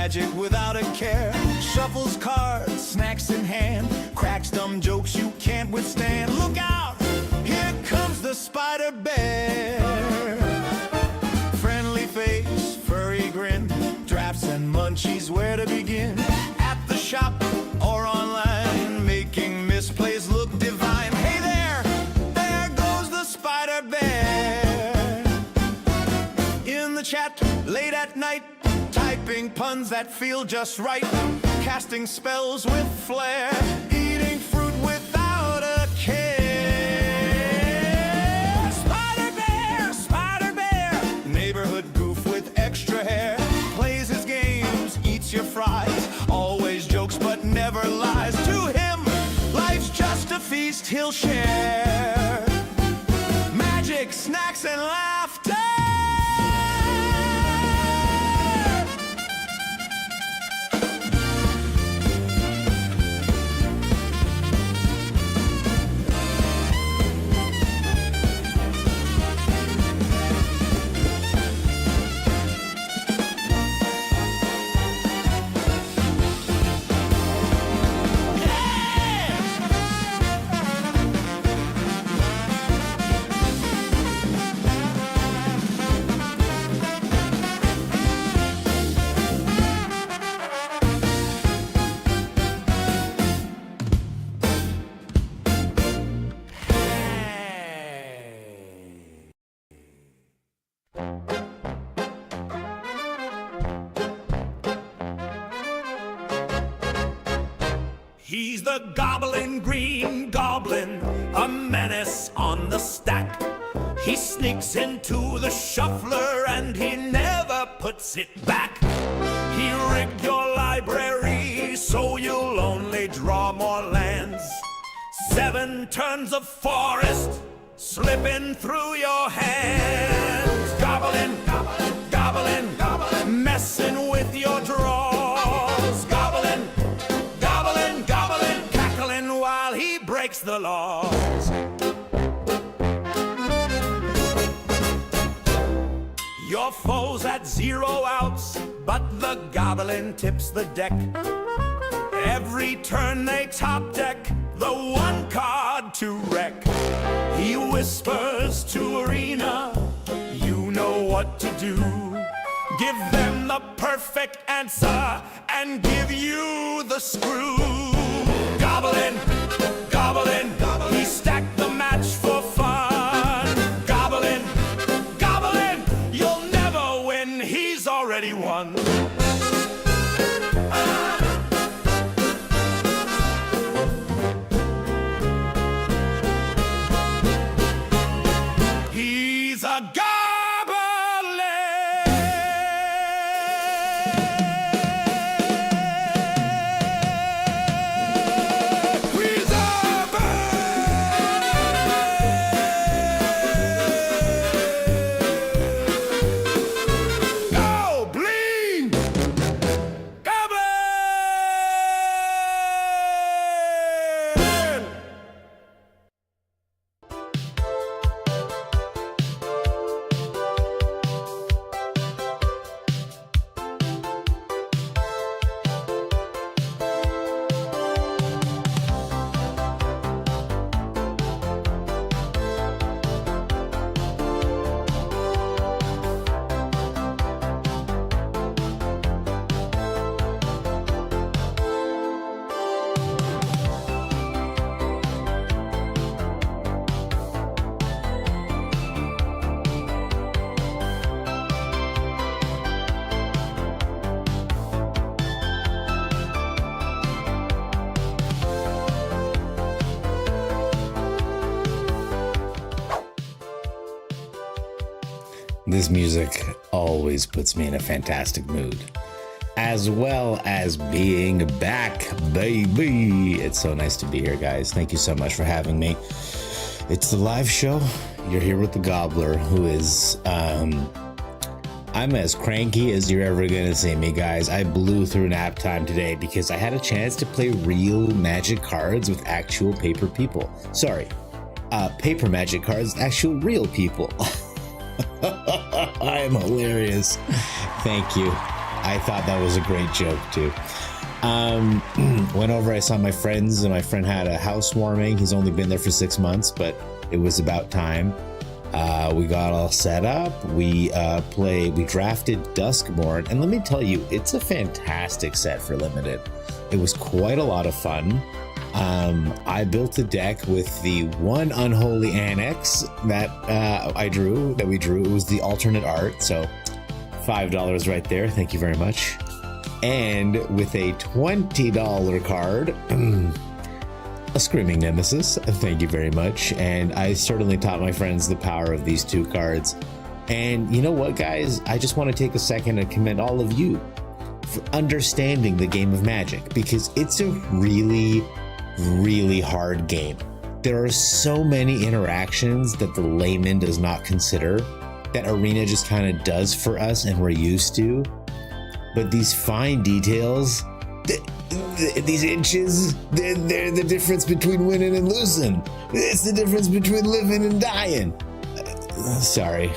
magic without a care. Shuffles cards, snacks in hand, cracks dumb jokes you can't withstand. Look out, here comes the spider bear. Friendly face, furry grin, drafts and munchies, where to begin? At the shop or online, making misplays look divine. Hey there goes the spider bear. In the chat, late at night, typing puns that feel just right, casting spells with flair, eating fruit without a care. Spider bear, neighborhood goof with extra hair, plays his games, eats your fries, always jokes but never lies. To him, life's just a feast he'll share, magic, snacks, and laughter. He's the gobbling green goblin, a menace on the stack. He sneaks into the shuffler and he never puts it back. He rigged your library so you'll only draw more lands. 7 turns of forest slipping through your hands. Gobbling, gobbling, gobbling, gobbling, messing with your drawers. Gobbling, gobbling, gobbling, cackling while he breaks the laws. Your foe's at 0 outs, but the goblin tips the deck. Every turn they top deck the 1 card to wreck. He whispers to Arena, you know what to do. Give them the perfect answer and give you the screw. Goblin, goblin, goblin, he stacked the match for fun. Goblin, goblin, you'll never win, he's already won. He's a goblin. He's a goblin. Goblin. This music always puts me in a fantastic mood, as well as being back, baby. It's so nice to be here, guys. Thank you so much for having me. It's the live show. You're here with the Gobbler, who is, I'm as cranky as you're ever gonna see me, guys. I blew through nap time today because I had a chance to play real magic cards with actual paper people. Sorry, paper magic cards, actual real people. I am hilarious. Thank you. I thought that was a great joke too. Went over, I saw my friends, and my friend had a housewarming. He's only been there for 6 months, but it was about time. We got all set up. We drafted Duskborn, and let me tell you, it's a fantastic set for limited. It was quite a lot of fun. I built a deck with the one unholy annex that we drew. It was the alternate art, so $5 right there. Thank you very much. And with a $20 card, a Screaming Nemesis. Thank you very much. And I certainly taught my friends the power of these 2 cards. And you know what, guys? I just want to take a second and commend all of you for understanding the game of Magic, because it's a really, really hard game. There are so many interactions that the layman does not consider, that Arena just kind of does for us and we're used to. But these fine details, these inches, they're the difference between winning and losing. It's the difference between living and dying. Sorry,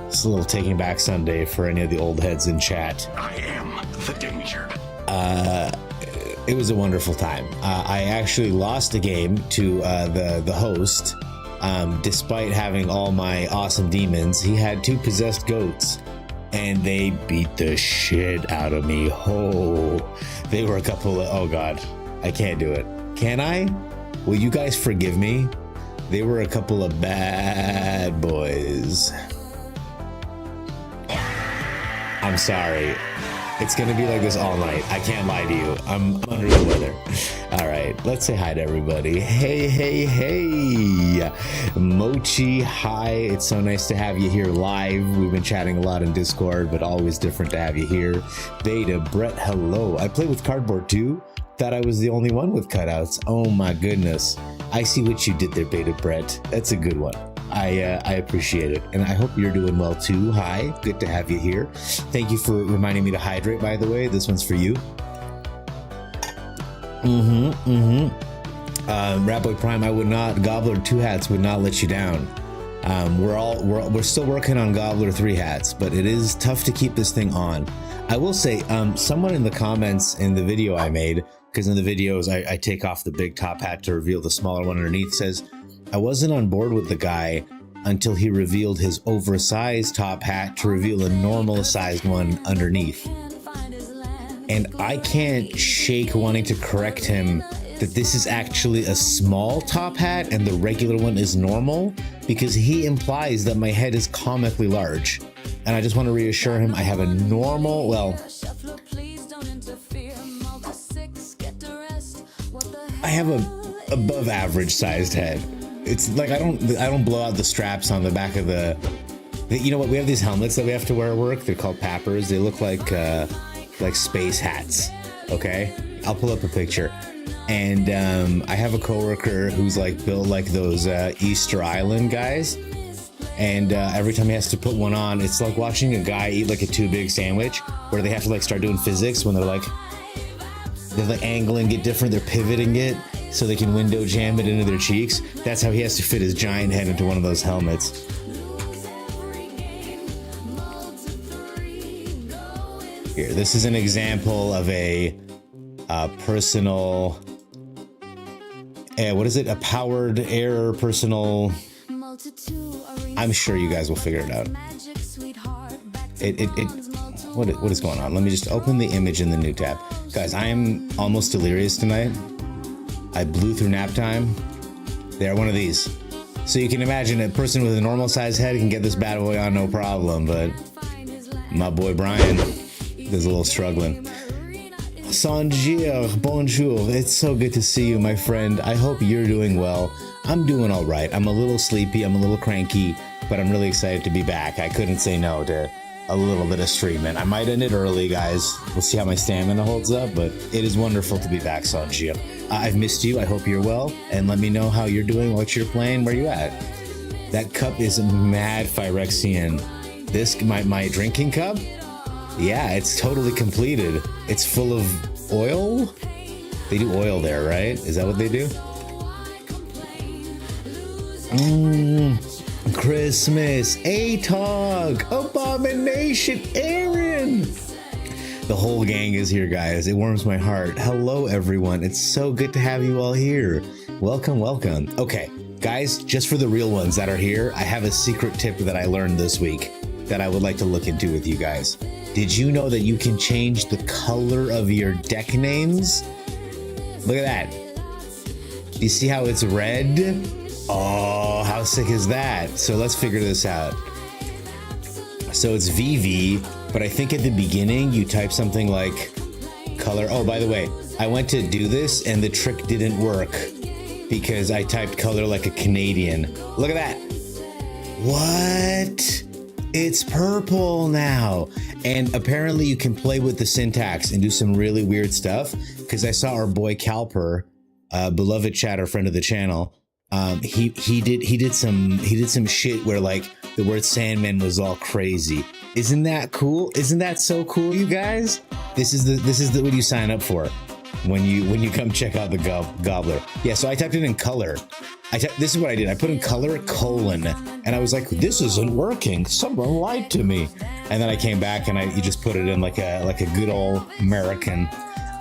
it's a little Taking Back Sunday for any of the old heads in chat. I am the danger. It was a wonderful time. I actually lost a game to the host, despite having all my awesome demons. He had 2 possessed goats, and they beat the shit out of me. Oh, they were a couple of, oh God, I can't do it. Can I? Will you guys forgive me? They were a couple of bad boys. I'm sorry. It's gonna be like this all night. I can't lie to you. I'm under the weather. All right, let's say hi to everybody. Hey, hey, hey. Mochi, hi. It's so nice to have you here live. We've been chatting a lot in Discord, but always different to have you here. Beta, Brett, hello. I play with cardboard too. Thought I was the only one with cutouts. Oh my goodness. I see what you did there, Beta Brett. That's a good one. I appreciate it, and I hope you're doing well too. Hi, good to have you here. Thank you for reminding me to hydrate, by the way. This one's for you. Ratboy Prime, I would not. Gobbler 2 hats would not let you down. We're still working on Gobbler 3 hats, but it is tough to keep this thing on. I will say, someone in the comments in the video I made, because in the videos I take off the big top hat to reveal the smaller one underneath, says, I wasn't on board with the guy until he revealed his oversized top hat to reveal a normal sized one underneath. And I can't shake wanting to correct him that this is actually a small top hat and the regular one is normal, because he implies that my head is comically large. And I just want to reassure him I have a normal, well, I have a above average sized head. It's like I don't blow out the straps on the back of the you know what, we have these helmets that we have to wear at work. They're called pappers. They look like space hats. Okay, I'll pull up a picture. And I have a coworker who's like built like those Easter Island guys, and every time he has to put one on, it's like watching a guy eat like a too big sandwich, where they have to like start doing physics when they're like angling it different, they're pivoting it so they can window jam it into their cheeks. That's how he has to fit his giant head into one of those helmets. Here, this is an example of a personal, what is it? A powered air personal. I'm sure you guys will figure it out. What is going on? Let me just open the image in the new tab. Guys, I am almost delirious tonight. I blew through nap time. They're one of these. So you can imagine a person with a normal sized head can get this bad boy on no problem, but my boy Brian is a little struggling. Sanjir, bonjour. It's so good to see you, my friend. I hope you're doing well. I'm doing all right. I'm a little sleepy. I'm a little cranky, but I'm really excited to be back. I couldn't say no to a little bit of streaming. I might end it early, guys. We'll see how my stamina holds up, but it is wonderful to be back, Sanjir. I've missed you. I hope you're well, and let me know how you're doing, what you're playing, where you at. That cup is mad Phyrexian. This, my drinking cup? Yeah, it's totally completed. It's full of oil? They do oil there, right? Is that what they do? Christmas, ATOG, Abomination, Aaron. The whole gang is here, guys. It warms my heart. Hello, everyone. It's so good to have you all here. Welcome, welcome. Okay, guys, just for the real ones that are here, I have a secret tip that I learned this week that I would like to look into with you guys. Did you know that you can change the color of your deck names? Look at that. You see how it's red? Oh, how sick is that? So let's figure this out. So it's VV, but I think at the beginning you type something like color. Oh, by the way, I went to do this and the trick didn't work because I typed color like a Canadian. Look at that. What? It's purple now. And apparently you can play with the syntax and do some really weird stuff, because I saw our boy Calper, beloved chatter friend of the channel, he did some shit where like the word Sandman was all crazy. Isn't that cool? Isn't that so cool, you guys? This is what you sign up for when you come check out the Gobbler. Yeah, so I typed it in color. This is what I did. I put in color : and I was like, this isn't working. Someone lied to me. And then I came back and you just put it in like a good old American.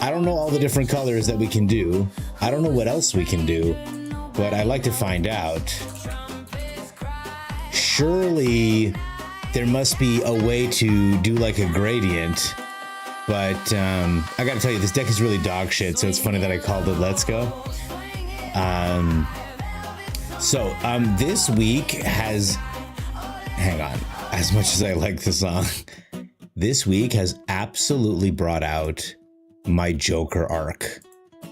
I don't know all the different colors that we can do. I don't know what else we can do, but I'd like to find out. Surely there must be a way to do like a gradient, but I gotta tell you, this deck is really dog shit, so it's funny that I called it Let's Go. This week has, hang on, as much as I like the song, this week has absolutely brought out my Joker arc.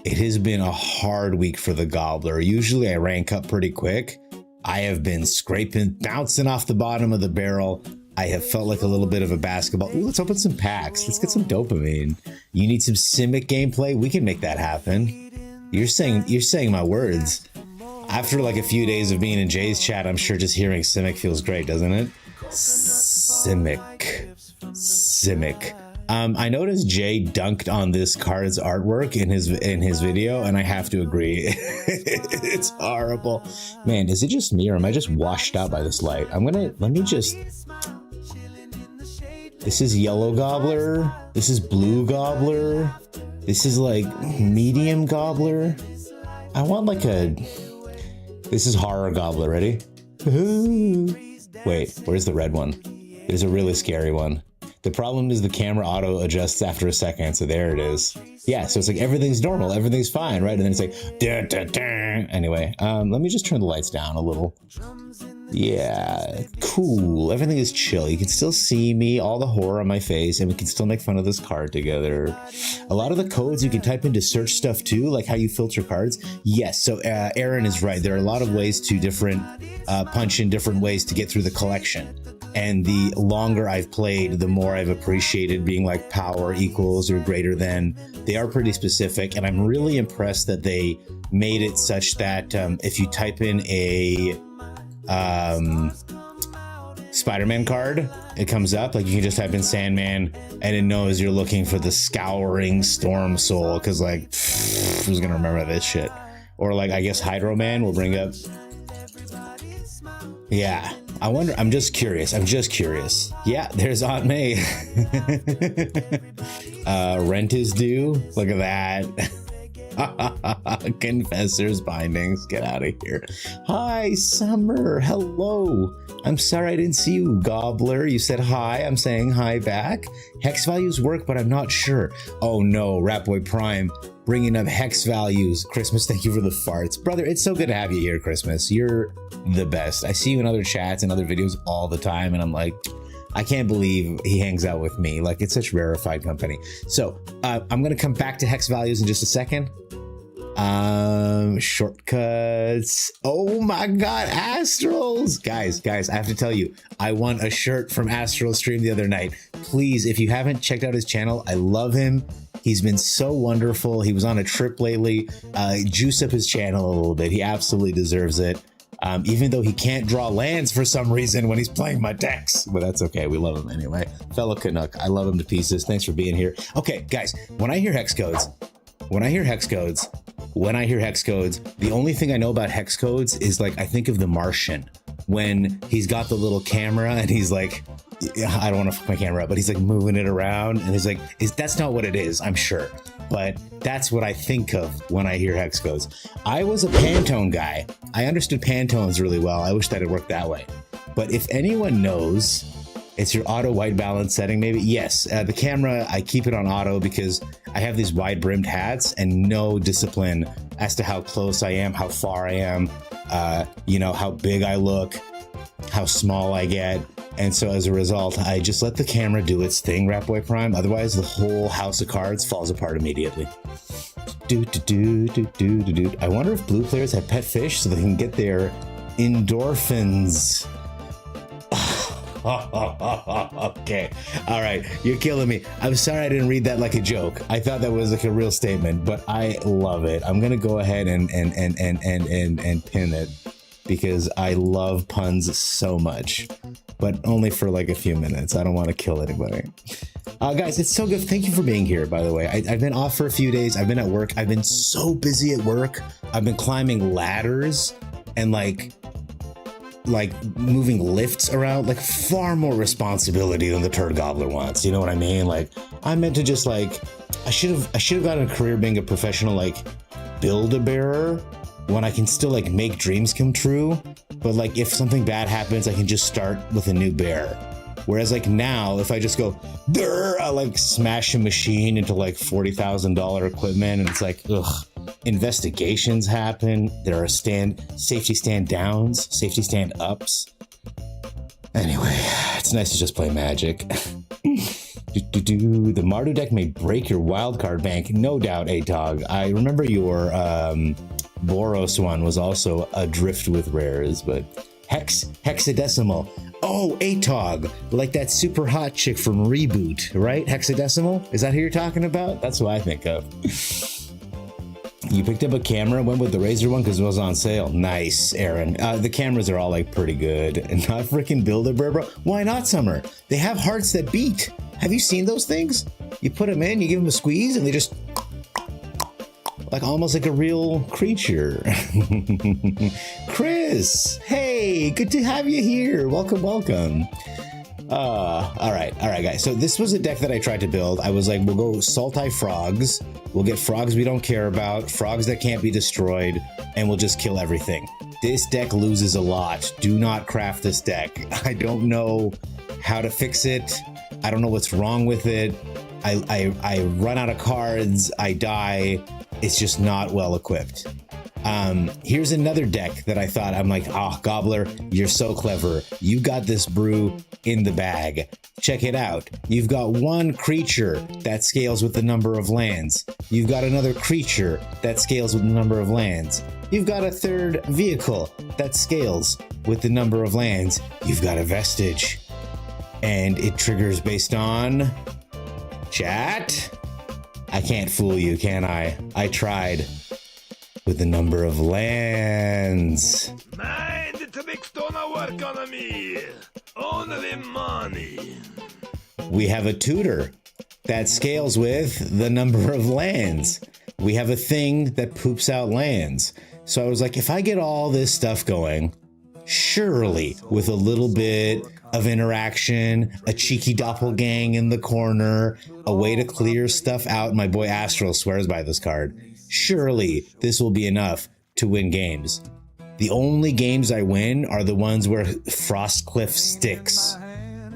It has been a hard week for the Gobbler. Usually I rank up pretty quick. I have been scraping, bouncing off the bottom of the barrel. I have felt like a little bit of a basketball. Ooh, let's open some packs. Let's get some dopamine. You need some Simic gameplay? We can make that happen. You're saying my words. After like a few days of being in Jay's chat, I'm sure just hearing Simic feels great, doesn't it? Simic. I noticed Jay dunked on this card's artwork in his video, and I have to agree. It's horrible. Man, is it just me or am I just washed out by this light? This is yellow Gobbler. This is blue Gobbler. This is like medium Gobbler. I want like this is horror Gobbler. Ready? Wait, where's the red one? There's a really scary one. The problem is the camera auto adjusts after a second, so there it is. Yeah, so it's like everything's normal, everything's fine, right? And then it's like, dun, dun, dun. Anyway, let me just turn the lights down a little. Yeah, cool. Everything is chill. You can still see me, all the horror on my face, and we can still make fun of this card together. A lot of the codes you can type into search stuff too, like how you filter cards. Yes, so Aaron is right. There are a lot of ways to punch in different ways to get through the collection. And the longer I've played, the more I've appreciated being like power equals or greater than. They are pretty specific, and I'm really impressed that they made it such that if you type in a Spider-Man card, it comes up. Like you can just type in Sandman, and it knows you're looking for the Scouring Storm Soul, because like, who's gonna remember this shit? Or like, I guess Hydro Man will bring up. Yeah. I wonder, I'm just curious. Yeah, there's Aunt May. Rent is due. Look at that. Confessor's bindings. Get out of here. Hi, Summer. Hello. I'm sorry I didn't see you, Gobbler. You said hi. I'm saying hi back. Hex values work, but I'm not sure. Oh no, Ratboy Prime. Bringing up hex values. Christmas, thank you for the farts. Brother, it's so good to have you here, Christmas. You're the best. I see you in other chats and other videos all the time, and I'm like, I can't believe he hangs out with me. Like, it's such rarefied company. So, I'm going to come back to hex values in just a second. Shortcuts. Oh my god, Astrals. Guys, I have to tell you, I won a shirt from Astral Stream the other night. Please, if you haven't checked out his channel, I love him. He's been so wonderful. He was on a trip lately. Juice up his channel a little bit. He absolutely deserves it. Even though he can't draw lands for some reason when he's playing my decks. But that's okay. We love him anyway. Fellow Canuck, I love him to pieces. Thanks for being here. Okay, guys, when I hear hex codes, the only thing I know about hex codes is like, I think of The Martian. when he's got the little camera and he's like, I don't want to fuck my camera up, but he's like moving it around and he's like, that's not what it is, I'm sure. But that's what I think of when I hear hex codes. I was a Pantone guy. I understood Pantones really well. I wish that it worked that way. But if anyone knows, it's your auto white balance setting, maybe? Yes, the camera, I keep it on auto because I have these wide brimmed hats and no discipline as to how close I am, how far I am, you know, how big I look, how small I get. And so as a result, I just let the camera do its thing, Rapboy Prime. Otherwise, the whole house of cards falls apart immediately. I wonder if blue players have pet fish so they can get their endorphins. Okay, all right, you're killing me. I'm sorry I didn't read that like a joke. I thought that was like a real statement, but I love it. I'm gonna go ahead and pin it because I love puns so much, but only for like a few minutes. I don't want to kill anybody. Guys, it's so good. Thank you for being here, by the way. I've been off for a few days. I've been at work. I've been so busy at work. I've been climbing ladders and like moving lifts around, like far more responsibility than the turd gobbler wants. You know what I mean? Like I meant to just like, I should have gotten a career being a professional like build-a-bearer when I can still like make dreams come true. But like if something bad happens, I can just start with a new bear. Whereas like now, if I just go, I like smash a machine into like $40,000 equipment and it's like, ugh. Investigations happen. There are safety stand downs, safety stand ups. Anyway, it's nice to just play Magic. The Mardu deck may break your wildcard bank, no doubt, Atog. I remember your Boros one was also adrift with rares, but hexadecimal. Oh, Atog, like that super hot chick from Reboot, right? Hexadecimal? Is that who you're talking about? That's what I think of. You picked up a camera, went with the Razer one because it was on sale. Nice, Aaron. The cameras are all like pretty good. And not freaking Build-A-Bear, bro. Why not, Summer? They have hearts that beat. Have you seen those things? You put them in, you give them a squeeze, and they just like almost like a real creature. Chris, hey, good to have you here. Welcome. All right, guys. So this was a deck that I tried to build. I was like, we'll go Sultai frogs. We'll get frogs we don't care about, frogs that can't be destroyed, and we'll just kill everything. This deck loses a lot. Do not craft this deck. I don't know how to fix it. I don't know what's wrong with it. I run out of cards. I die. It's just not well equipped. Here's another deck that I thought, I'm like, oh, Gobbler, you're so clever. You got this brew in the bag. Check it out. You've got one creature that scales with the number of lands. You've got another creature that scales with the number of lands. You've got a third vehicle that scales with the number of lands. You've got a vestige. And it triggers based on... Chat? I can't fool you, can I? I tried. With the number of lands. Mind it makes don't work on me. Only money. We have a tutor that scales with the number of lands. We have a thing that poops out lands. So I was like, if I get all this stuff going, surely with a little bit of interaction, a cheeky doppelgang in the corner, a way to clear stuff out. My boy Astral swears by this card. Surely this will be enough to win games. The only games I win are the ones where Frostcliff sticks.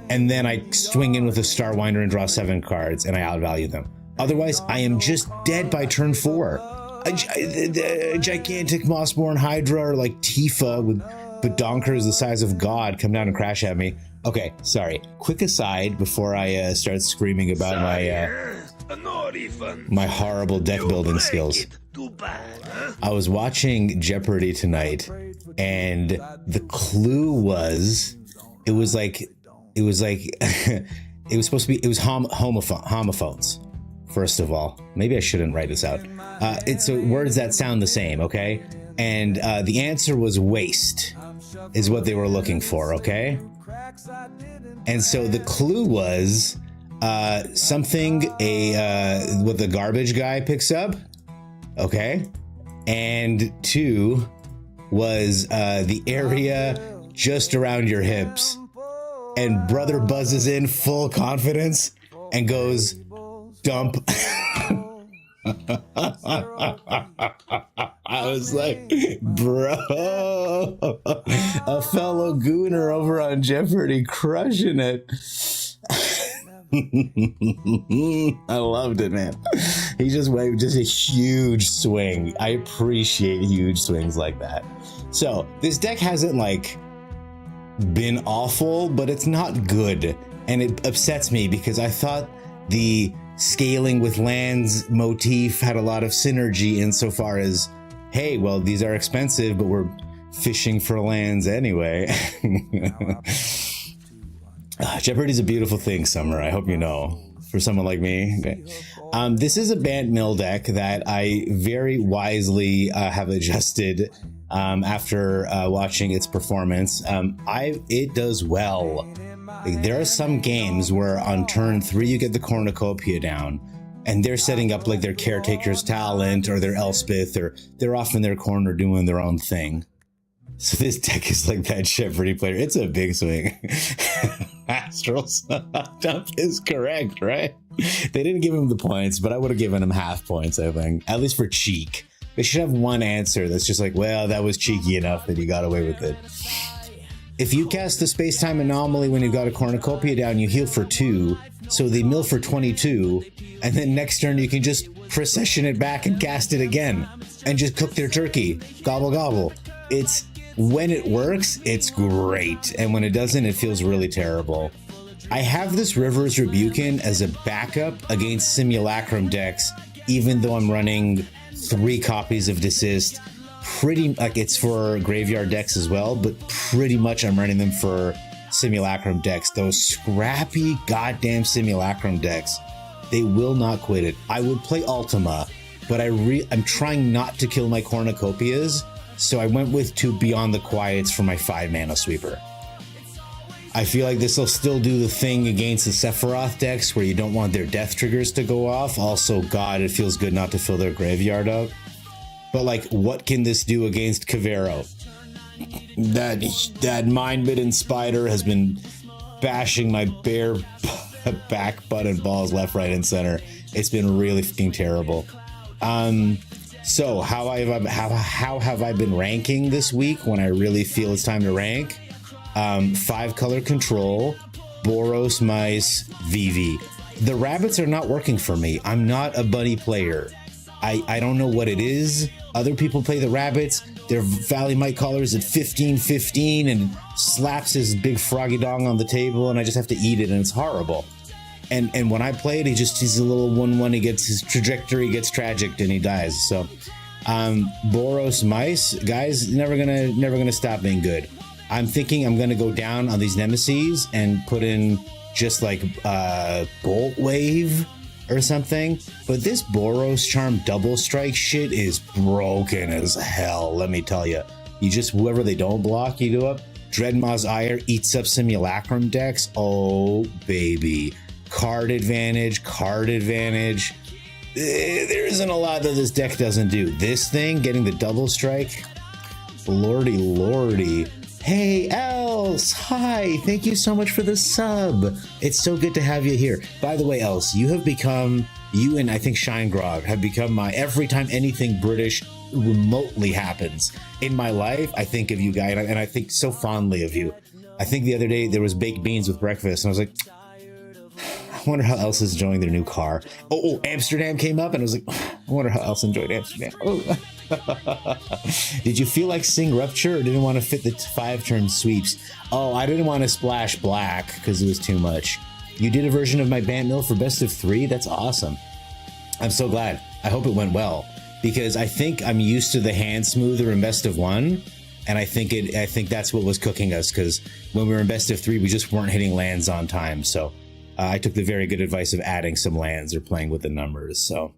And then I swing in with a Starwinder and draw 7 cards and I outvalue them. Otherwise, I am just dead by turn 4. A gigantic Mossborn Hydra or like Tifa with badonkers the size of God come down and crash at me. Okay, sorry. Quick aside before I start screaming about my horrible deck building skills. I was watching Jeopardy tonight, and the clue was, it was homophones. First of all, maybe I shouldn't write this out. It's words that sound the same, okay? And the answer was waste, is what they were looking for, okay? And so the clue was something what the garbage guy picks up, okay? And 2 was the area just around your hips. And brother buzzes in full confidence and goes, dump. I was like, bro, a fellow gooner over on Jeopardy crushing it. I loved it, man. He just went just a huge swing. I appreciate huge swings like that. So this deck hasn't like been awful, but it's not good. And it upsets me because I thought the scaling with lands motif had a lot of synergy insofar as, hey, well, these are expensive, but we're fishing for lands anyway. Jeopardy's a beautiful thing, Summer. I hope you know. For someone like me. Okay. This is a Bant Mill deck that I very wisely have adjusted after watching its performance. It does well. Like, there are some games where on turn 3 you get the cornucopia down, and they're setting up like their Caretaker's Talent or their Elspeth, or they're off in their corner doing their own thing. So this deck is like that Jeopardy player. It's a big swing. Astral Dump is correct, right? They didn't give him the points, but I would have given him half points, I think. At least for cheek. They should have one answer that's just like, well, that was cheeky enough that you got away with it. If you cast the Space-Time Anomaly when you've got a cornucopia down, you heal for 2, so they mill for 22, and then next turn you can just procession it back and cast it again, and just cook their turkey. Gobble gobble. When it works, it's great, and when it doesn't, it feels really terrible. I have this River's Rebukin as a backup against Simulacrum decks, even though I'm running 3 copies of Desist. Pretty, like, it's for graveyard decks as well, but pretty much I'm running them for Simulacrum decks. Those scrappy goddamn Simulacrum decks, they will not quit it. I would play Ultima, but I'm trying not to kill my cornucopias, so I went with 2 Beyond the Quiets for my 5-mana sweeper. I feel like this will still do the thing against the Sephiroth decks where you don't want their death triggers to go off. Also, God, it feels good not to fill their graveyard up. But like, what can this do against Kavero? That mind-bitten spider has been bashing my bare back, butt, and balls left, right, and center. It's been really fucking terrible. So how have I been ranking this week when I really feel it's time to rank? 5-color control, Boros, Mice, Vivi. The rabbits are not working for me. I'm not a bunny player. I don't know what it is. Other people play the rabbits. Their Valley Might Caller is at 15-15 and slaps his big froggy dong on the table, and I just have to eat it, and it's horrible. And when I play it, he's a little 1/1. He gets his trajectory gets tragic and he dies. So Boros, Mice, guys, never gonna stop being good. I'm thinking I'm gonna go down on these Nemesis and put in just like Bolt Wave or something. But this Boros Charm double strike shit is broken as hell, let me tell you. You just, whoever they don't block, you go up. Dreadmaw's Ire eats up Simulacrum decks. Oh, baby. Card advantage. There isn't a lot that this deck doesn't do. This thing, getting the double strike, lordy. Hey, Els! Hi! Thank you so much for the sub. It's so good to have you here. By the way, Els, you and I think Shine Grog have become my, every time anything British remotely happens in my life, I think of you guys, and I think so fondly of you. I think the other day there was baked beans with breakfast, and I was like, I wonder how Els is enjoying their new car. Oh, Amsterdam came up, and I was like, I wonder how Els enjoyed Amsterdam. Oh. Did you feel like Sing Rupture or didn't want to fit the 5-turn sweeps? Oh, I didn't want to splash black because it was too much. You did a version of my Bant Mill for best of 3? That's awesome. I'm so glad. I hope it went well because I think I'm used to the hand smoother in best of 1, and I think that's what was cooking us, because when we were in best of 3 we just weren't hitting lands on time. So I took the very good advice of adding some lands or playing with the numbers. So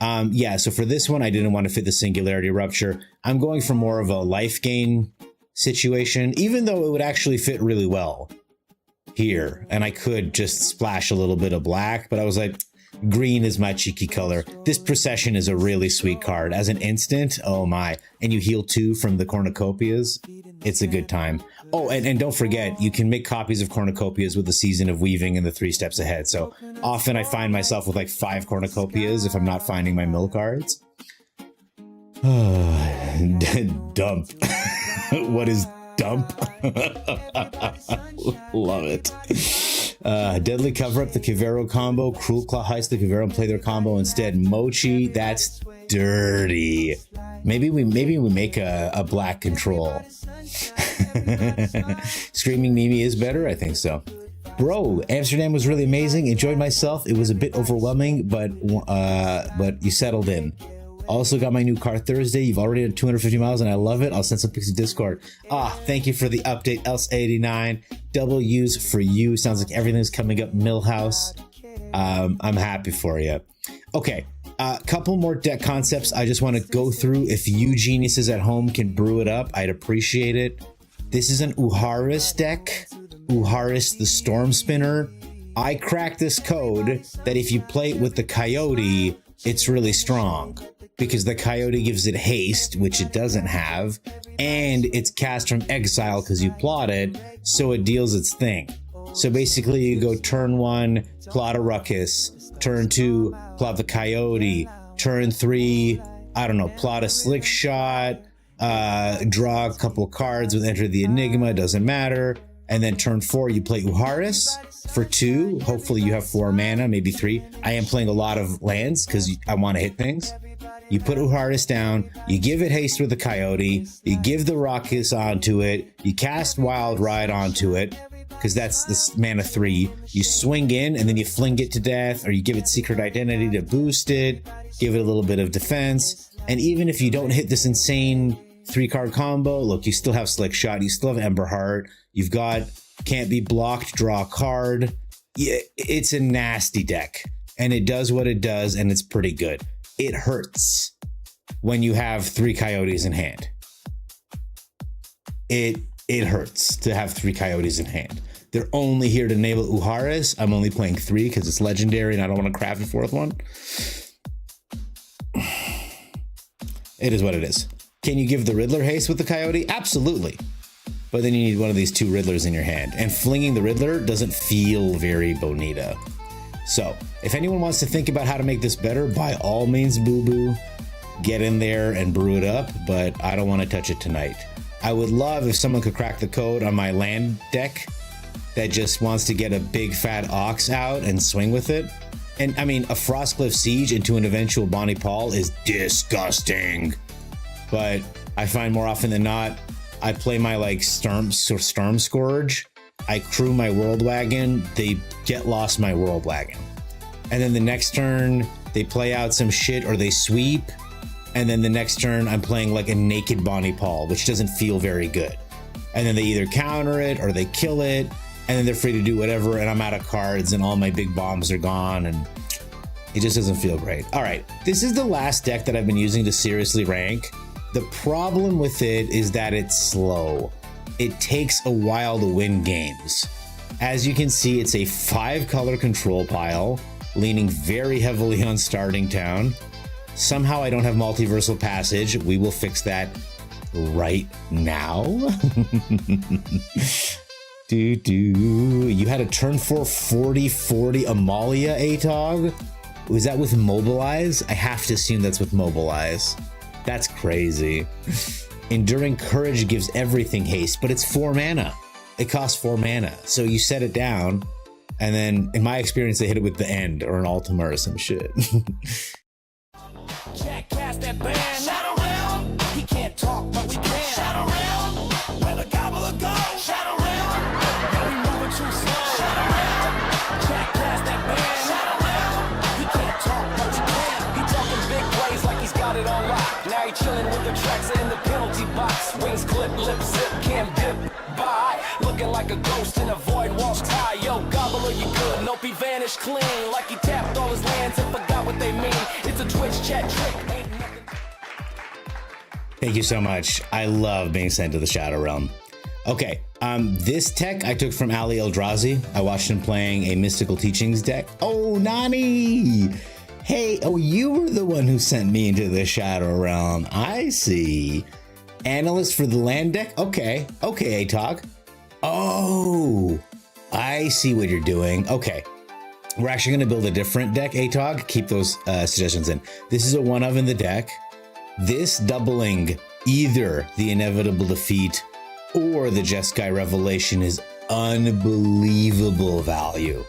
so for this one, I didn't want to fit the Singularity Rupture. I'm going for more of a life gain situation, even though it would actually fit really well here. And I could just splash a little bit of black, but I was like, green is my cheeky color. This Procession is a really sweet card. As an instant, oh my. And you heal 2 from the Cornucopias. It's a good time. Oh, and don't forget, you can make copies of cornucopias with the Season of Weaving and the 3 steps ahead. So often I find myself with like 5 cornucopias if I'm not finding my mill cards. Dump. What is dump? Love it. Deadly Cover Up the Kivero combo. Cruel Claw heist the Kivero and play their combo instead. Mochi, that's dirty. Maybe we make a black control. Screaming Mimi is better? I think so. Bro, Amsterdam was really amazing. Enjoyed myself. It was a bit overwhelming, but you settled in. Also got my new car Thursday. You've already done 250 miles and I love it. I'll send some pics to Discord. Thank you for the update, Else89. Double U's for you. Sounds like everything's coming up Millhouse. I'm happy for you. Okay, a couple more deck concepts I just want to go through. If you geniuses at home can brew it up, I'd appreciate it. This is an Uharis deck. Uharis the Storm Spinner. I cracked this code that if you play it with the Coyote, it's really strong. Because the Coyote gives it haste, which it doesn't have, and it's cast from exile because you plot it, so it deals its thing. So basically you go turn 1, plot a Ruckus, turn 2, plot the Coyote, turn 3, I don't know, plot a Slick Shot, draw a couple cards with Enter the Enigma, doesn't matter, and then turn 4 you play Uharis for 2, hopefully you have 4 mana, maybe 3. I am playing a lot of lands because I want to hit things. You put Uharis down, you give it haste with the Coyote, you give the Ruckus onto it, you cast Wild Ride onto it, because that's this mana 3. You swing in and then you fling it to death, or you give it Secret Identity to boost it, give it a little bit of defense, and even if you don't hit this insane 3-card combo, look, you still have Slick Shot, you still have Ember Heart, you've got Can't Be Blocked, draw a card. Yeah, it's a nasty deck, and it does what it does, and it's pretty good. It hurts when you have 3 Coyotes in hand. It hurts to have 3 Coyotes in hand. They're only here to enable Uharis. I'm only playing 3 because it's legendary and I don't want to craft a 4th one. It is what it is. Can you give the Riddler haste with the Coyote? Absolutely. But then you need one of these 2 Riddlers in your hand. And flinging the Riddler doesn't feel very bonita. So, if anyone wants to think about how to make this better, by all means, boo-boo, get in there and brew it up, but I don't want to touch it tonight. I would love if someone could crack the code on my land deck that just wants to get a big fat Ox out and swing with it. And I mean, a Frostcliff Siege into an eventual Bonnie Paul is disgusting. But I find more often than not, I play my like Storm Scourge, I crew my World Wagon, they get lost my World Wagon. And then the next turn, they play out some shit or they sweep. And then the next turn, I'm playing like a naked Bonnie Paul, which doesn't feel very good. And then they either counter it or they kill it. And then they're free to do whatever. And I'm out of cards and all my big bombs are gone. And it just doesn't feel great. All right, this is the last deck that I've been using to seriously rank. The problem with it is that it's slow. It takes a while to win games. As you can see, it's a 5-color control pile, leaning very heavily on Starting Town. Somehow I don't have Multiversal Passage. We will fix that right now. You had a turn 4 40-40 Amalia Atog? Was that with Mobilize? I have to assume that's with Mobilize. That's crazy. Enduring Courage gives everything haste, but it's 4 mana. It costs 4 mana. So you set it down, and then in my experience, they hit it with the End or an Ultima or some shit. Jack cast that band. Shadow Realm. He can't talk, but we can. Shadow Realm. Where the gobbler goes. Shadow Realm. Yeah, we moving too slow. Shadow Realm. Jack cast that band. Shadow Realm. He can't talk, but we can. He talking big plays like he's got it on lock. Now he chilling with the tracks in the penalty box. Wings clip, lip zip, can't dip by. Looking like a ghost in a void, walls tie. Yo, gobbler, you good? Nope, he vanished clean. Like he tapped all his lands and forgot what they mean. It's a Twitch chat trick. Ain't nothing. Thank you so much. I love being sent to the Shadow Realm. Okay, this tech I took from Ali Eldrazi. I watched him playing a Mystical Teachings deck. Oh, Nani! Hey, oh, you were the one who sent me into the Shadow Realm. I see. Analyst for the land deck? Okay. Okay, ATOG. Oh, I see what you're doing. Okay. We're actually going to build a different deck, ATOG. Keep those suggestions in. This is a one of in the deck. This doubling either the Inevitable Defeat or the Jeskai Revelation is unbelievable value.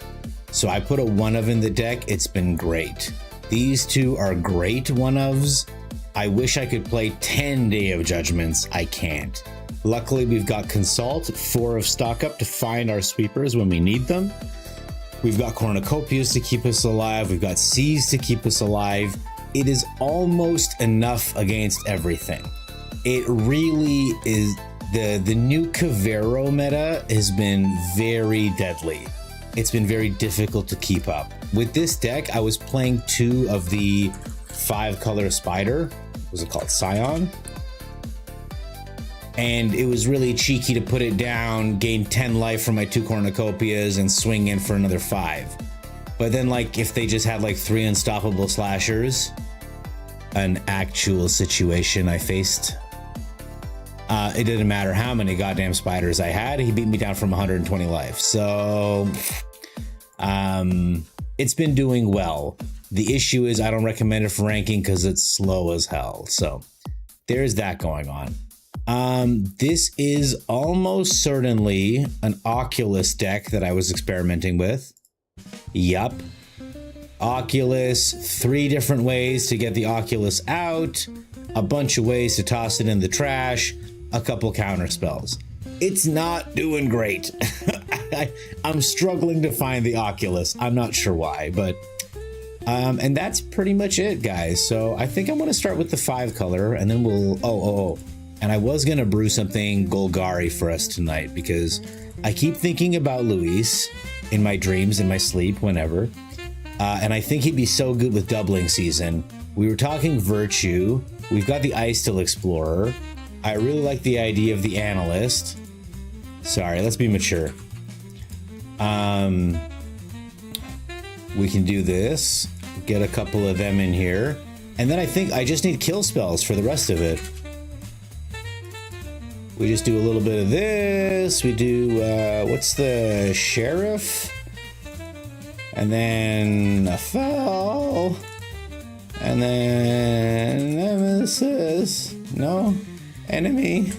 So I put a one of in the deck. It's been great. These two are great one ofs. I wish I could play 10 Day of Judgments. I can't. Luckily, we've got Consult, 4 of stock up to find our sweepers when we need them. We've got cornucopias to keep us alive. We've got seas to keep us alive. It is almost enough against everything. It really is. The new Kavero meta has been very deadly. It's been very difficult to keep up. With this deck, I was playing 2 of the 5-color spider. What was it called? Scion? And it was really cheeky to put it down, gain 10 life from my 2 cornucopias, and swing in for another 5. But then, like, if they just had like 3 unstoppable slashers, an actual situation I faced, it didn't matter how many goddamn spiders I had, he beat me down from 120 life. So, it's been doing well. The issue is I don't recommend it for ranking because it's slow as hell. So, there's that going on. This is almost certainly an Oculus deck that I was experimenting with. Yup. Oculus, 3 different ways to get the Oculus out, a bunch of ways to toss it in the trash, a couple counter spells. It's not doing great. I'm struggling to find the Oculus. I'm not sure why, but and that's pretty much it, guys. So I think I'm going to start with the 5-color, and then we'll and I was going to brew something Golgari for us tonight because I keep thinking about Luis in my dreams, in my sleep, whenever. And I think he'd be so good with doubling season. We were talking Virtue. We've got the Ice-Still Explorer. I really like the idea of the Analyst. Sorry, let's be mature. We can do this. Get a couple of them in here. And then I think I just need kill spells for the rest of it. We just do a little bit of this. We do, what's the Sheriff? And then a Foul. And then Nemesis. No. Enemy.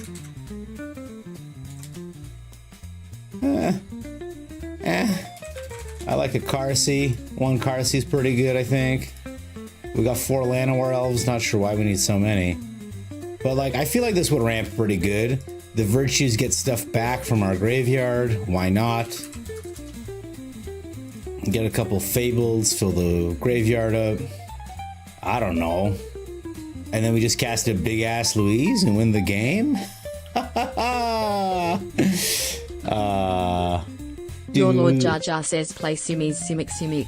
I like a Carsey. 1 Carsey's pretty good, I think. We got 4 Llanowar Elves. Not sure why we need so many. But like, I feel like this would ramp pretty good. The Virtues get stuff back from our graveyard. Why not? Get a couple Fables, fill the graveyard up. I don't know. And then we just cast a big ass Louise and win the game? Your Lord Jar Jar says play Simi's Simic.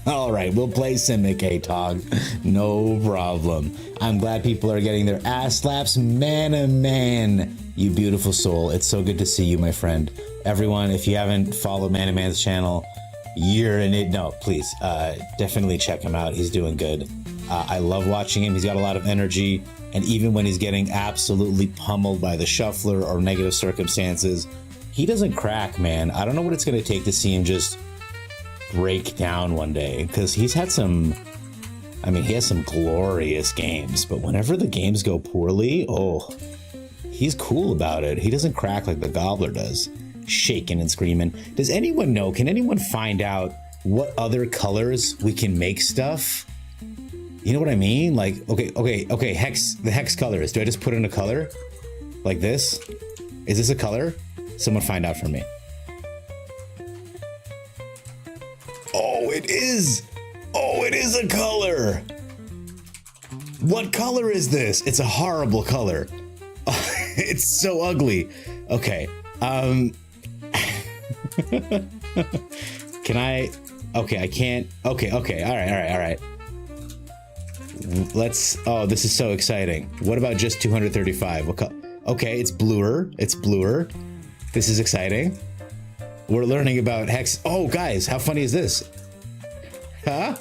All right, we'll play Simic, ATOG. No problem. I'm glad people are getting their ass slaps. Man, you beautiful soul. It's so good to see you, my friend. Everyone, if you haven't followed Man's channel, you're in it. No, please, definitely check him out. He's doing good. I love watching him. He's got a lot of energy. And even when he's getting absolutely pummeled by the shuffler or negative circumstances, he doesn't crack, man. I don't know what it's going to take to see him just break down one day, because he's had some, I mean, he has some glorious games, but whenever the games go poorly, oh, he's cool about it. He doesn't crack like the Gobbler does, shaking and screaming. Does anyone know, can anyone find out what other colors we can make stuff? You know what I mean? Like, okay, hex, the hex colors. Do I just put in a color like this? Is this a color? Someone find out for me. Oh, it is. Oh, it is a color. What color is this? It's a horrible color. Oh, it's so ugly. Okay. Can I? Okay, I can't. Okay. All right. Let's. Oh, this is so exciting. What about just 235? What color? Okay, it's bluer. This is exciting. We're learning about hex. Oh, guys, how funny is this? Huh?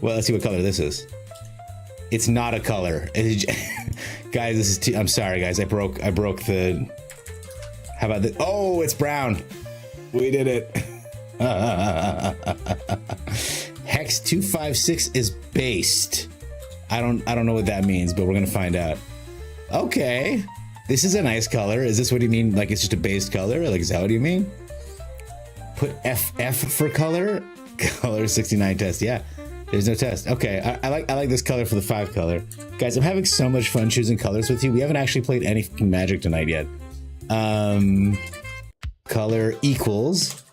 Well, let's see what color this is. It's not a color. Guys, this is too, I'm sorry, guys. I broke the. How about this? Oh, it's brown. We did it. Hex 256 is based. I don't know what that means, but we're gonna find out. Okay, this is a nice color. Is this what you mean? Like it's just a based color? Like is that what you mean? Put FF for color. Color 69 test. Yeah, there's no test. Okay, I like this color for the 5 color. Guys, I'm having so much fun choosing colors with you. We haven't actually played any Magic tonight yet. Color equals.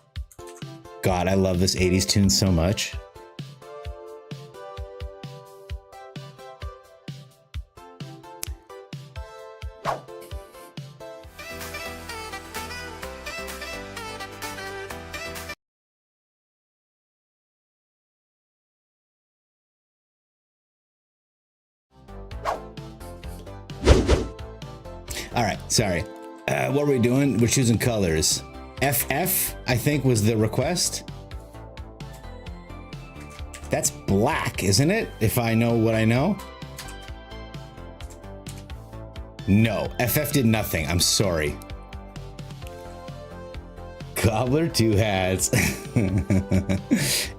God, I love this 80s tune so much. All right, sorry. What are we doing? We're choosing colors. FF, I think, was the request. That's black, isn't it? If I know what I know. No, FF did nothing. I'm sorry. Gobbler 2 hats.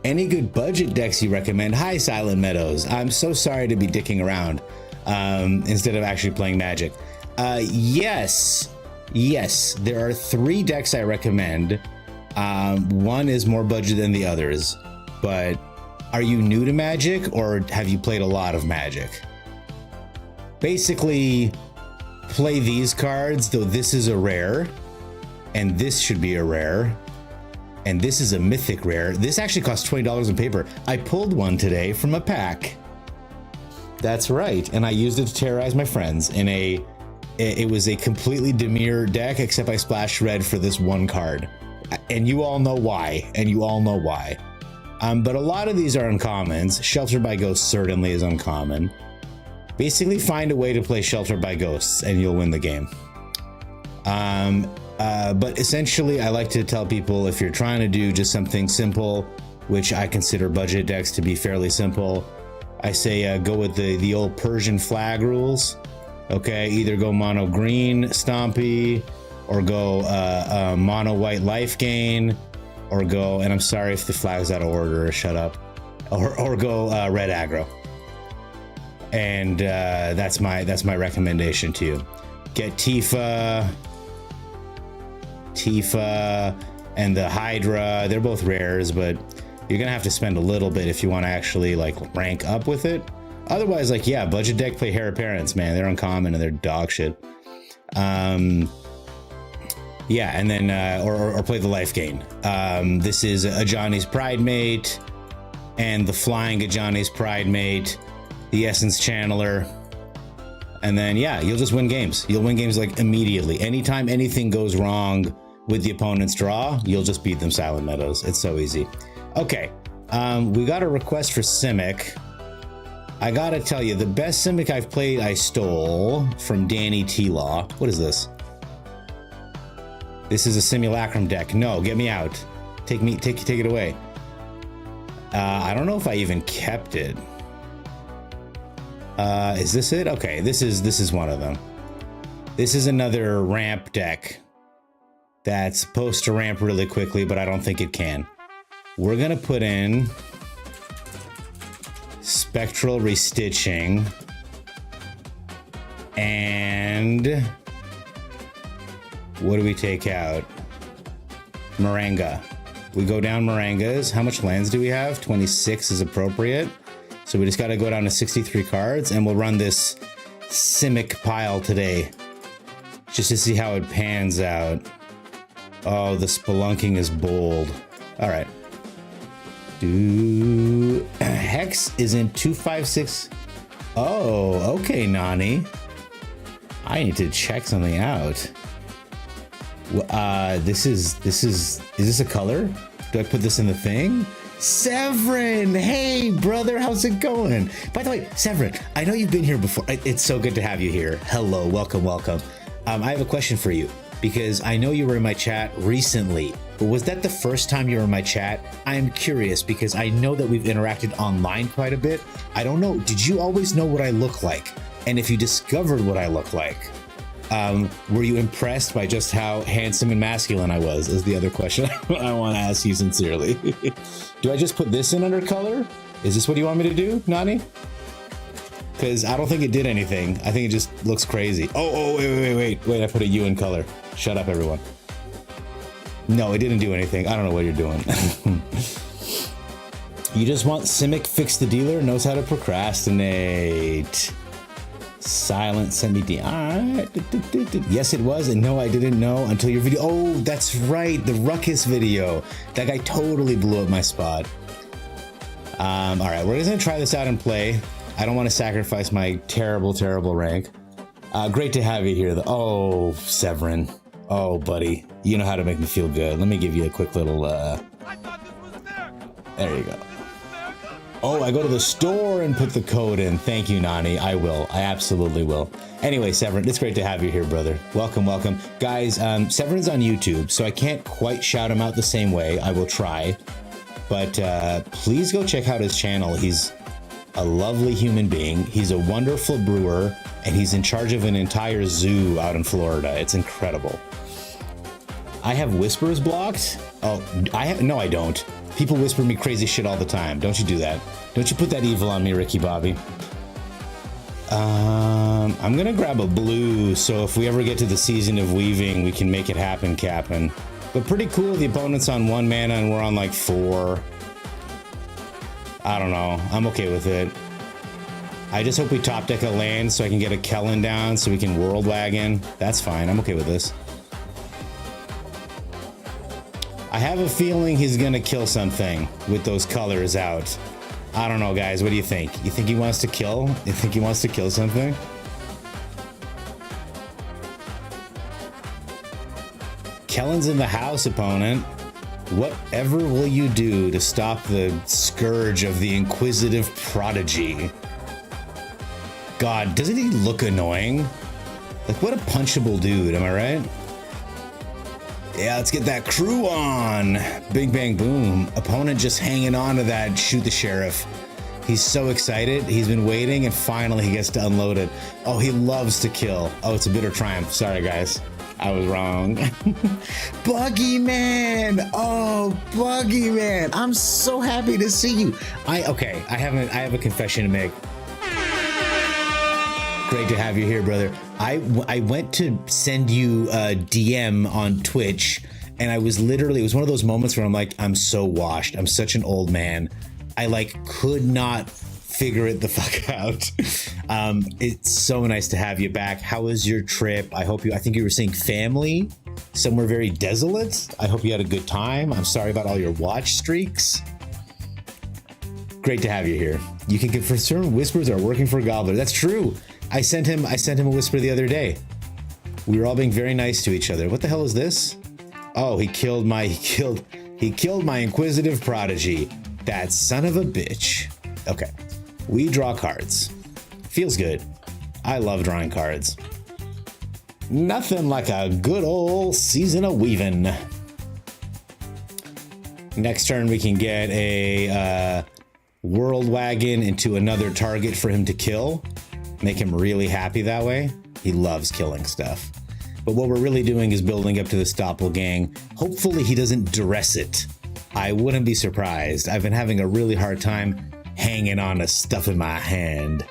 Any good budget decks you recommend? Hi, Silent Meadows. I'm so sorry to be dicking around instead of actually playing Magic. Yes, there are 3 decks I recommend. One is more budget than the others, but are you new to Magic or have you played a lot of Magic? Basically, play these cards, though this is a rare, and this should be a rare, and this is a mythic rare. This actually costs $20 in paper. I pulled one today from a pack. That's right, and I used it to terrorize my friends in it was a completely demure deck, except I splashed red for this one card. And you all know why. But a lot of these are uncommons. Sheltered by Ghosts certainly is uncommon. Basically, find a way to play Sheltered by Ghosts and you'll win the game. But essentially, I like to tell people if you're trying to do just something simple, which I consider budget decks to be fairly simple, I say go with the old Persian flag rules. Okay, either go mono green Stompy, or go mono white life gain, or go, and I'm sorry if the flag's out of order, shut up, or go red aggro. And that's my recommendation to you. Get Tifa, and the Hydra. They're both rares, but you're gonna have to spend a little bit if you want to actually like rank up with it. Otherwise, like, yeah, budget deck, play Hair of Parents, man. They're uncommon and they're dog shit. Yeah, and then, or play the Life Gain. This is Ajani's Pridemate, and the Flying Ajani's Pridemate, the Essence Channeler. And then, yeah, you'll just win games. You'll win games, like, immediately. Anytime anything goes wrong with the opponent's draw, you'll just beat them Silent Meadows. It's so easy. Okay, we got a request for Simic. I gotta tell you, the best Simic I've played, I stole from Danny T-Law. What is this? This is a Simulacrum deck. No, get me out. Take it away. I don't know if I even kept it. Is this it? Okay, this is one of them. This is another ramp deck that's supposed to ramp really quickly, but I don't think it can. We're gonna put in Spectral Restitching and what do we take out? Moringa. We go down Moringas. How much lands do we have? 26 is appropriate. So we just got to go down to 63 cards, and we'll run this Simic pile today just to see how it pans out. Oh, the spelunking is bold. All right. Hex is in 256. Oh, okay, Nani. I need to check something out. Is this a color? Do I put this in the thing? Severin, hey brother, how's it going? By the way, Severin, I know you've been here before. It's so good to have you here. Hello, welcome. I have a question for you because I know you were in my chat recently but was that the first time you were in my chat? I am curious because I know that we've interacted online quite a bit. I don't know, did you always know what I look like? And if you discovered what I look like, were you impressed by just how handsome and masculine I was, is the other question I want to ask you sincerely. Do I just put this in under color? Is this what you want me to do, Nani? Because I don't think it did anything. I think it just looks crazy. Oh, wait, I put a U in color. Shut up, everyone. No, it didn't do anything. I don't know what you're doing. You just want Simic Fix the Dealer knows how to procrastinate. Silent semi-D. Alright. Yes, it was, and no, I didn't know until your video. Oh, that's right, the Ruckus video. That guy totally blew up my spot. Alright, we're gonna try this out and play. I don't want to sacrifice my terrible rank. Great to have you here, though. Oh, Severin. Oh, buddy. You know how to make me feel good. Let me give you a quick little, there you go. Oh, I go to the store and put the code in. Thank you, Nani. I will. I absolutely will. Anyway, Severin, it's great to have you here, brother. Welcome, welcome. Guys, Severin's on YouTube, so I can't quite shout him out the same way. I will try. But please go check out his channel. He's a lovely human being. He's a wonderful brewer, and he's in charge of an entire zoo out in Florida. It's incredible. I have whispers blocked? Oh, no, I don't. People whisper me crazy shit all the time. Don't you do that. Don't you put that evil on me, Ricky Bobby. I'm gonna grab a blue, so if we ever get to the season of weaving, we can make it happen, Captain. But pretty cool, the opponent's on 1 mana and we're on like 4. I don't know, I'm okay with it. I just hope we top deck a land so I can get a Kellen down so we can world wagon. That's fine, I'm okay with this. I have a feeling he's gonna kill something with those colors out. I don't know, guys. What do you think? You think he wants to kill? You think he wants to kill something? Kellen's in the house, opponent. Whatever will you do to stop the scourge of the inquisitive prodigy? God, doesn't he look annoying? Like, what a punchable dude, am I right? Yeah, let's get that crew on. Bing, bang, boom. Opponent just hanging on to that shoot the sheriff. He's so excited. He's been waiting, and finally he gets to unload it. Oh, he loves to kill. Oh, it's a bitter triumph. Sorry, guys. I was wrong. Buggy Man. Oh, Buggy Man. I'm so happy to see you. I have a confession to make. Great to have you here, brother. I went to send you a DM on Twitch, and I was literally, it was one of those moments where I'm like, I'm so washed. I'm such an old man. I like could not figure it the fuck out. It's so nice to have you back. How was your trip? I think you were saying family, somewhere very desolate. I hope you had a good time. I'm sorry about all your watch streaks. Great to have you here. You can confirm whispers are working for Gobbler. That's true. I sent him a whisper the other day. We were all being very nice to each other. What the hell is this? Oh, he killed my inquisitive prodigy. That son of a bitch. Okay. We draw cards. Feels good. I love drawing cards. Nothing like a good old season of weaving. Next turn we can get a world wagon into another target for him to kill. Make him really happy that way. He loves killing stuff. But what we're really doing is building up to this doppelgang. Hopefully he doesn't duress it. I wouldn't be surprised. I've been having a really hard time hanging on to stuff in my hand.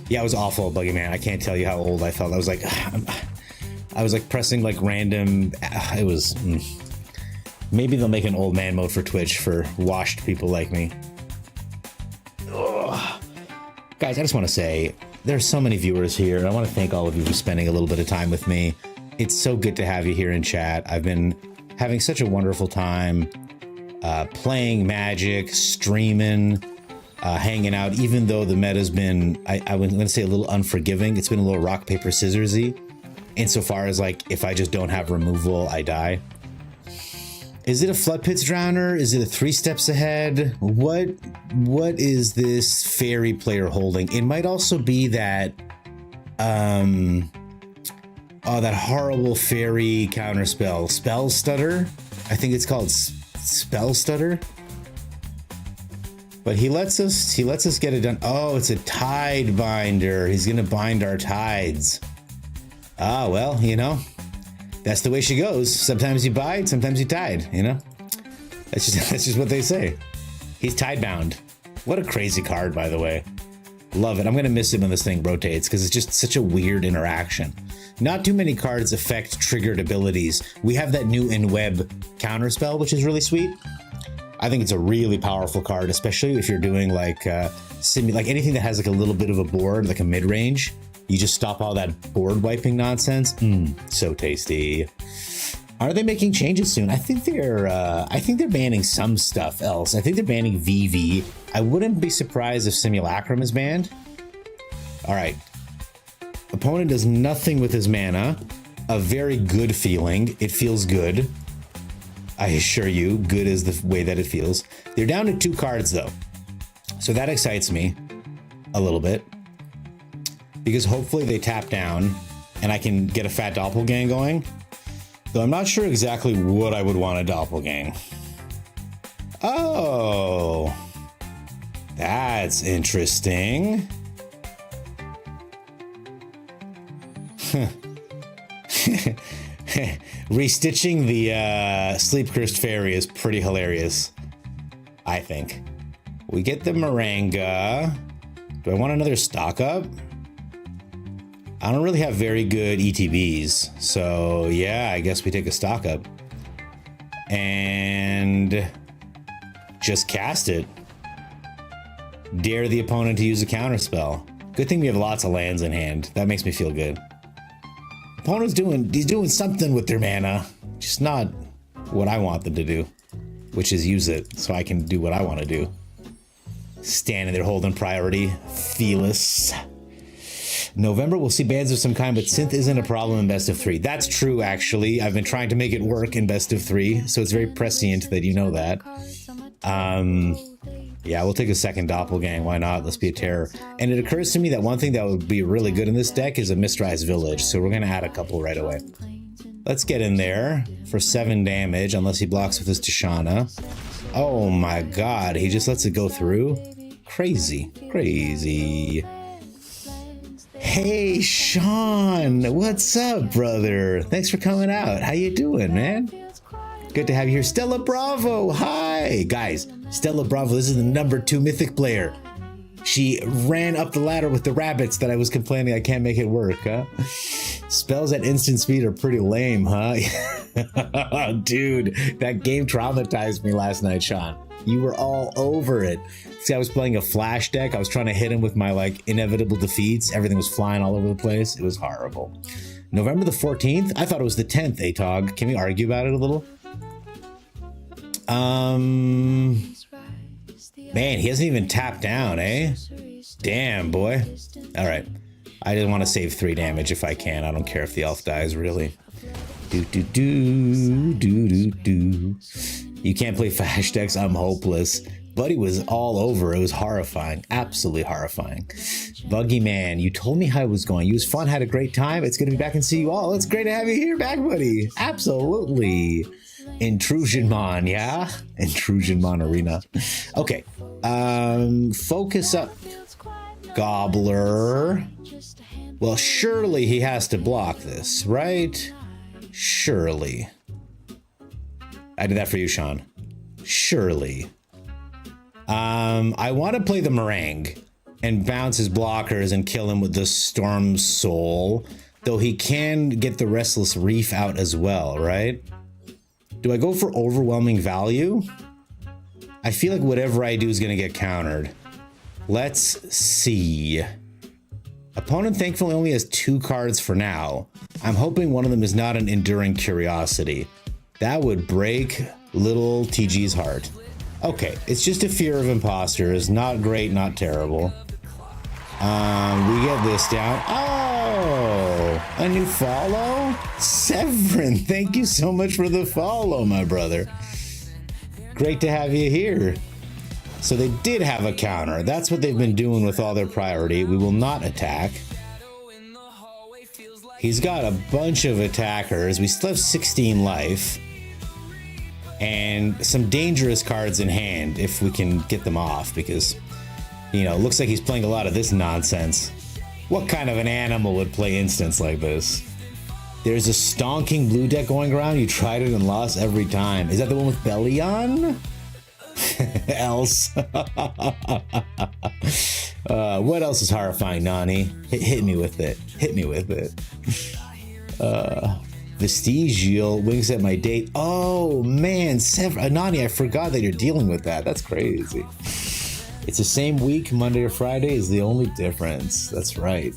Yeah, it was awful, Buggy Man. I can't tell you how old I felt. I was like pressing like random. It was. Maybe they'll make an old man mode for Twitch for washed people like me. Ugh. Guys, I just want to say there's so many viewers here. I want to thank all of you for spending a little bit of time with me. It's so good to have you here in chat. I've been having such a wonderful time playing Magic, streaming, hanging out, even though the meta's been, I was going to say a little unforgiving. It's been a little rock, paper, scissors-y. Insofar as like, if I just don't have removal, I die. Is it a Flood Pits Drowner? Is it a 3 steps ahead? What is this fairy player holding? It might also be that, Oh, that horrible fairy counterspell. Spell Stutter? I think it's called Spell Stutter. But he lets us get it done. Oh, it's a tide binder. He's gonna bind our tides. Ah, well, you know, that's the way she goes. Sometimes you bide, sometimes you tide, you know? That's just what they say. He's tide bound. What a crazy card, by the way. Love it. I'm gonna miss it when this thing rotates because it's just such a weird interaction. Not too many cards affect triggered abilities. We have that new in-web counterspell, which is really sweet. I think it's a really powerful card, especially if you're doing like anything that has like a little bit of a board, like a mid-range. You just stop all that board wiping nonsense. So tasty. Are they making changes soon? I think they're banning some stuff else. I think they're banning VV. I wouldn't be surprised if Simulacrum is banned. All right. Opponent does nothing with his mana. A very good feeling. It feels good. I assure you, good is the way that it feels. They're down to 2 cards though. So that excites me a little bit. Because hopefully they tap down and I can get a fat doppelgang going. Though I'm not sure exactly what I would want to doppelgang. Oh, that's interesting. Restitching the Sleep Cursed Fairy is pretty hilarious, I think. We get the Maranga. Do I want another stock up? I don't really have very good ETBs, so yeah, I guess we take a stock up. And just cast it. Dare the opponent to use a counterspell. Good thing we have lots of lands in hand. That makes me feel good. Opponent's doing something with their mana, just not what I want them to do, which is use it so I can do what I want to do. Standing there holding priority, fearless. November we'll see bans of some kind, but synth isn't a problem in best of 3. That's true, actually. I've been trying to make it work in best of 3, so it's very prescient that you know that. Yeah, we'll take a second doppelgang. Why not? Let's be a terror. And it occurs to me that one thing that would be really good in this deck is a Mistrise Village, so we're gonna add a couple right away. Let's get in there for 7 damage, unless he blocks with his Tishana. Oh my god, he just lets it go through? Crazy, crazy. Hey, Sean, what's up, brother? Thanks for coming out. How you doing, man? Good to have you here. Stella Bravo, hi. Guys, Stella Bravo, this is the #2 Mythic player. She ran up the ladder with the rabbits that I was complaining I can't make it work, huh? Spells at instant speed are pretty lame, huh? Dude, that game traumatized me last night, Sean. You were all over it. See, I was playing a flash deck. I was trying to hit him with my like inevitable defeats. Everything was flying all over the place. It was horrible. November the 14th? I thought it was the 10th, Atog. Can we argue about it a little? Man, he hasn't even tapped down, eh? Damn, boy. All right. I just want to save 3 damage if I can. I don't care if the elf dies, really. Do. You can't play flash decks. I'm hopeless. Buddy was all over. It was horrifying. Absolutely horrifying. Buggy Man, you told me how it was going. You was fun, had a great time. It's going to be back and see you all. It's great to have you here back, buddy. Absolutely. Intrusion Mon, yeah? Intrusion Mon Arena. Okay. Focus up. Gobbler. Well, surely he has to block this, right? Surely. I did that for you, Sean. Surely. I want to play the Meringue and bounce his blockers and kill him with the Storm Soul, though he can get the Restless Reef out as well, right? Do I go for overwhelming value? I feel like whatever I do is going to get countered. Let's see. Opponent thankfully only has 2 cards for now. I'm hoping one of them is not an Enduring Curiosity. That would break little TG's heart. Okay, it's just a fear of imposters. Not great, not terrible. We get this down. Oh, a new follow? Severin, thank you so much for the follow, my brother. Great to have you here. So they did have a counter. That's what they've been doing with all their priority. We will not attack. He's got a bunch of attackers. We still have 16 life. And some dangerous cards in hand if we can get them off, because, you know, it looks like he's playing a lot of this nonsense. What kind of an animal would play instants like this? There's a stonking blue deck going around. You tried it and lost every time. Is that the one with belly on? Else. What else is horrifying, Nani? Hit me with it. Hit me with it. Vestigial winks at my date. Oh man, Nani, I forgot that you're dealing with that. That's crazy. It's the same week, Monday or Friday is the only difference. That's right.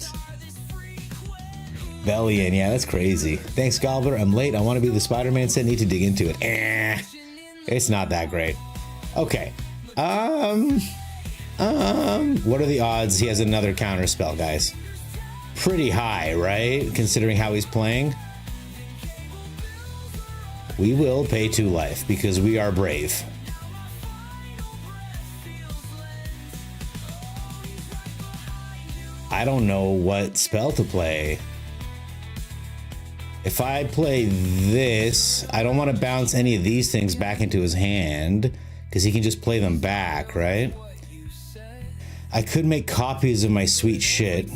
Bellion, yeah, that's crazy. Thanks, Gobbler. I'm late. I want to be the Spider-Man set. Need to dig into it. It's not that great. Okay. What are the odds he has another counter spell, guys? Pretty high, right? Considering how he's playing. We will pay 2 life because we are brave. I don't know what spell to play. If I play this, I don't want to bounce any of these things back into his hand because he can just play them back, right? I could make copies of my sweet shit.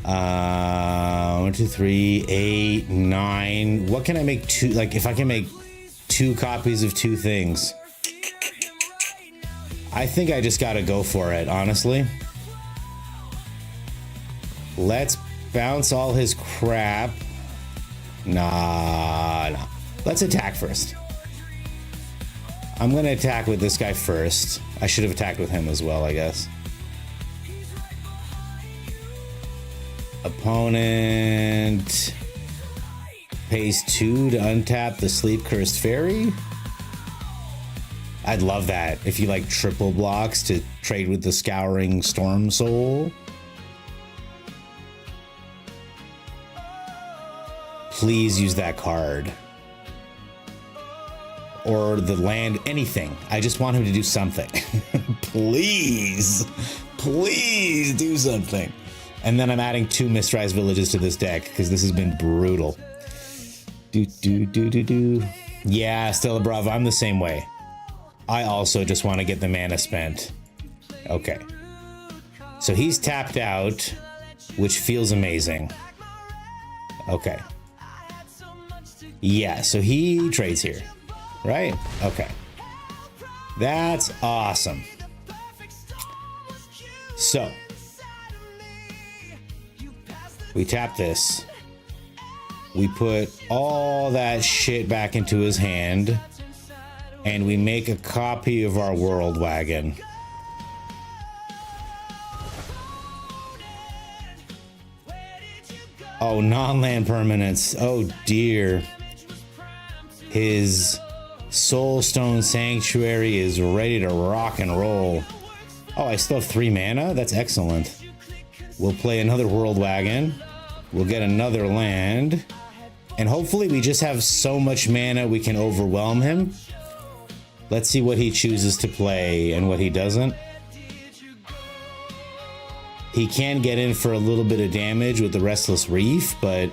1, 2, 3, 8, 9. What can I make 2? Like, if I can make 2 copies of 2 things, I think I just gotta go for it, honestly. Let's bounce all his crap. Nah. Let's attack first. I'm gonna attack with this guy first. I should have attacked with him as well, I guess. Opponent pays 2 to untap the Sleep Cursed Fairy. I'd love that if you like triple blocks to trade with the Scouring Storm Soul. Please use that card. Or the land, anything. I just want him to do something. Please. Please do something. And then I'm adding 2 Mistrized Villages to this deck because this has been brutal. Yeah, Stella Bravo, I'm the same way. I also just want to get the mana spent. Okay. So he's tapped out, which feels amazing. Okay. Yeah, so he trades here, right? Okay. That's awesome. So we tap this. We put all that shit back into his hand. And we make a copy of our World Wagon. Oh, non-land permanents. Oh, dear. His Soulstone Sanctuary is ready to rock and roll. Oh, I still have 3 mana? That's excellent. We'll play another World Wagon. We'll get another land. And hopefully we just have so much mana we can overwhelm him. Let's see what he chooses to play and what he doesn't. He can get in for a little bit of damage with the Restless Reef, but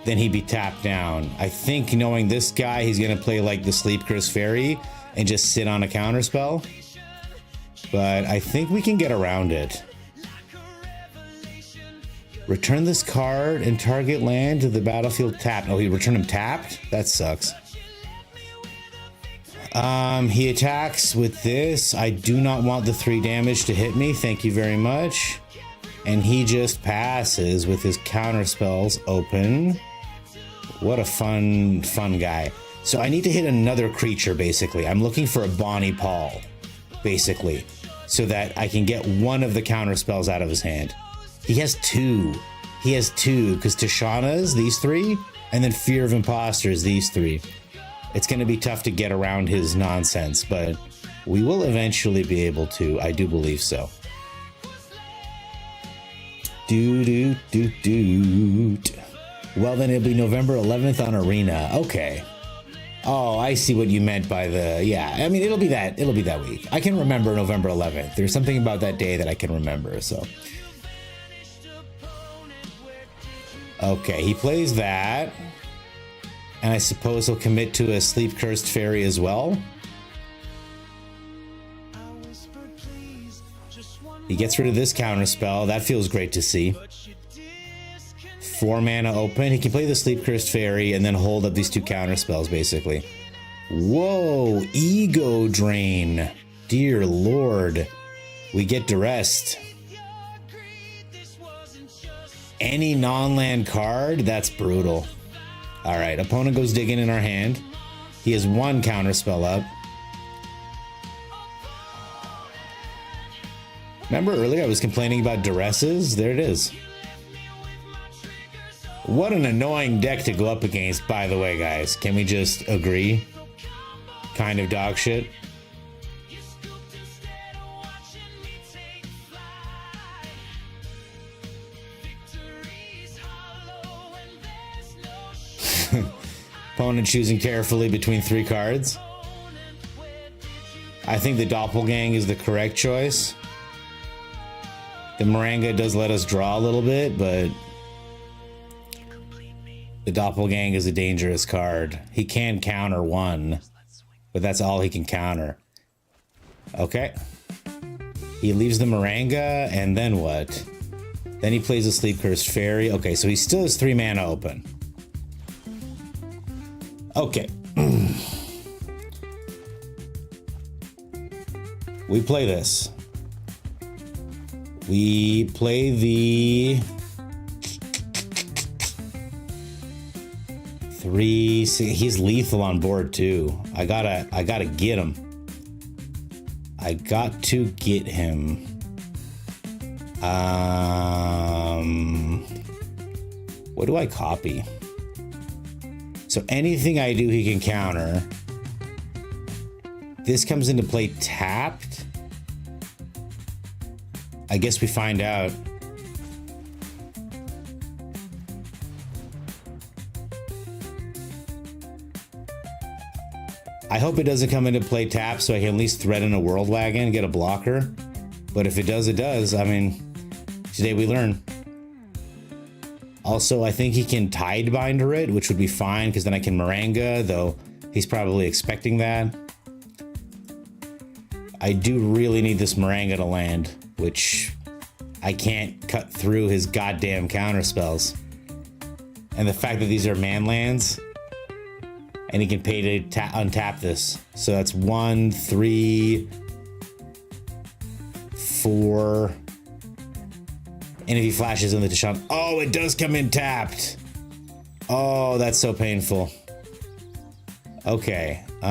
then he'd be tapped down. I think knowing this guy, he's going to play like the Sleep Curse Fairy and just sit on a counterspell. But I think we can get around it. Return this card and target land to the battlefield tapped. Oh, he returned him tapped? That sucks. He attacks with this. I do not want the 3 damage to hit me. Thank you very much. And he just passes with his counter spells open. What a fun guy. So I need to hit another creature, basically. I'm looking for a Bonnie Paul, basically, so that I can get one of the counter spells out of his hand. He has 2. He has 2, because Tashana's, these 3, and then Fear of Imposters, these 3. It's going to be tough to get around his nonsense, but we will eventually be able to. I do believe so. Well, then it'll be November 11th on Arena. Okay. Oh, I see what you meant by the... Yeah, I mean, it'll be that week. I can remember November 11th. There's something about that day that I can remember, so... Okay, he plays that. And I suppose he'll commit to a sleep cursed fairy as well. He gets rid of this counter spell. That feels great to see. 4 mana open. He can play the sleep cursed fairy and then hold up these 2 counter spells basically. Whoa, ego drain. Dear Lord. We get duressed. Any non-land card? That's brutal. Alright, opponent goes digging in our hand. He has 1 counter spell up. Remember earlier I was complaining about duresses? There it is. What an annoying deck to go up against, by the way, guys. Can we just agree? Kind of dog shit. Opponent choosing carefully between 3 cards. I think the Doppelgang is the correct choice. The Maranga does let us draw a little bit, but the Doppelgang is a dangerous card. He can counter 1, but that's all he can counter. Okay. He leaves the Maranga, and then what? Then he plays a Sleep Cursed Fairy. Okay, so he still has 3 mana open. Okay. We play this. We play the 3. He's lethal on board too. I gotta get him. I got to get him. What do I copy? So anything I do, he can counter. This comes into play tapped. I guess we find out. I hope it doesn't come into play tapped so I can at least thread in a World Wagon and get a blocker. But if it does, it does. I mean, today we learn. Also, I think he can Tidebinder it, which would be fine, because then I can Maranga, though he's probably expecting that. I do really need this Maranga to land, which I can't cut through his goddamn counter spells. And the fact that these are man lands, and he can pay to untap this. So that's 1, 3, 4... And if he flashes in the Tishon, oh, it does come in tapped. Oh, that's so painful. Okay. It's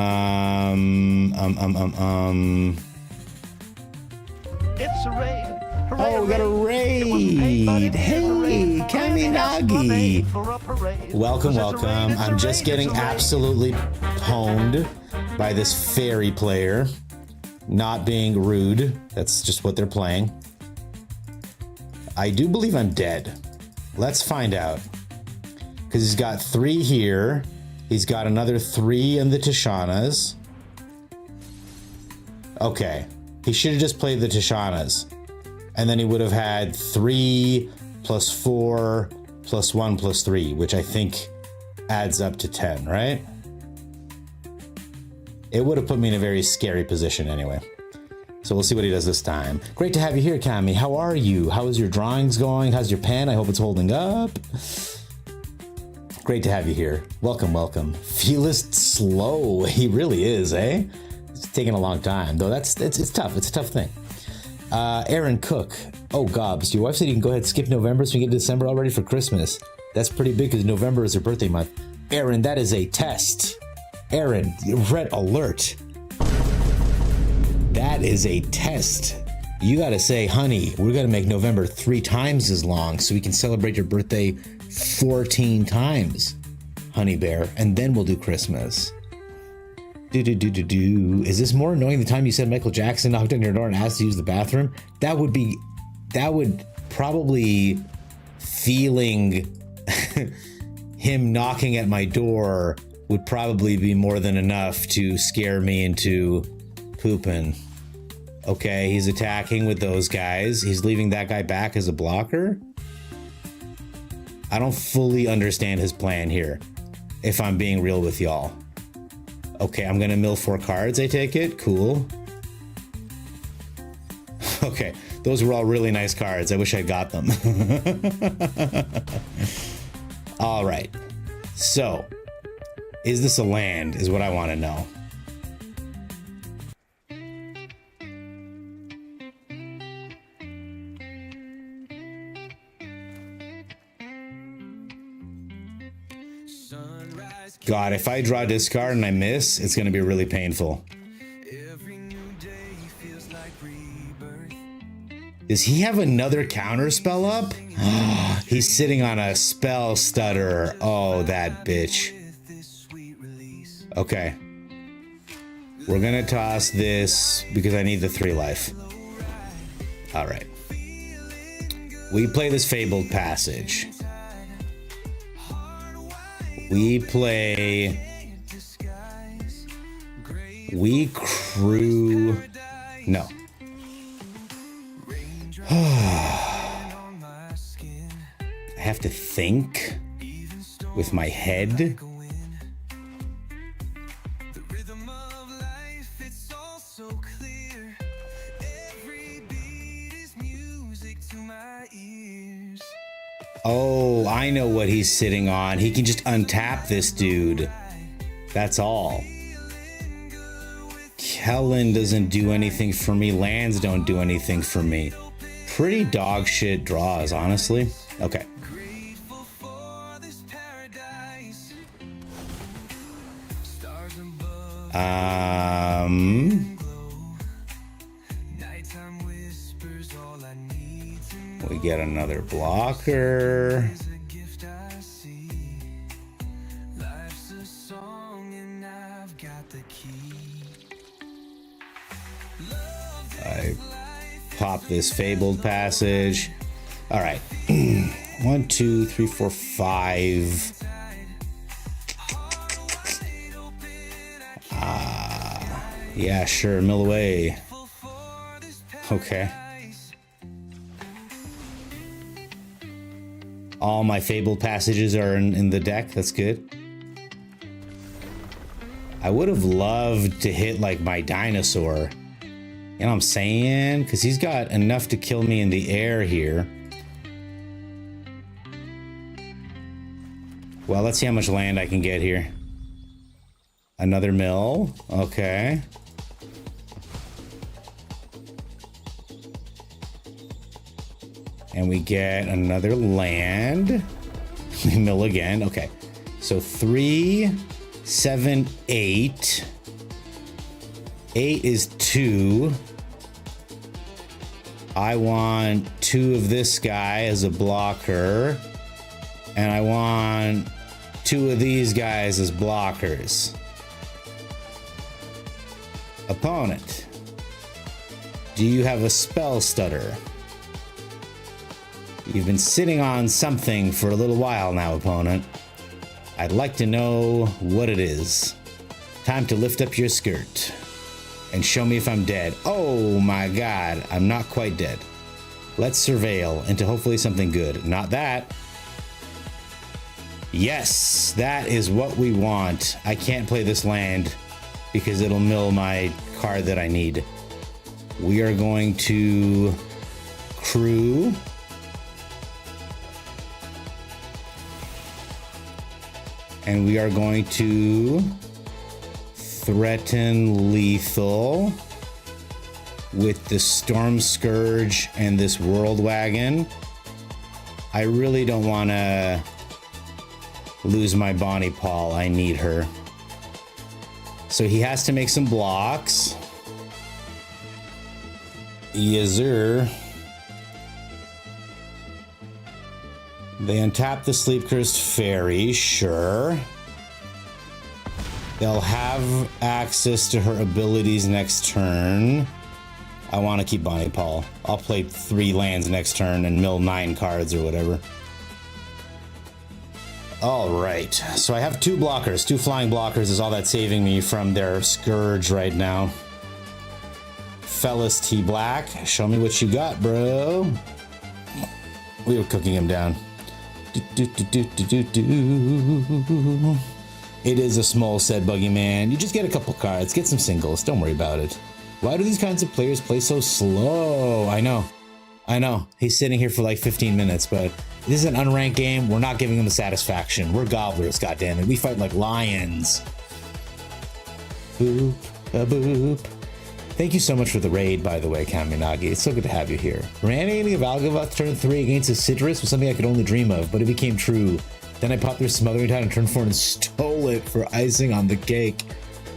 a raid. Hooray, Oh, we got a raid. Hey, Kaminagi. Welcome, welcome. I'm just getting absolutely pwned by this fairy player. Not being rude. That's just what they're playing. I do believe I'm dead. Let's find out. Because he's got 3 here. He's got another 3 in the Tishanas. Okay. He should have just played the Tishanas. And then he would have had 3 plus 4 plus 1 plus 3, which I think adds up to 10, right? It would have put me in a very scary position anyway. So we'll see what he does this time. Great to have you here, Kami. How are you? How is your drawings going? How's your pen? I hope it's holding up. Great to have you here. Welcome, welcome. Feelist slow. He really is, eh? It's taking a long time, though. It's tough. It's a tough thing. Aaron Cook. Oh, Gobs. Your wife said you can go ahead and skip November so we can get to December already for Christmas. That's pretty big because November is her birthday month. Aaron, that is a test. Aaron, red alert. That is a test. You gotta say, honey, we're gonna make November 3 times as long so we can celebrate your birthday 14 times, honey bear, and then we'll do Christmas. Is this more annoying the time you said Michael Jackson knocked on your door and asked to use the bathroom? That would probably feeling him knocking at my door would probably be more than enough to scare me into pooping. Okay, he's attacking with those guys. He's leaving that guy back as a blocker. I don't fully understand his plan here, if I'm being real with y'all. Okay, I'm gonna mill 4 cards, I take it. Cool. Okay, those were all really nice cards. I wish I got them. All right. So, is this a land, is what I want to know. God, if I draw discard and I miss, it's going to be really painful. Does he have another counter spell up? He's sitting on a spell stutter. Oh, that bitch. Okay. We're going to toss this because I need the 3 life. All right. We play this Fabled Passage. We play... We crew... No. I have to think with my head. Oh, I know what he's sitting on. He can just untap this dude. That's all. Kellen doesn't do anything for me. Lands don't do anything for me. Pretty dog shit draws, honestly. Okay. We get another blocker. I pop this Fabled Passage. All right. 1, 2, 3, 4, 5. Yeah, sure. Mill away. Okay. All my Fabled Passages are in the deck. That's good. I would have loved to hit like my dinosaur. You know what I'm saying? Because he's got enough to kill me in the air here. Well, let's see how much land I can get here. Another mill. Okay. And we get another land. We mill again. Okay. So 3, 7, 8. 8 is 2. I want 2 of this guy as a blocker. And I want 2 of these guys as blockers. Opponent. Do you have a spell stutter? You've been sitting on something for a little while now, opponent. I'd like to know what it is. Time to lift up your skirt and show me if I'm dead. Oh my god, I'm not quite dead. Let's surveil into hopefully something good. Not that. Yes, that is what we want. I can't play this land because it'll mill my card that I need. We are going to crew. And we are going to threaten lethal with the Storm Scourge and this World Wagon. I really don't want to lose my Bonnie Paul. I need her. So he has to make some blocks. Yes, sir. They untap the Sleep Cursed Fairy, sure. They'll have access to her abilities next turn. I want to keep Bonnie Paul. I'll play 3 lands next turn and mill 9 cards or whatever. All right, so I have 2 blockers. 2 flying blockers is all that's saving me from their Scourge right now. Fellas T Black, show me what you got, bro. We were cooking him down. It is a small set, Buggy Man. You just get a couple cards, get some singles. Don't worry about it. Why do these kinds of players play so slow? I know. He's sitting here for like 15 minutes, but this is an unranked game. We're not giving him the satisfaction. We're gobblers, goddammit. We fight like lions. Boop, a boop. Thank you so much for the raid, by the way, Kaminagi. It's so good to have you here. Randoming of Algavoth turn 3 against a Citrus was something I could only dream of, but it became true. Then I popped their Smothering Tide and turn 4 and stole it for icing on the cake.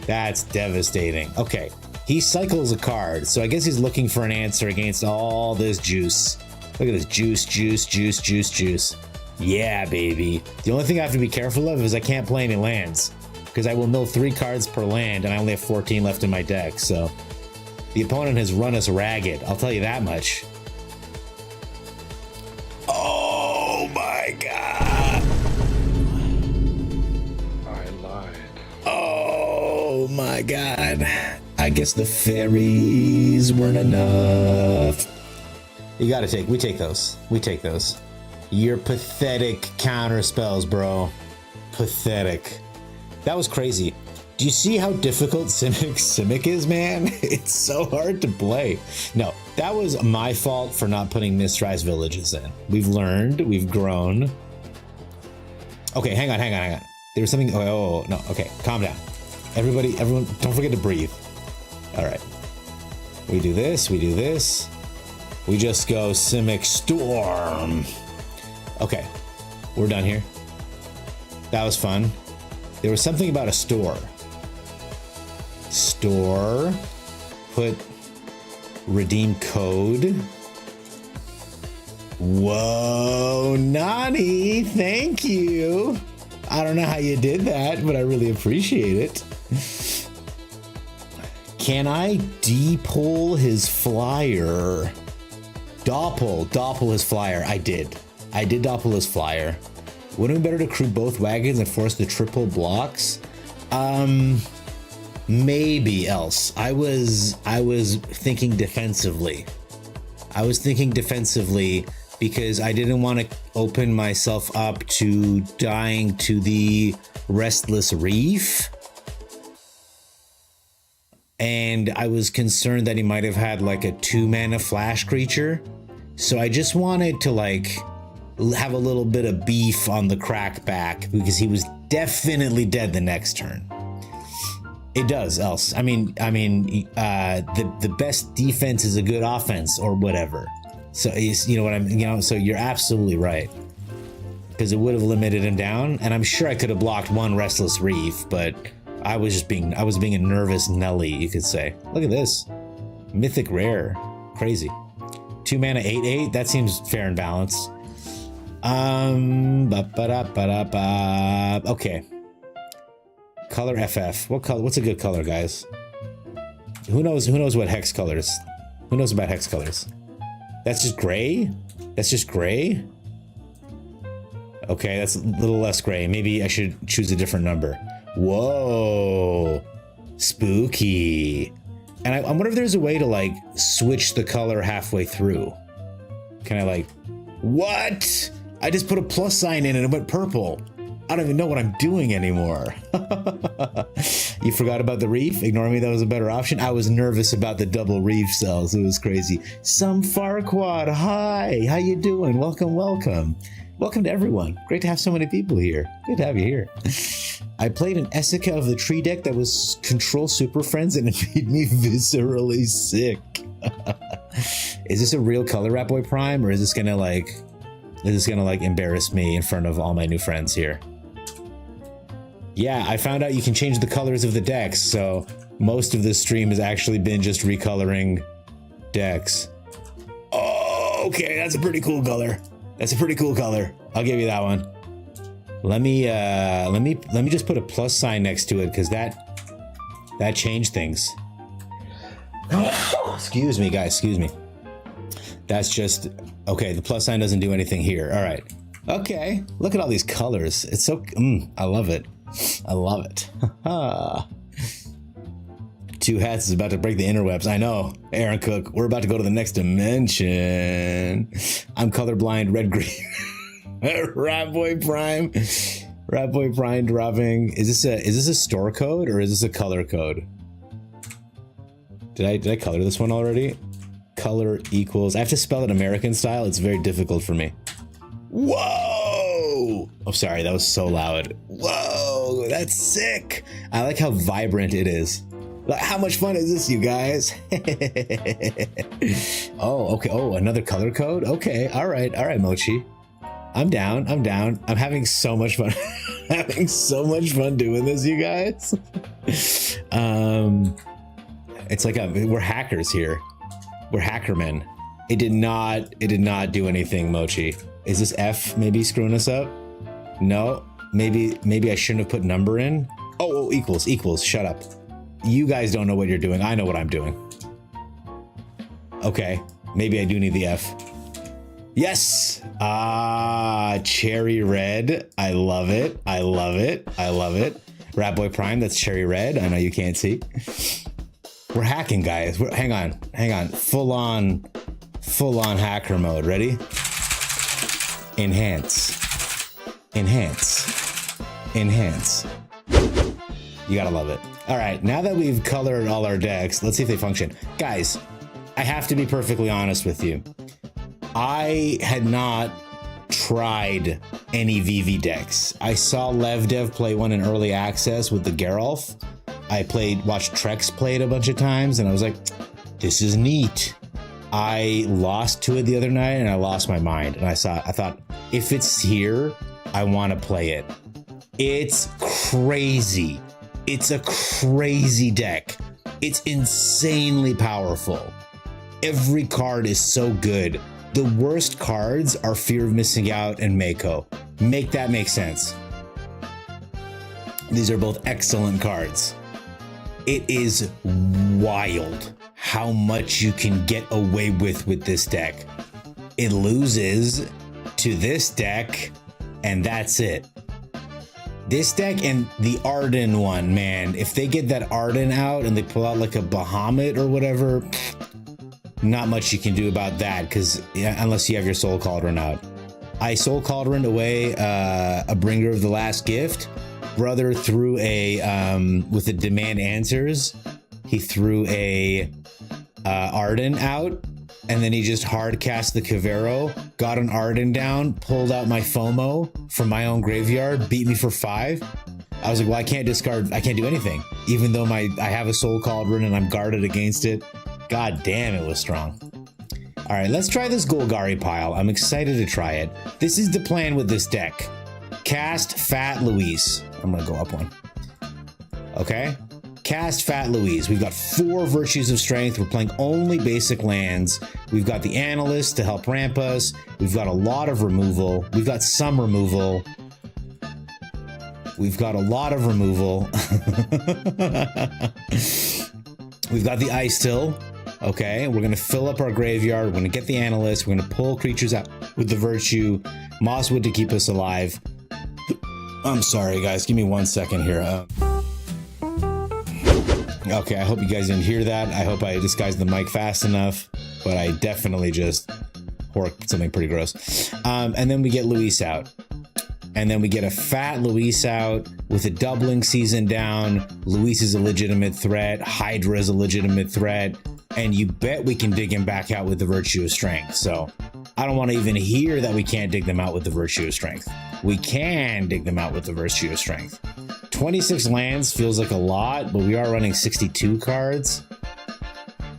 That's devastating. Okay, he cycles a card, so I guess he's looking for an answer against all this juice. Look at this juice. Yeah, baby. The only thing I have to be careful of is I can't play any lands, because I will mill 3 cards per land, and I only have 14 left in my deck, so... The opponent has run us ragged, I'll tell you that much. Oh my god! I lied. Oh my god. I guess the fairies weren't enough. We take those. Your pathetic counter spells, bro. Pathetic. That was crazy. Do you see how difficult Simic is, man? It's so hard to play. No, that was my fault for not putting Mistrise Villages in. We've learned, we've grown. Okay, hang on. There was something, oh, no, okay, calm down. Everyone, don't forget to breathe. All right. We do this. We just go Simic Storm. Okay, we're done here. That was fun. There was something about a store. Put redeem code. Whoa, Nani, thank you. I don't know how you did that, but I really appreciate it. Can I depull his flyer? Doppel his flyer. I did doppel his flyer. Wouldn't it be better to crew both wagons and force the triple blocks? Maybe else. I was thinking defensively. Because I didn't want to open myself up to dying to the Restless Reef. And I was concerned that he might have had like a 2-mana flash creature. So I just wanted to like have a little bit of beef on the crackback because he was definitely dead the next turn. It does, else. I mean, the best defense is a good offense or whatever. So you know what I'm, so you're absolutely right. Because it would have limited him down, and I'm sure I could have blocked one Restless Reef, but I was being a nervous Nelly, you could say. Look at this. Mythic Rare. Crazy. 2 mana 8/8, that seems fair and balanced. Okay. Color FF. What color? What's a good color, guys? Who knows what hex colors? Who knows about hex colors? That's just gray? Okay, that's a little less gray. Maybe I should choose a different number. Whoa. Spooky. And I wonder if there's a way to like switch the color halfway through. Can I like, what? I just put a plus sign in and it went purple. I don't even know what I'm doing anymore. You forgot about the reef? Ignore me, that was a better option. I was nervous about the double reef cells. It was crazy. Some Farquad, hi, how you doing? Welcome. Welcome to everyone. Great to have so many people here. Good to have you here. I played an Essica of the Tree deck that was Control Super Friends and it made me viscerally sick. Is this a real Color Rat Boy Prime or is this gonna like embarrass me in front of all my new friends here? Yeah, I found out you can change the colors of the decks, so most of this stream has actually been just recoloring decks. Oh, okay, that's a pretty cool color. I'll give you that one. Let me just put a plus sign next to it because that changed things. Excuse me, guys. Excuse me. That's just okay. The plus sign doesn't do anything here. All right. Okay. Look at all these colors. It's so. I love it. Two Hats is about to break the interwebs. I know, Aaron Cook. We're about to go to the next dimension. I'm colorblind, red green. Rat Boy Prime. Rat Boy Prime dropping. Is this a store code or is this a color code? Did I color this one already? Color equals. I have to spell it American style. It's very difficult for me. Whoa! Oh, sorry, that was so loud. Whoa, that's sick. I like how vibrant it is. How much fun is this, you guys? Oh, okay. Oh, another color code? Okay, all right, Mochi. I'm down. I'm having so much fun. Having so much fun doing this, you guys. It's like we're hackers here. We're hackermen. It did not do anything, Mochi. Is this F maybe screwing us up? No. Maybe I shouldn't have put number in. Oh, equals. Shut up. You guys don't know what you're doing. I know what I'm doing. Okay. Maybe I do need the F. Yes. Cherry red. I love it. Rat Boy Prime, that's cherry red. I know you can't see. We're hacking, guys. Hang on. Full on hacker mode. Ready? Enhance. You gotta love it. All right, now that we've colored all our decks, let's see if they function. Guys, I have to be perfectly honest with you. I had not tried any VV decks. I saw LevDev play one in early access with the Geralf. I watched Trex play it a bunch of times, and I was like, this is neat. I lost to it the other night, and I lost my mind. And I thought, if it's here, I want to play it. It's crazy. It's a crazy deck. It's insanely powerful. Every card is so good. The worst cards are Fear of Missing Out and Mako. Make that make sense. These are both excellent cards. It is wild how much you can get away with this deck. It loses to this deck, and that's it. This deck and the Arden one, man, if they get that Arden out and they pull out like a Bahamut or whatever, not much you can do about that, because unless you have your Soul Cauldron out. I Soul Cauldron away a Bringer of the Last Gift. Brother threw with the Demand Answers, he threw a Arden out, and then he just hard cast the Cavero, got an Arden down, pulled out my FOMO from my own graveyard, beat me for 5. I was like, well, I can't do anything, even though I have a Soul Cauldron and I'm guarded against it. God damn, it was strong. All right, let's try this Golgari pile. I'm excited to try it. This is the plan with this deck. Cast Fat Louise. I'm gonna go up one. Okay. Cast Fat Louise. We've got 4 Virtues of Strength. We're playing only basic lands. We've got the Analyst to help ramp us. We've got a lot of removal. We've got some removal. We've got a lot of removal. We've got the Ice Till. Okay, we're gonna fill up our graveyard. We're gonna get the Analyst. We're gonna pull creatures out with the Virtue. Mosswood to keep us alive. I'm sorry, guys. Give me 1 second here. Okay, I hope you guys didn't hear that. I hope I disguised the mic fast enough, but I definitely just horked something pretty gross. And then we get Luis out. And then we get a Fat Luis out with a doubling season down. Luis is a legitimate threat. Hydra is a legitimate threat. And you bet we can dig him back out with the Virtue of Strength. So I don't want to even hear that we can't dig them out with the Virtue of Strength. We can dig them out with the Virtue of Strength. 26 lands feels like a lot, but we are running 62 cards.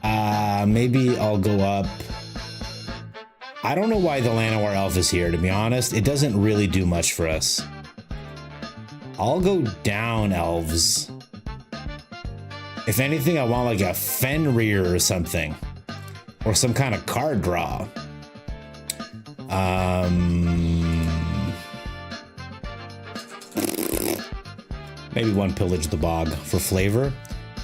Maybe I'll go up. I don't know why the Llanowar Elf is here, to be honest. It doesn't really do much for us. I'll go down Elves. If anything, I want like a Fenrir or something. Or some kind of card draw. Maybe 1 Pillage the Bog for flavor.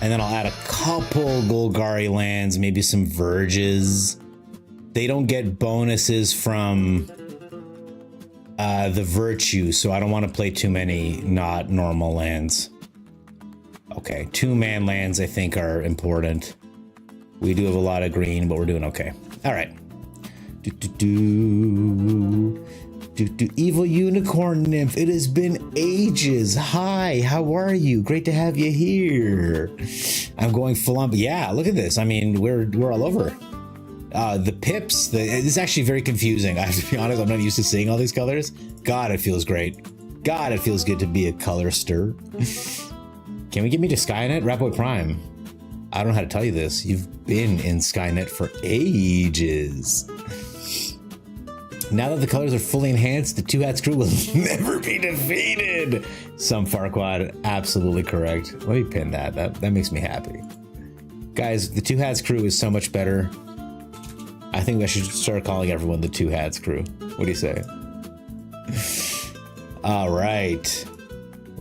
And then I'll add a couple Golgari lands, maybe some Verges. They don't get bonuses from the Virtue, so I don't want to play too many not normal lands. Okay, 2-man lands I think are important. We do have a lot of green, but we're doing okay. All right. Evil Unicorn Nymph, it has been ages. Hi, how are you? Great to have you here. I'm going full on, but yeah, look at this. I mean, we're all over. The pips, this is actually very confusing. I have to be honest, I'm not used to seeing all these colors. God, it feels great. God, it feels good to be a color stir. Can we get me to Skynet? Ratboy Prime. I don't know how to tell you this. You've been in Skynet for ages. Now that the colors are fully enhanced, the Two Hats crew will never be defeated. Some Farquaad, absolutely correct. Let me pin that. That makes me happy. Guys, the Two Hats crew is so much better. I think I should start calling everyone the Two Hats crew. What do you say? All right.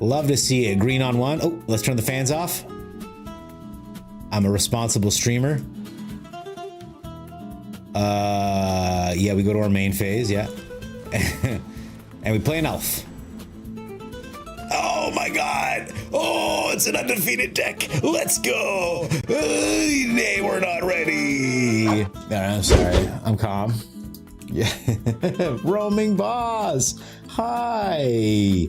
Love to see it. Green on one. Oh, let's turn the fans off. I'm a responsible streamer. Yeah, we go to our main phase, yeah. And we play an elf. Oh my god! Oh, it's an undefeated deck! Let's go! Nay, we're not ready! No, I'm sorry. I'm calm. Yeah. Roaming boss! Hi!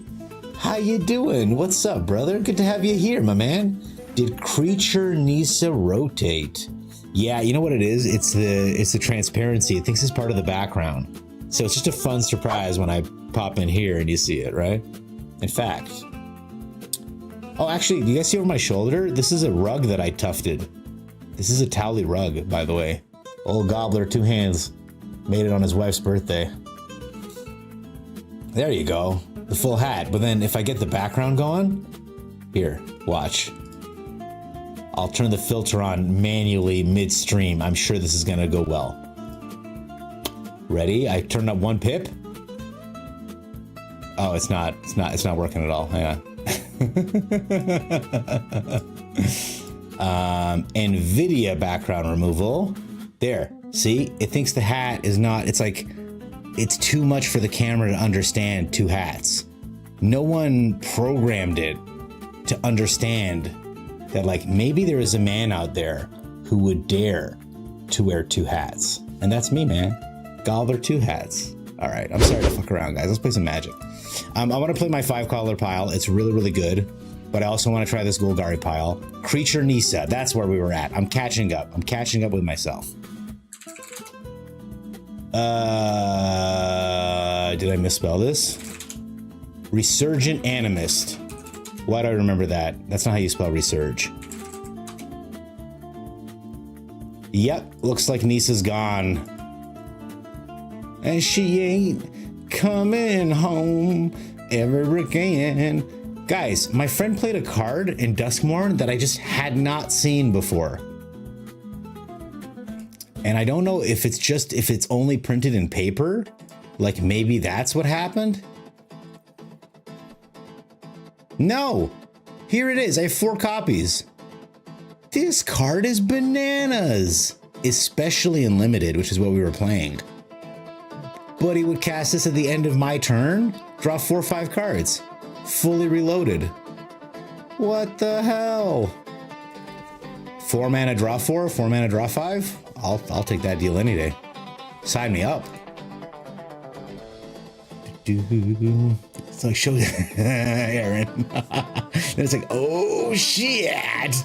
How you doing? What's up, brother? Good to have you here, my man. Did creature Nisa rotate? Yeah, you know what it is? It's the transparency. It thinks it's part of the background. So it's just a fun surprise when I pop in here and you see it, right? In fact. Oh, actually, do you guys see over my shoulder? This is a rug that I tufted. This is a Towley rug, by the way. Old Gobbler, 2 hands. Made it on his wife's birthday. There you go. The full hat. But then if I get the background going, here, watch. I'll turn the filter on manually midstream. I'm sure this is gonna go well. Ready? I turned up 1 pip. Oh, it's not working at all. Hang on. NVIDIA background removal. There. See? It thinks the hat is not. It's like it's too much for the camera to understand 2 hats. No one programmed it to understand that, like, maybe there is a man out there who would dare to wear 2 hats. And that's me, man. Gobbler 2 hats. All right, I'm sorry to fuck around, guys. Let's play some Magic. I want to play my 5-color pile. It's really, really good. But I also want to try this Golgari pile. Creature Nisa, that's where we were at. I'm catching up. I'm catching up with myself. Did I misspell this? Resurgent Animist. Why do I remember that? That's not how you spell resurge. Yep, looks like Nisa's gone. And she ain't coming home ever again. Guys, my friend played a card in Duskmorn that I just had not seen before. And I don't know if it's only printed in paper. Like maybe that's what happened. No, here it is. I have 4 copies. This card is bananas, especially in limited, which is what we were playing. But he would cast this at the end of my turn, draw 4 or 5 cards, fully reloaded. What the hell? 4 mana draw 4, 4 mana draw 5. I'll take that deal any day. Sign me up. It's like, show Aaron. And it's like, oh shit,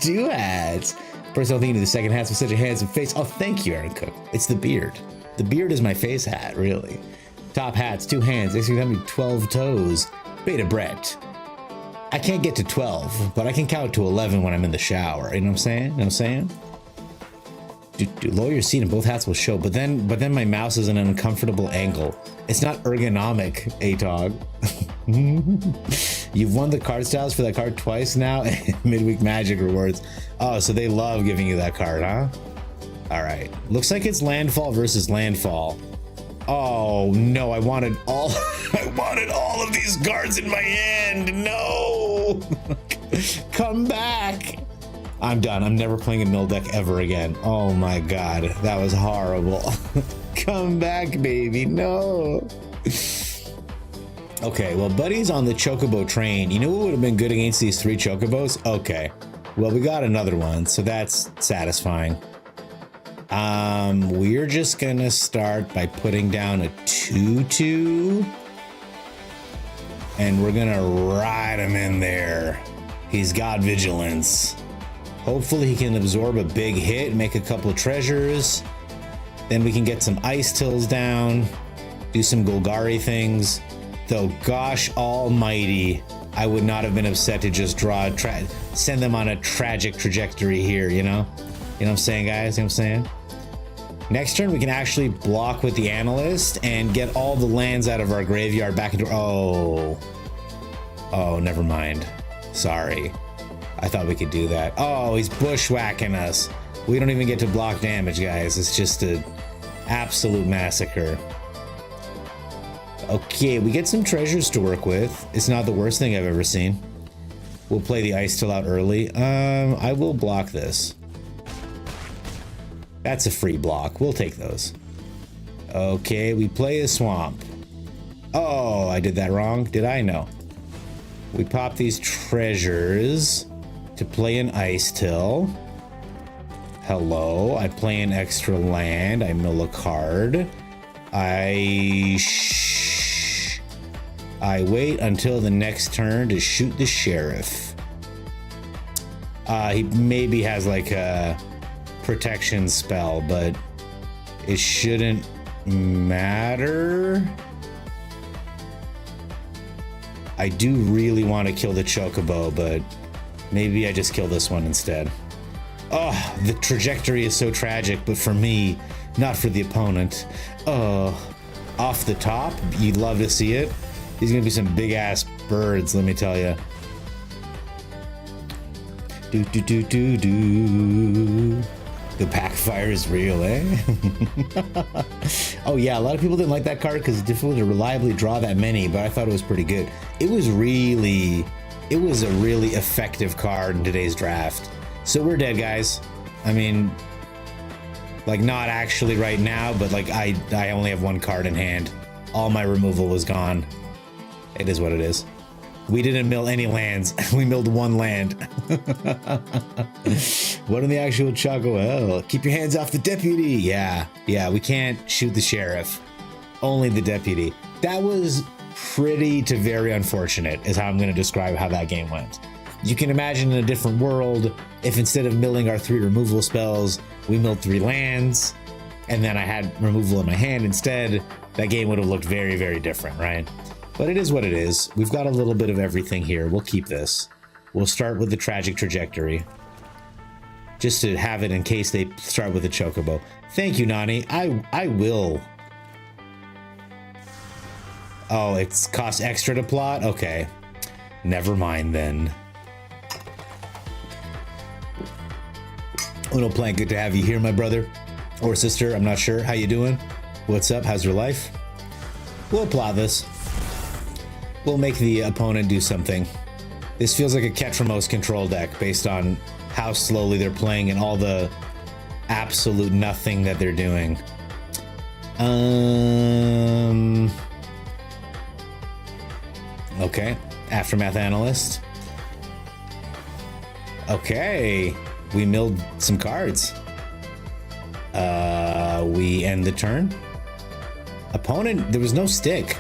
2 hats. Personal thing to the second hats with such a handsome face. Oh, thank you, Aaron Cook. It's the beard. The beard is my face hat, really. Top hats, 2 hands. They have me 12 toes. Beta Brett. I can't get to 12, but I can count to 11 when I'm in the shower. You know what I'm saying? You know what I'm saying? Lower your seat and both hats will show, but then my mouse is in an uncomfortable angle. It's not ergonomic, Atog. You've won the card styles for that card twice now. Midweek Magic rewards. Oh, so they love giving you that card, huh? All right. Looks like it's landfall versus landfall. Oh no, I wanted all of these cards in my hand. No. Come back. I'm done. I'm never playing a mill deck ever again. Oh my god, that was horrible. Come back, baby. No. Okay, well, Buddy's on the Chocobo train. You know what would have been good against these 3 Chocobos? Okay, well, we got another one, so that's satisfying. We're just gonna start by putting down a 2/2. and we're gonna ride him in there. He's got vigilance. Hopefully he can absorb a big hit, make a couple of treasures. Then we can get some ice tills down, do some Golgari things. Though, gosh almighty, I would not have been upset to just draw send them on a tragic trajectory here, you know? You know what I'm saying, guys? You know what I'm saying? Next turn, we can actually block with the Analyst and get all the lands out of our graveyard back into... Oh, never mind. Sorry. I thought we could do that. Oh, he's bushwhacking us. We don't even get to block damage, guys. It's just an absolute massacre. Okay, we get some treasures to work with. It's not the worst thing I've ever seen. We'll play the ice till out early. I will block this. That's a free block. We'll take those. Okay, we play a swamp. Oh, I did that wrong. Did I? No. We pop these treasures to play an ice till. Hello. I play an extra land. I mill a card. I wait until the next turn to shoot the sheriff. He maybe has like a protection spell, but it shouldn't matter. I do really want to kill the chocobo, but maybe I just kill this one instead. Oh, the trajectory is so tragic, but for me, not for the opponent. Oh, off the top, you'd love to see it. These are gonna be some big ass birds, let me tell you. Do do do do do. The backfire is real, eh? Oh yeah, a lot of people didn't like that card because it's difficult to reliably draw that many, but I thought it was pretty good. It was a really effective card in today's draft. So we're dead, guys. I mean, like not actually right now, but like I only have one card in hand. All my removal was gone. It is what it is. We didn't mill any lands. We milled one land. What in the actual Choco? Oh, keep your hands off the deputy. Yeah, we can't shoot the sheriff. Only the deputy. That was pretty to very unfortunate is how I'm going to describe how that game went. You can imagine in a different world, if instead of milling our 3 removal spells, we milled 3 lands, and then I had removal in my hand instead, that game would have looked very, very different, right? But it is what it is. We've got a little bit of everything here. We'll keep this. We'll start with the tragic trajectory. Just to have it in case they start with a chocobo. Thank you, Nani. I will. Oh, it's cost extra to plot? Okay. Never mind then. Uno Plank, good to have you here, my brother. Or sister, I'm not sure. How you doing? What's up? How's your life? We'll plot this. We'll make the opponent do something. This feels like a Ketramos control deck based on how slowly they're playing and all the absolute nothing that they're doing. Okay, Aftermath Analyst. Okay, we milled some cards. We end the turn. Opponent, there was no stick.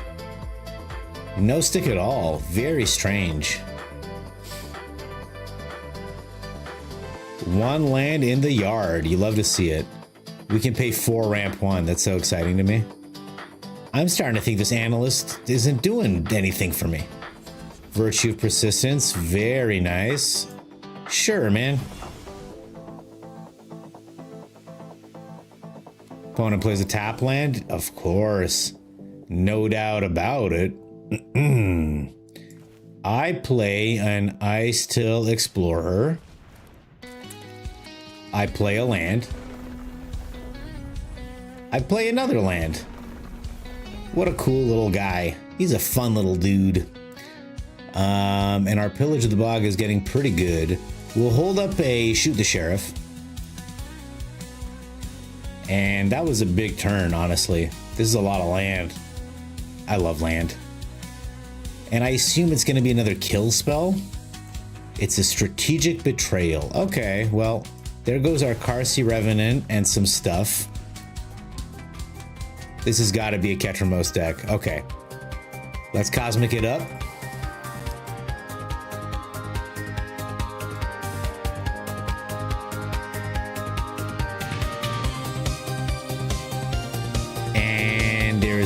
No stick at all. Very strange. 1 land in the yard. You love to see it. We can pay 4 ramp 1. That's so exciting to me. I'm starting to think this Analyst isn't doing anything for me. Virtue of Persistence. Very nice. Sure, man. Opponent plays a tap land? Of course. No doubt about it. I play an Ice Till Explorer. I play a land. I play another land. What a cool little guy. He's a fun little dude. And our Pillage of the Bog is getting pretty good. We'll hold up a Shoot the Sheriff. And that was a big turn, honestly. This is a lot of land. I love land. And I assume it's going to be another kill spell. It's a Strategic Betrayal. Okay, well, there goes our Karsi Revenant and some stuff. This has got to be a Ketramos deck. Okay. Let's Cosmic it up.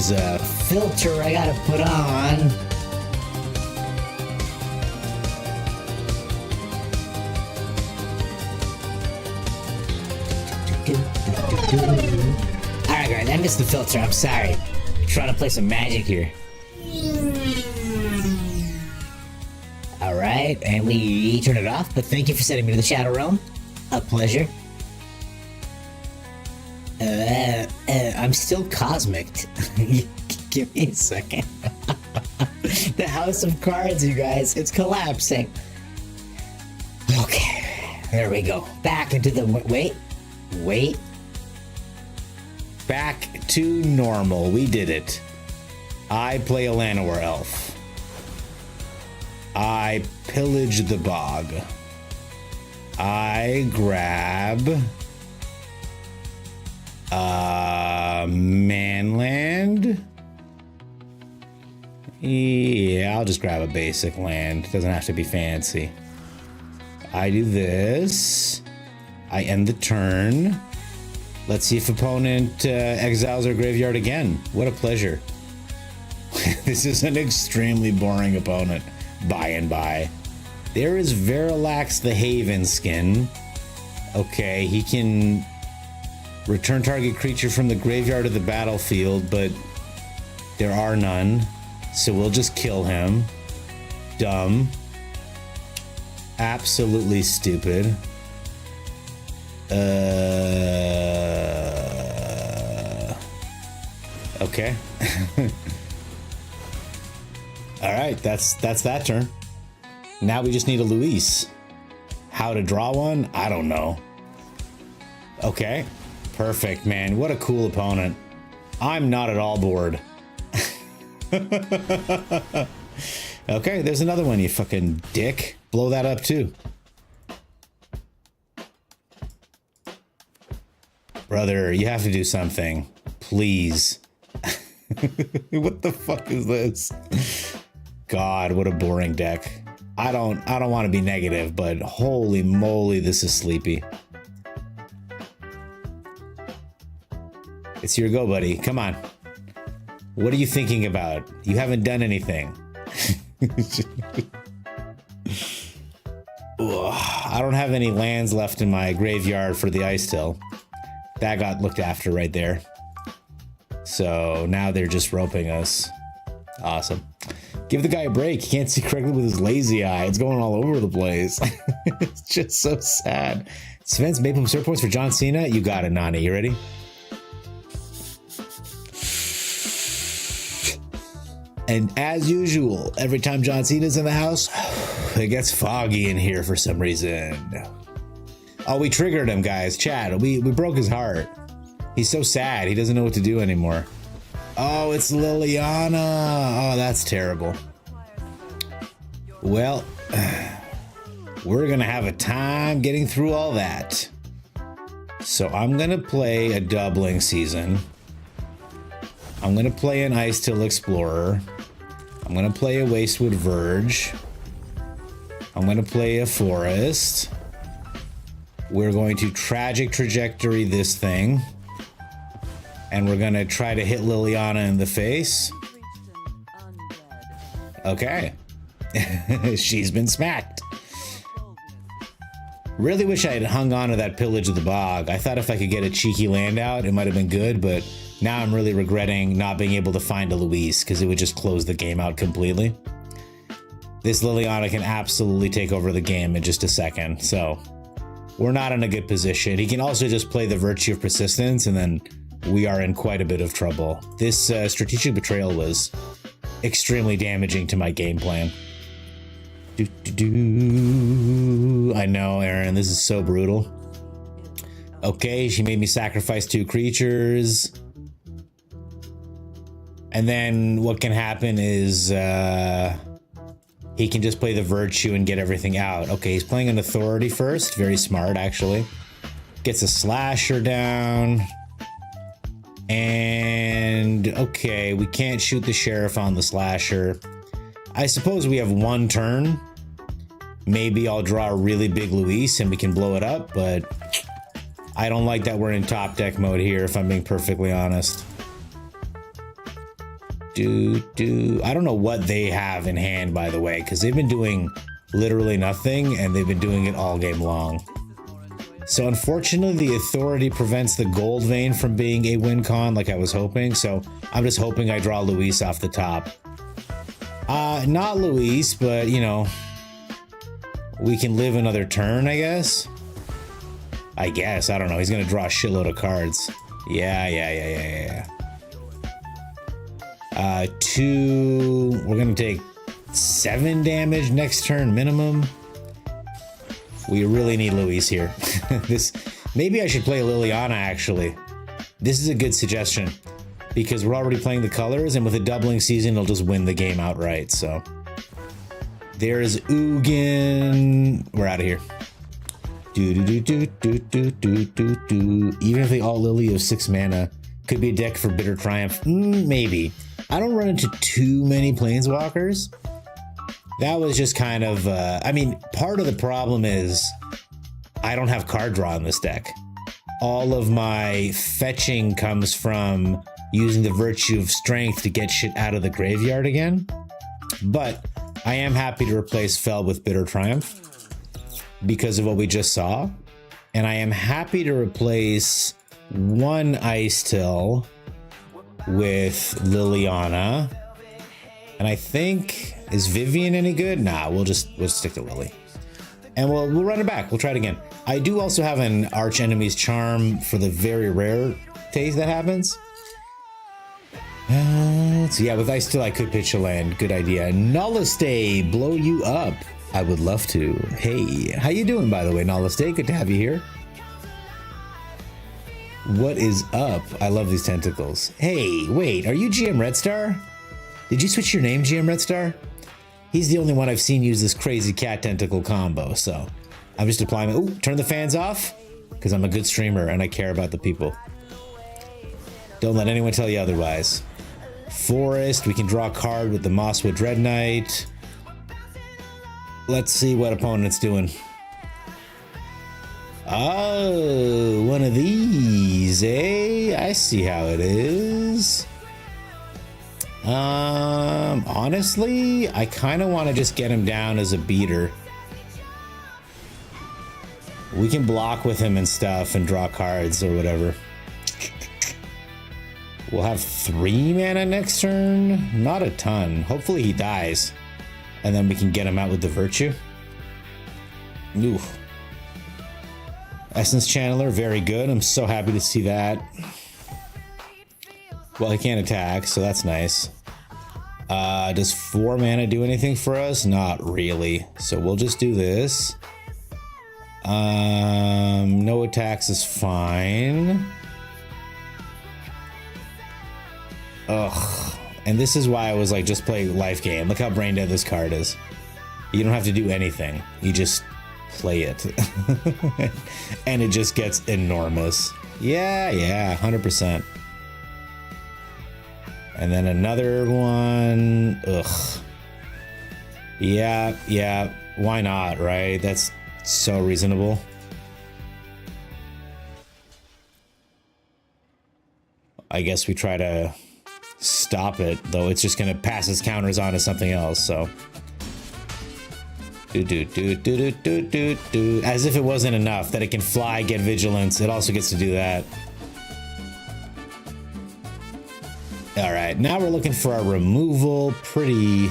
there's a filter I gotta put on. Alright guys, I missed the filter, I'm sorry. I'm trying to play some magic here. Alright, and we turn it off, but thank you for sending me to the Shadow Realm. A pleasure. I'm still cosmic. Give me a second. The House of Cards, you guys, it's collapsing. Okay, there we go. Back into the, wait. Back to normal, we did it. I play a Llanowar elf. I pillage the bog. I grab manland. Yeah, I'll just grab a basic land. Doesn't have to be fancy. I do this. I end the turn. Let's see if opponent exiles our graveyard again. What a pleasure. This is an extremely boring opponent. By and by. There is Verilax the Haven skin. Okay, he can return target creature from the graveyard to the battlefield, but there are none. So we'll just kill him. Dumb. Absolutely stupid. Okay. Alright, that's that turn. Now we just need a Luis. How to draw one? I don't know. Okay. Perfect, man. What a cool opponent. I'm not at all bored. Okay, there's another one, you fucking dick. Blow that up too. Brother, you have to do something. Please. What the fuck is this? God, what a boring deck. I don't want to be negative, but holy moly, this is sleepy. It's your go, buddy. Come on. What are you thinking about? You haven't done anything. I don't have any lands left in my graveyard for the Ice Till. That got looked after right there. So now they're just roping us. Awesome. Give the guy a break. He can't see correctly with his lazy eye. It's going all over the place. It's just so sad. Sven's Maple Syrup points for John Cena. You got it, Nani. You ready? And as usual, every time John Cena's in the house, it gets foggy in here for some reason. Oh, we triggered him, guys. Chad, we broke his heart. He's so sad. He doesn't know what to do anymore. Oh, it's Liliana. Oh, that's terrible. Well, we're going to have a time getting through all that. So I'm going to play a doubling season. I'm going to play an Ice Till Explorer. I'm going to play a Wastewood Verge. I'm going to play a Forest. We're going to Tragic Trajectory this thing. And we're going to try to hit Liliana in the face. Okay. She's been smacked. Really wish I had hung on to that Pillage of the Bog. I thought if I could get a cheeky land out, it might have been good, but now I'm really regretting not being able to find a Luis because it would just close the game out completely. This Liliana can absolutely take over the game in just a second, so we're not in a good position. He can also just play the Virtue of Persistence, and then we are in quite a bit of trouble. This Strategic Betrayal was extremely damaging to my game plan. I know, Aaron, this is so brutal. Okay, she made me sacrifice 2 creatures. And then what can happen is he can just play the Virtue and get everything out. Okay, he's playing an Authority first. Very smart, actually. Gets a Slasher down. And okay, we can't shoot the Sheriff on the Slasher. I suppose we have 1 turn. Maybe I'll draw a really big Luis and we can blow it up, but I don't like that we're in top deck mode here, if I'm being perfectly honest. I don't know what they have in hand, by the way, because they've been doing literally nothing, and they've been doing it all game long. So unfortunately, the authority prevents the gold vein from being a win con like I was hoping. So I'm just hoping I draw Luis off the top. Not Luis, but you know, we can live another turn, I guess. I don't know. He's gonna draw a shitload of cards. Yeah. 2. We're gonna take 7 damage next turn minimum. We really need Luis here. Maybe I should play Liliana, actually. This is a good suggestion because we're already playing the colors, and with a doubling season, it'll just win the game outright. So there's Ugin. We're out of here. Even if they all Lily of 6 mana, could be a deck for Bitter Triumph. Maybe. I don't run into too many Planeswalkers. That was just kind of, I mean, part of the problem is I don't have card draw in this deck. All of my fetching comes from using the Virtue of Strength to get shit out of the graveyard again. But I am happy to replace Fel with Bitter Triumph because of what we just saw. And I am happy to replace 1 Ice Till with Liliana. And I think, is Vivian any good? Nah, we'll stick to Lily. And we'll run it back. We'll try it again. I do also have an Arch Enemy's Charm for the very rare case that happens. So yeah, with Ice Till I could pitch a land. Good idea. Nullistay, blow you up. I would love to. Hey, how you doing, by the way, Nullistay? Good to have you here. What is up? I love these tentacles. Hey, wait, are you GM Red Star? Did you switch your name, GM Red Star? He's the only one I've seen use this crazy cat tentacle combo, so I'm just applying it. Ooh, turn the fans off, because I'm a good streamer and I care about the people. Don't let anyone tell you otherwise. Forest, we can draw a card with the Mosswood Dread Knight. Let's see what opponent's doing. Oh, one of these, eh? I see how it is. Honestly, I kind of want to just get him down as a beater. We can block with him and stuff and draw cards or whatever. We'll have 3 mana next turn. Not a ton. Hopefully he dies. And then we can get him out with the Virtue. Ooh. Essence Channeler, very good. I'm so happy to see that. Well, he can't attack, so that's nice. Does 4 mana do anything for us? Not really. So we'll just do this. No attacks is fine. Ugh. And this is why I was like, just play life game. Look how brain dead this card is. You don't have to do anything. You just play it. And it just gets enormous. Yeah, 100%. And then another one. Ugh. Yeah. Why not, right? That's so reasonable. I guess we try to stop it, though it's just gonna pass its counters on to something else, so. As if it wasn't enough that it can fly, get vigilance, it also gets to do that. Alright, now we're looking for our removal. Pretty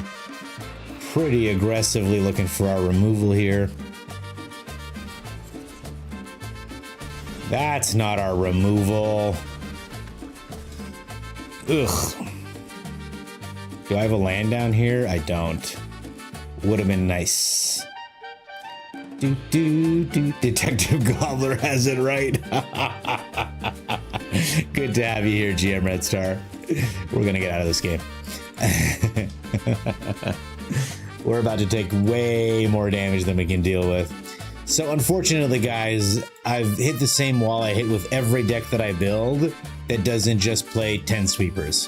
aggressively looking for our removal here. That's not our removal. Ugh. Do I have a land down here? I don't. Would have been nice. Detective Gobbler has it right. Good to have you here, GM Red Star. We're gonna get out of this game. We're about to take way more damage than we can deal with. So unfortunately, guys, I've hit the same wall I hit with every deck that I build that doesn't just play 10 sweepers,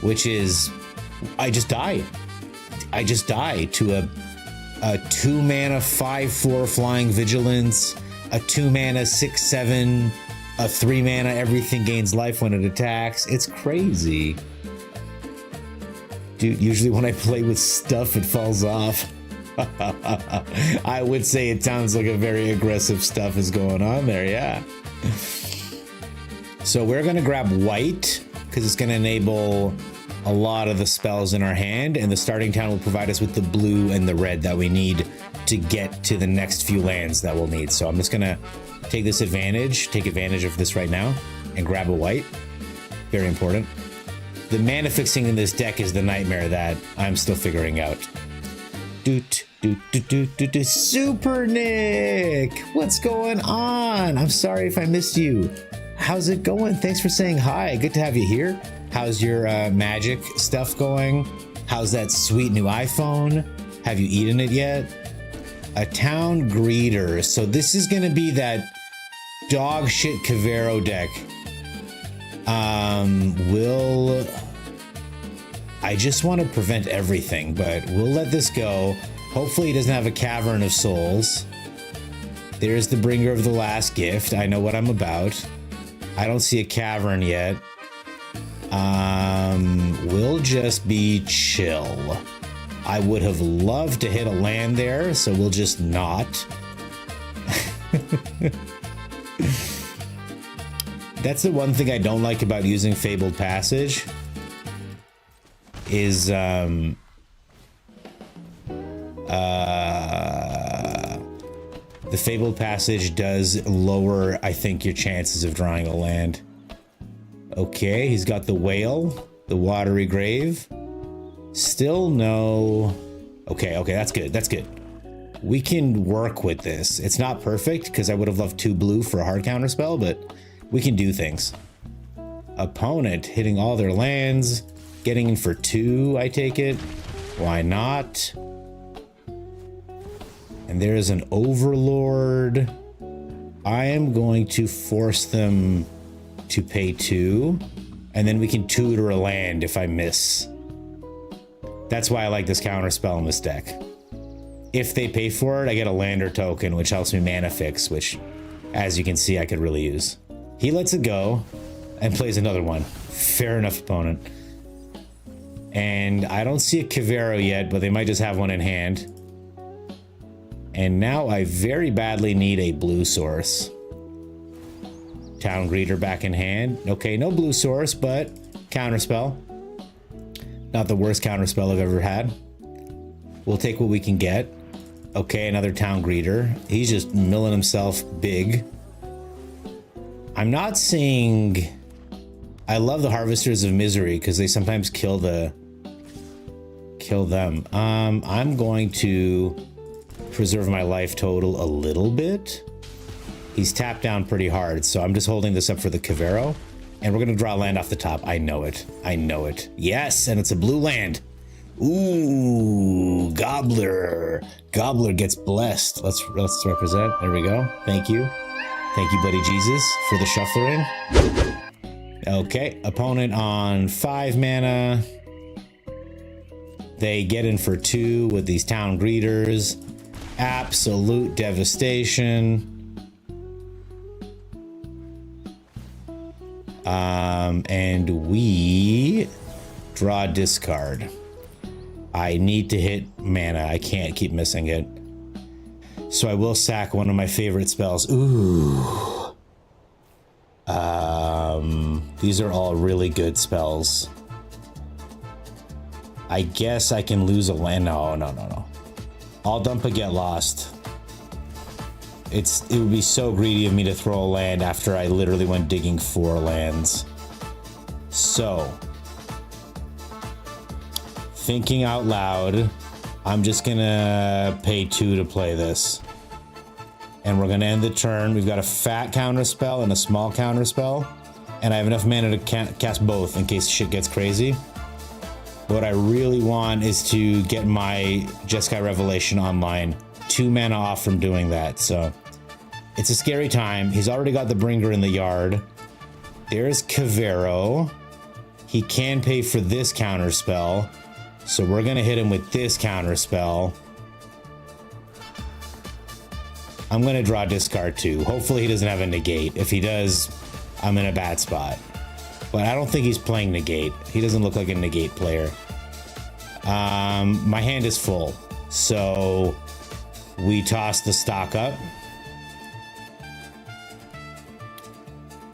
which is I just die. I just die to a 2 mana 5/4 flying vigilance, a 2 mana 6/7, a 3 mana everything gains life when it attacks. It's crazy. Dude, usually when I play with stuff, it falls off. I would say it sounds like a very aggressive stuff is going on there, yeah. So we're gonna grab white because it's gonna enable a lot of the spells in our hand, and the starting town will provide us with the blue and the red that we need to get to the next few lands that we'll need. So I'm just gonna take advantage of this right now and grab a white. Very important. The mana fixing in this deck is the nightmare that I'm still figuring out. Super Nick! What's going on? I'm sorry if I missed you. How's it going? Thanks for saying hi. Good to have you here. How's your magic stuff going? How's that sweet new iPhone? Have you eaten it yet? A town greeter. So this is gonna be that dog shit Cavero deck. I just want to prevent everything, but we'll let this go. Hopefully he doesn't have a Cavern of Souls. There's the bringer of the last gift. I know what I'm about. I don't see a cavern yet. We'll just be chill. I would have loved to hit a land there, so we'll just not. That's the one thing I don't like about using Fabled Passage is the Fabled Passage does lower, I think, your chances of drawing a land. Okay, he's got the whale, the watery grave. Still no. Okay, that's good. That's good. We can work with this. It's not perfect because I would have loved 2 blue for a hard counter spell, but we can do things. Opponent hitting all their lands, getting in for 2, I take it. Why not? And there's an Overlord. I am going to force them to pay 2, and then we can tutor a land if I miss. That's why I like this counter spell in this deck. If they pay for it, I get a lander token, which helps me mana fix, which, as you can see, I could really use. He lets it go and plays another one. Fair enough, opponent. And I don't see a Cavero yet, but they might just have one in hand. And now I very badly need a blue source. Town Greeter back in hand. Okay, no blue source, but counterspell. Not the worst counterspell I've ever had. We'll take what we can get. Okay, another Town Greeter. He's just milling himself big. I'm not seeing... I love the Harvesters of Misery because they sometimes kill them. I'm going to preserve my life total a little bit. He's tapped down pretty hard, so I'm just holding this up for the Cavero. And we're going to draw land off the top. I know it. I know it. Yes, and it's a blue land. Ooh, Gobbler. Gobbler gets blessed. Let's represent. There we go. Thank you. Thank you, buddy Jesus, for the shuffling. Okay, opponent on 5 mana. They get in for 2 with these Town Greeters. Absolute devastation. And we draw discard. I need to hit mana. I can't keep missing it. So I will sack one of my favorite spells. Ooh. These are all really good spells. I guess I can lose a land. No. I'll dump a Get Lost. It would be so greedy of me to throw a land after I literally went digging 4 lands. So, thinking out loud, I'm just gonna pay 2 to play this. And we're gonna end the turn. We've got a fat counter spell and a small counter spell. And I have enough mana to cast both in case shit gets crazy. What I really want is to get my Jeskai Revelation online. 2 mana off from doing that, so it's a scary time. He's already got the Bringer in the yard. There's Cavero. He can pay for this counter spell, so we're gonna hit him with this counter spell. I'm gonna draw discard 2. Hopefully he doesn't have a negate. If he does, I'm in a bad spot. But I don't think he's playing negate. He doesn't look like a negate player. My hand is full, so we toss the stock up.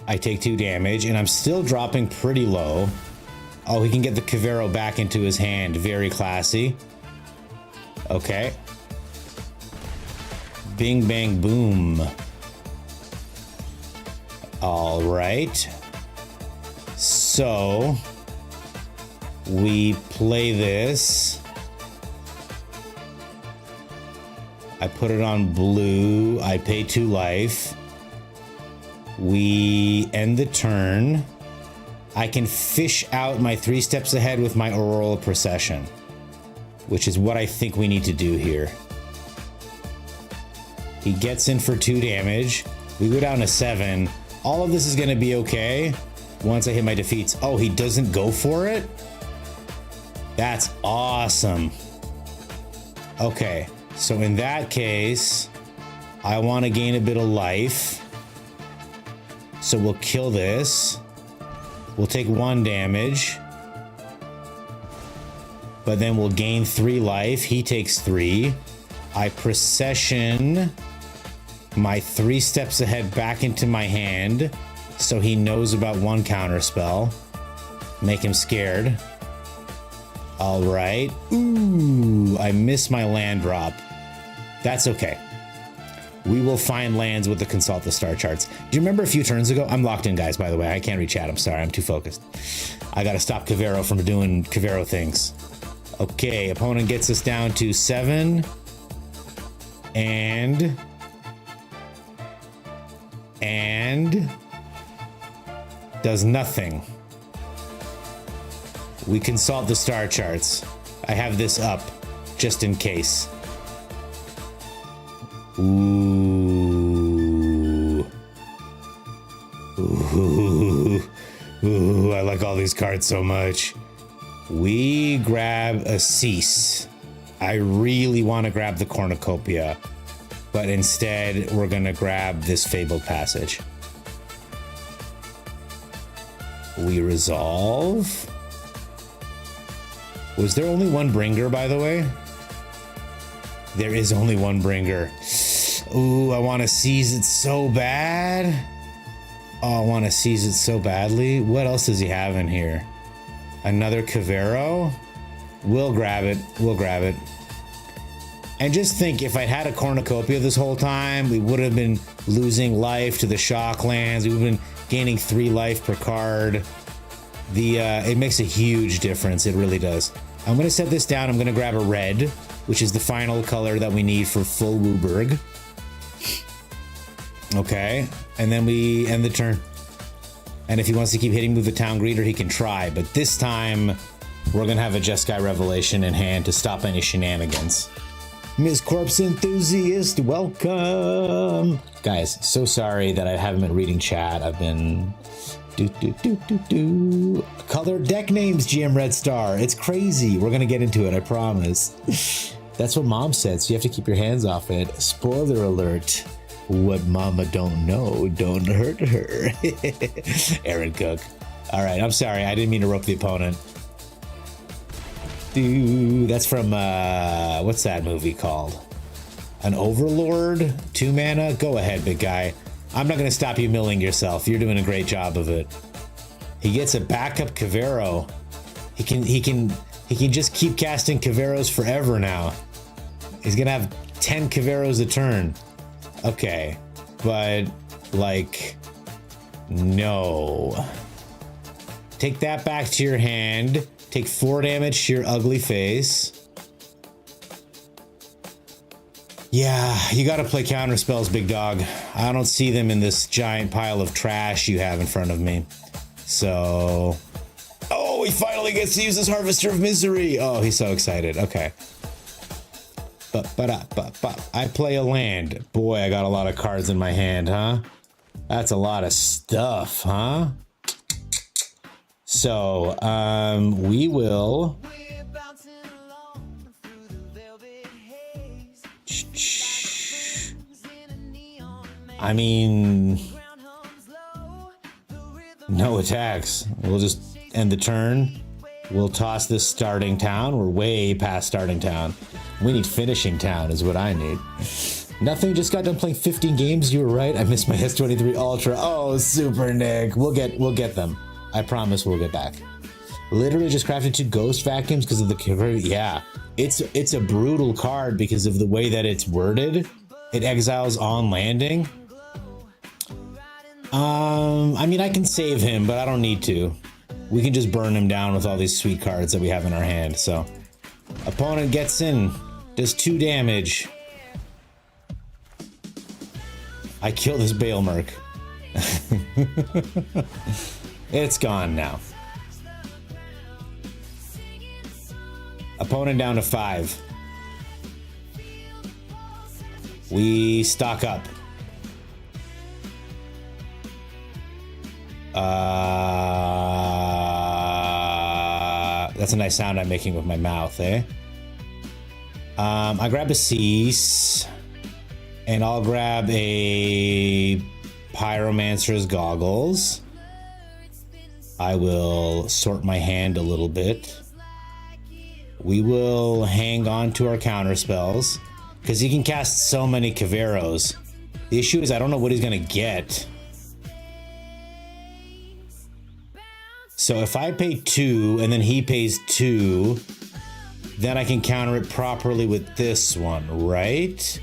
I take 2 damage, and I'm still dropping pretty low. Oh, he can get the Cavero back into his hand. Very classy. Okay. Bing, bang, boom. All right. So we play this. I put it on blue. I pay 2 life. We end the turn. I can fish out my 3 steps ahead with my Aurora Procession, which is what I think we need to do here. He gets in for 2 damage. We go down to 7. All of this is going to be okay once I hit my defeats. Oh, he doesn't go for it? That's awesome. Okay, so in that case, I want to gain a bit of life. So we'll kill this. We'll take 1 damage. But then we'll gain 3 life. He takes 3. I procession my 3 steps ahead back into my hand, so he knows about 1 counter spell. Make him scared. All right. Ooh, I missed my land drop. That's okay. We will find lands with the Consult the Star Charts. Do you remember a few turns ago? I'm locked in, guys, by the way. I can't read chat. I'm sorry. I'm too focused. I got to stop Cavero from doing Cavero things. Okay, opponent gets us down to 7. And does nothing. We consult the star charts. I have this up just in case. Ooh. Ooh. Ooh, I like all these cards so much. We grab a Cease. I really want to grab the Cornucopia, but instead we're going to grab this Fabled Passage. We resolve. Was there only 1 bringer, by the way? There is only 1 bringer. Ooh, I want to seize it so bad. Oh, I want to seize it so badly. What else does he have in here? Another Cavero? We'll grab it. We'll grab it. And just think, if I'd had a Cornucopia this whole time, we would have been losing life to the shock lands. We would have been gaining 3 life per card. It makes a huge difference. It really does. I'm going to set this down. I'm going to grab a red, which is the final color that we need for full Wooburg. Okay. And then we end the turn. And if he wants to keep hitting with the Town Greeter, he can try. But this time, we're going to have a Jeskai Revelation in hand to stop any shenanigans. Ms. Corpse Enthusiast, welcome! Guys, so sorry that I haven't been reading chat. I've been... Color deck names, GM Red Star. It's crazy. We're gonna get into it, I promise. That's what Mom said, so you have to keep your hands off it. Spoiler alert. What Mama don't know, don't hurt her. Aaron Cook. All right, I'm sorry. I didn't mean to rope the opponent. Dude, that's from, what's that movie called? An Overlord? 2 mana? Go ahead, big guy. I'm not going to stop you milling yourself. You're doing a great job of it. He gets a backup Cavero. He can just keep casting Caveros forever now. He's going to have 10 Caveros a turn. Okay, but, like, no. Take that back to your hand. Take 4 damage to your ugly face. Yeah, you gotta play counter spells, big dog. I don't see them in this giant pile of trash you have in front of me. So... Oh, he finally gets to use his Harvester of Misery! Oh, he's so excited. Okay. I play a land. Boy, I got a lot of cards in my hand, huh? That's a lot of stuff, huh? So, we will... I mean... No attacks. We'll just end the turn. We'll toss this starting town. We're way past starting town. We need finishing town is what I need. Nothing, just got done playing 15 games. You were right. I missed my S23 Ultra. Oh, super Nick. We'll get them. I promise we'll get back. Literally just crafted 2 ghost vacuums because of the... Yeah. It's a brutal card because of the way that it's worded. It exiles on landing. I mean, I can save him, but I don't need to. We can just burn him down with all these sweet cards that we have in our hand. So, opponent gets in, does 2 damage. I kill this Balemerc. It's gone now. Opponent down to 5. We stock up. That's a nice sound I'm making with my mouth, eh? I grab a cease, and I'll grab a Pyromancer's goggles. I will sort my hand a little bit. We will hang on to our counter spells because he can cast so many Caveros. The issue is I don't know what he's gonna get. So if I pay 2 and then he pays 2, then I can counter it properly with this one, right?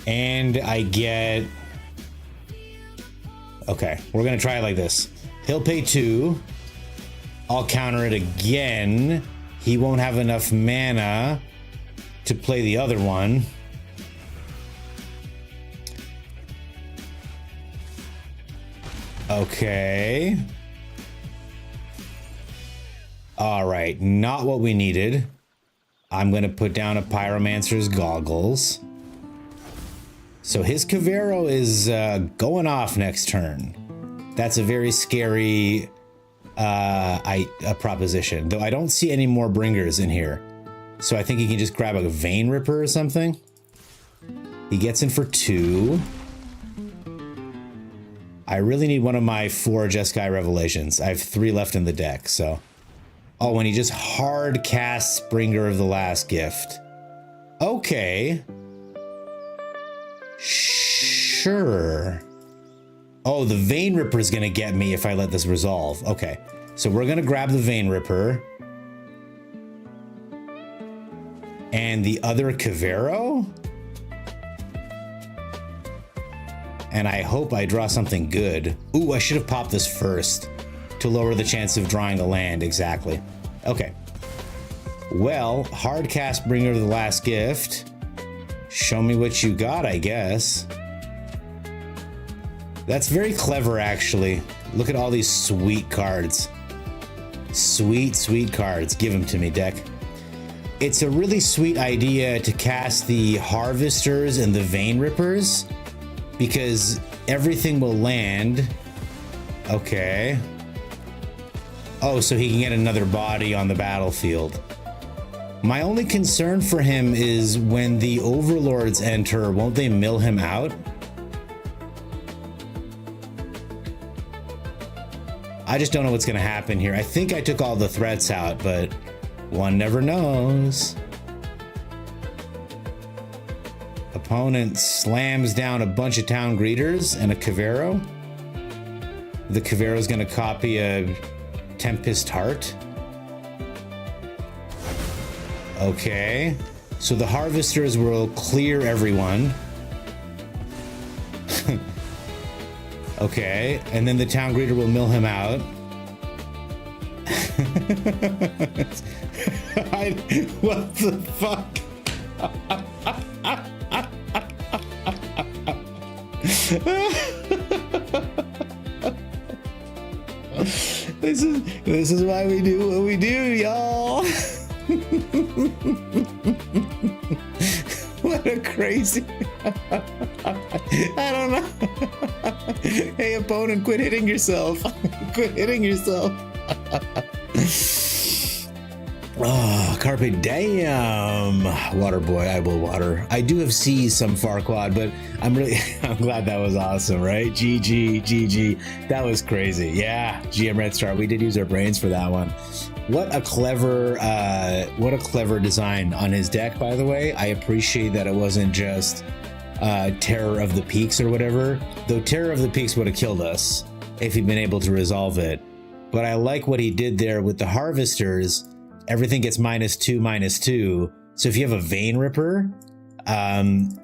And I get... Okay, we're gonna try it like this. He'll pay 2. I'll counter it again. He won't have enough mana to play the other one. Okay. All right, not what we needed. I'm gonna put down a Pyromancer's goggles. So his Cavero is going off next turn. That's a very scary proposition. Though I don't see any more bringers in here. So I think he can just grab a Vein Ripper or something. He gets in for 2. I really need one of my 4 Jeskai Revelations. I have 3 left in the deck, so... Oh, and he just hard casts Bringer of the Last Gift. Okay. Sure. Oh, the Vein Ripper is going to get me if I let this resolve. Okay. So we're going to grab the Vein Ripper. And the other Cavero? And I hope I draw something good. Ooh, I should have popped this first. To lower the chance of drawing a land, exactly. Okay. Well, hard cast Bringer of the Last Gift. Show me what you got, I guess. That's very clever, actually. Look at all these sweet cards. Sweet, sweet cards. Give them to me, deck. It's a really sweet idea to cast the Harvesters and the Vein Rippers, because everything will land. Okay. Oh, so he can get another body on the battlefield. My only concern for him is when the Overlords enter, won't they mill him out? I just don't know what's going to happen here. I think I took all the threats out, but one never knows. Opponent slams down a bunch of Town Greeters and a Cavero. The Cavero is going to copy a Tempest Heart. Okay. So the Harvesters will clear everyone. Okay. And then the Town Greeter will mill him out. What the fuck? This is why we do what we do, y'all. What a crazy... I don't know. Hey, opponent, quit hitting yourself. Quit hitting yourself. Oh, carpe diem, water boy. I will water. I do have seas some Farquad, but I'm glad that was awesome, right? GG. That was crazy. Yeah, GM Red Star. We did use our brains for that one. What a clever design on his deck, by the way. I appreciate that it wasn't just Terror of the Peaks or whatever, though Terror of the Peaks would have killed us if he'd been able to resolve it. But I like what he did there with the harvesters. Everything gets -2/-2. So if you have a Vein Ripper,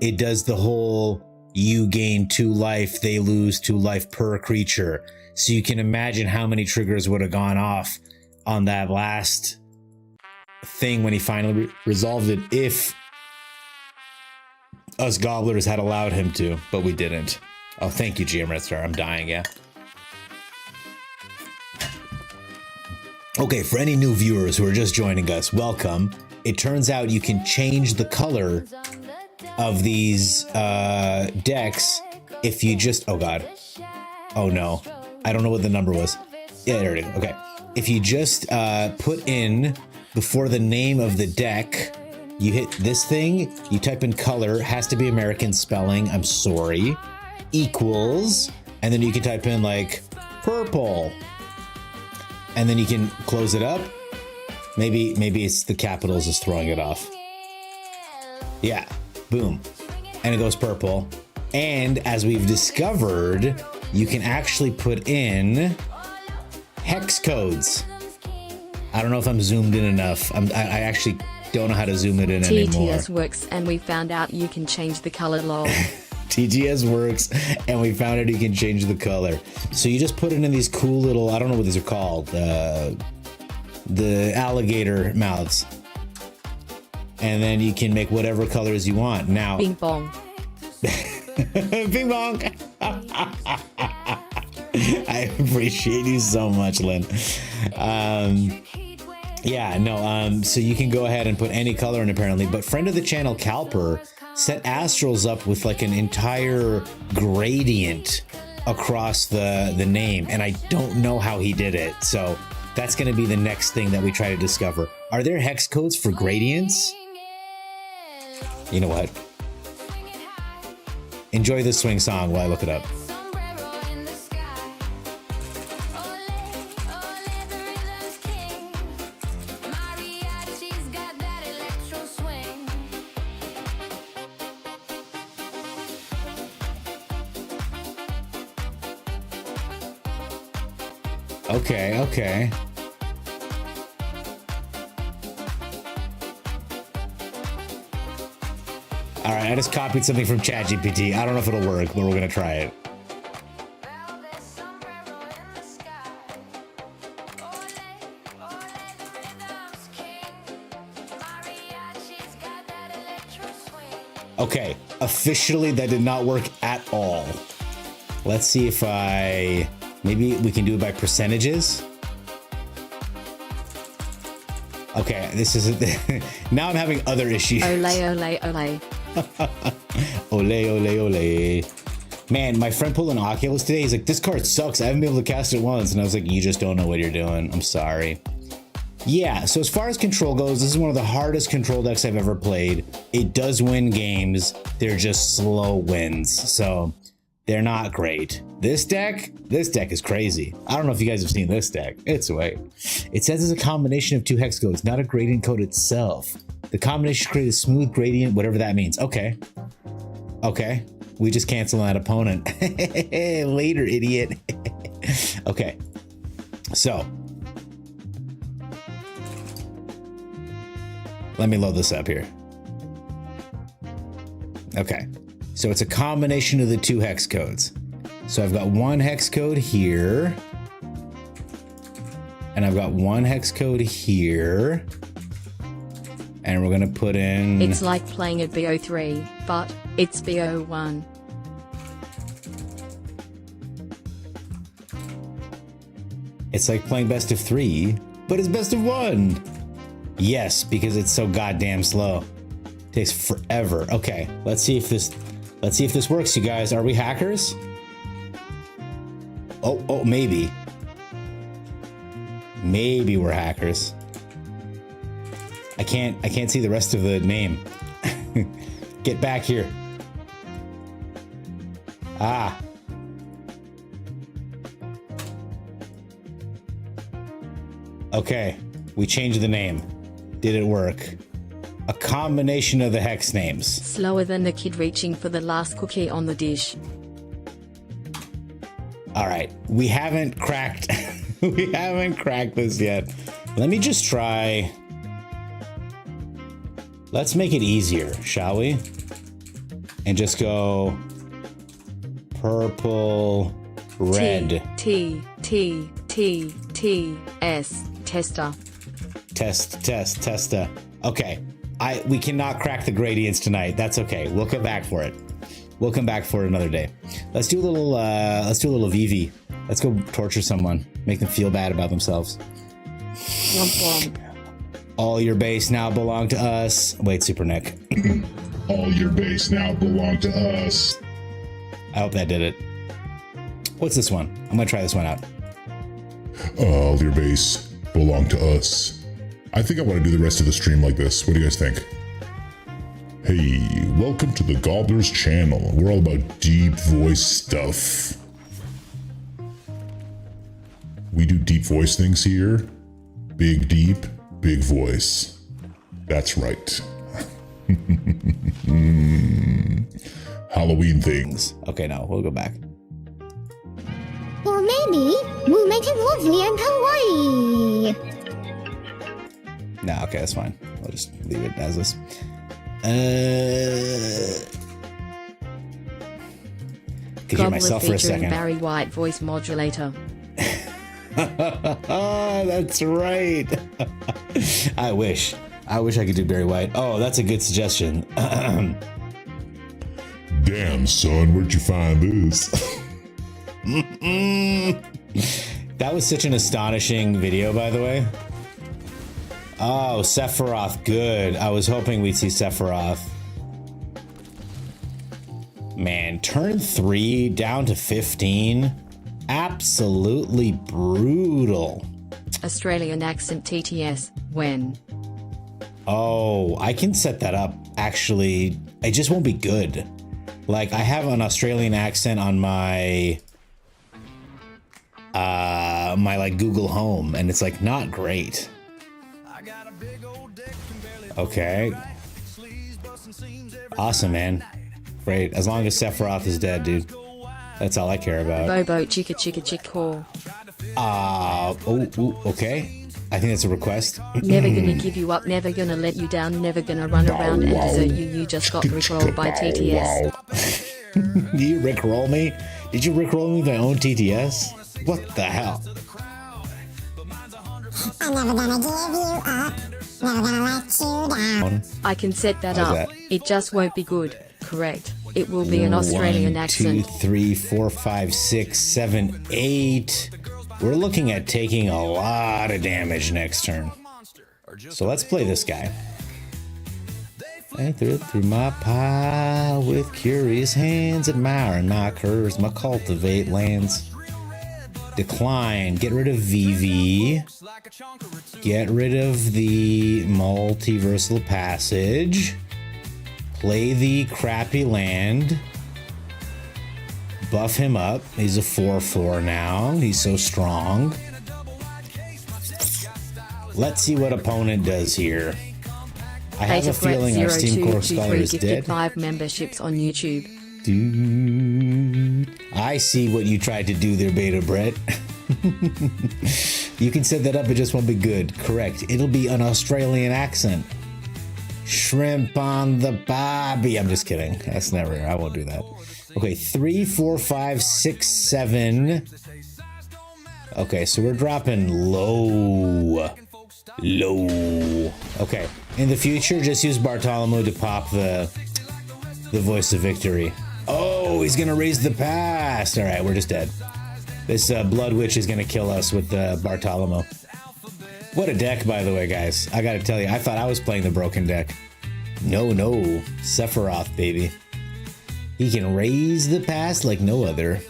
it does the whole you gain 2 life, they lose 2 life per creature. So you can imagine how many triggers would have gone off on that last thing when he finally resolved it, if us gobblers had allowed him to, but we didn't. Oh, thank you, GM Red Star. I'm dying, yeah. Okay, for any new viewers who are just joining us, welcome. It turns out you can change the color of these decks if you just, oh god. Oh no, I don't know what the number was. Yeah, there it is, okay. If you just put in, before the name of the deck, you hit this thing, you type in color, has to be American spelling, I'm sorry, equals, and then you can type in like purple. And then you can close it up. Maybe it's the capitals is throwing it off. Yeah, boom. And it goes purple. And as we've discovered, you can actually put in hex codes. I don't know if I'm zoomed in enough. I actually don't know how to zoom it in anymore. TTS works, and we found out you can change the color, lol. TGS works, and we found out you can change the color. So you just put it in these cool little, I don't know what these are called, the alligator mouths. And then you can make whatever colors you want. Now, Bing bong. Bing bong. I appreciate you so much, Lynn. Yeah, no, so you can go ahead and put any color in apparently, but friend of the channel, Calper, set Astrals up with like an entire gradient across the name, and I don't know how he did it. So that's going to be the next thing that we try to discover. Are there hex codes for gradients? You know what? Enjoy this swing song while I look it up. Okay. All right, I just copied something from ChatGPT. I don't know if it'll work, but we're gonna try it. Okay, officially that did not work at all. Let's see if maybe we can do it by percentages. Okay, this is now I'm having other issues. Ole. Ole. Man, my friend pulled an Oculus today. He's like, this card sucks. I haven't been able to cast it once. And I was like, you just don't know what you're doing. I'm sorry. Yeah, so as far as control goes, this is one of the hardest control decks I've ever played. It does win games. They're just slow wins. So they're not great. This deck is crazy. I don't know if you guys have seen this deck. It's way. It says it's a combination of 2 hex codes, not a gradient code itself. The combination creates a smooth gradient, whatever that means. Okay. We just cancel that opponent. Later, idiot. Okay. So let me load this up here. Okay. So it's a combination of the 2 hex codes. So I've got 1 hex code here. And I've got 1 hex code here. And we're gonna put in... It's like playing at BO3, but it's BO1. It's like playing best of 3, but it's best of 1. Yes, because it's so goddamn slow. It takes forever. Okay, let's see if this works, you guys. Are we hackers? Oh, maybe. Maybe we're hackers. I can't see the rest of the name. Get back here. Ah. Okay, we changed the name. Did it work? A combination of the hex names. Slower than the kid reaching for the last cookie on the dish. All right, we haven't cracked we haven't cracked this yet. Let me just try. Let's make it easier, shall we? And just go purple, red. S. Tester. Testa. Okay. We cannot crack the gradients tonight. That's okay. We'll come back for it. We'll come back for it another day. Let's do a little VV. Let's go torture someone. Make them feel bad about themselves. Womp womp. All your base now belong to us. Wait, Super Nick. All your base now belong to us. I hope that did it. What's this one? I'm gonna try this one out. All your base belong to us. I think I want to do the rest of the stream like this. What do you guys think? Hey, welcome to the Gobblers channel. We're all about deep voice stuff. We do deep voice things here. Big deep, big voice. That's right. Halloween things. Okay, no, we'll go back. Or maybe we'll make it lovely and kawaii. No, okay, that's fine. We'll just leave it as this. Could hear Gobbler myself for a featuring second. Barry White voice modulator. That's right. I wish I could do Barry White. Oh, that's a good suggestion. Damn, son, where'd you find this? That was such an astonishing video, by the way. Oh, Sephiroth, good. I was hoping we'd see Sephiroth. Man, turn 3 down to 15. Absolutely brutal. Australian accent TTS. When? Oh, I can set that up. Actually, it just won't be good. Like, I have an Australian accent on my my like Google Home, and it's like not great. Okay. Awesome, man. Great. As long as Sephiroth is dead, dude. That's all I care about. Bobo chicka chicka chick call. Okay. I think that's a request. Never gonna give you up, never gonna let you down, never gonna run around and desert you. You just got rickrolled by TTS. Did you rickroll me? Did you rickroll me with my own TTS? What the hell? I'm never gonna give you up. Never gonna let you down. I can set that How's up. that? It just won't be good. Correct. It will be an Australian 1, accent. 2, 3, 4, 5, 6, 7, 8. We're looking at taking a lot of damage next turn. So let's play this guy. I threw through my pile with curious hands, admiring my curves, my cultivate lands. Decline, get rid of VV. Get rid of the multiversal passage. Play the crappy land. Buff him up. He's a 4/4 now. He's so strong. Let's see what opponent does here. I have a feeling our Steam Core Scholar is gifted dead. 5 memberships on YouTube. Dude, I see what you tried to do there, Beta Brett. You can set that up, it just won't be good. Correct. It'll be an Australian accent. Shrimp on the bobby. I'm just kidding. That's never. I won't do that. Okay, 3, 4, 5, 6, 7. Okay, so we're dropping low. Okay, in the future, just use Bartholomew to pop the voice of victory. Oh, he's gonna raise the past. All right, we're just dead. This Blood Witch is gonna kill us with Bartholomew. What a deck, by the way, guys. I gotta tell you, I thought I was playing the broken deck. No, Sephiroth, baby. He can raise the past like no other.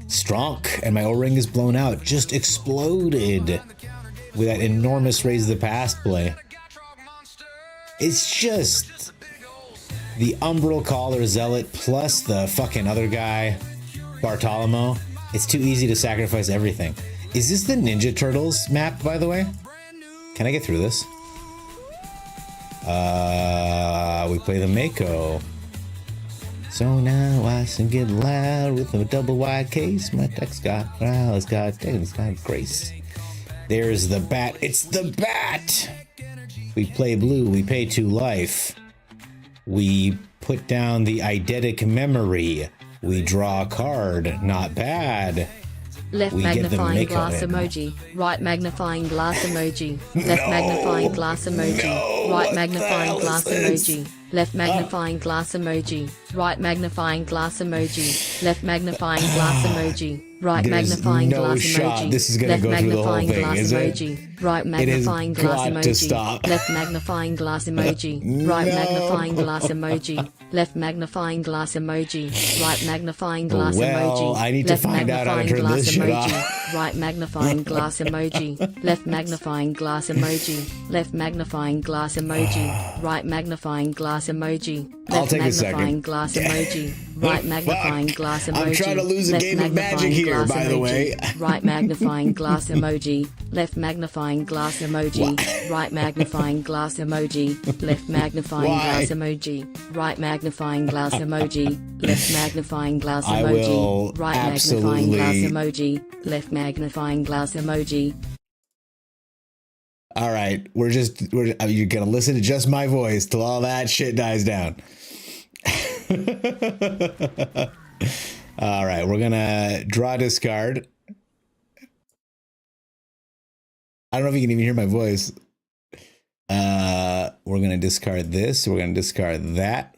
Stronk, and my O-ring is blown out. Just exploded with that enormous raise the past play. It's just the Umbral Caller Zealot plus the fucking other guy, Bartolomeo. It's too easy to sacrifice everything. Is this the Ninja Turtles map, by the way? Can I get through this? We play the Mako. So now I can get loud with a double wide case. My deck's got growl, it's got grace. There's the bat. It's the bat! We play blue, we pay 2 life. We put down the eidetic memory. We draw a card. Not bad. Left magnifying glass emoji. Right magnifying glass emoji. Left magnifying glass emoji. Right magnifying glass emoji. Left magnifying glass emoji. Right magnifying glass emoji. Left magnifying glass emoji. Right magnifying glass emoji. This is gonna go through the whole thing, is it? Right magnifying glass got to emoji. stop. Left magnifying glass emoji. Right magnifying glass emoji. Left magnifying glass emoji. Right magnifying glass emoji. I need to Left find out how to magnifying turn this glass shit emoji. off. Right magnifying glass emoji. Left magnifying glass emoji. Left magnifying glass emoji. Right magnifying glass emoji. I'll Left take a magnifying second. glass emoji. Right magnifying glass emoji. I'm trying to lose a Left game of magic magnifying here, glass by the emoji. way. Right magnifying glass emoji. Left magnifying glass emoji. Right magnifying glass emoji. Left magnifying Why? glass emoji. Right magnifying glass emoji. Left magnifying glass I will emoji. Right magnifying glass absolutely- emoji. Left magnifying glass emoji. All right, you're gonna listen to just my voice till all that shit dies down. All right, we're gonna draw discard. I don't know if you can even hear my voice. We're gonna discard this. We're gonna discard that.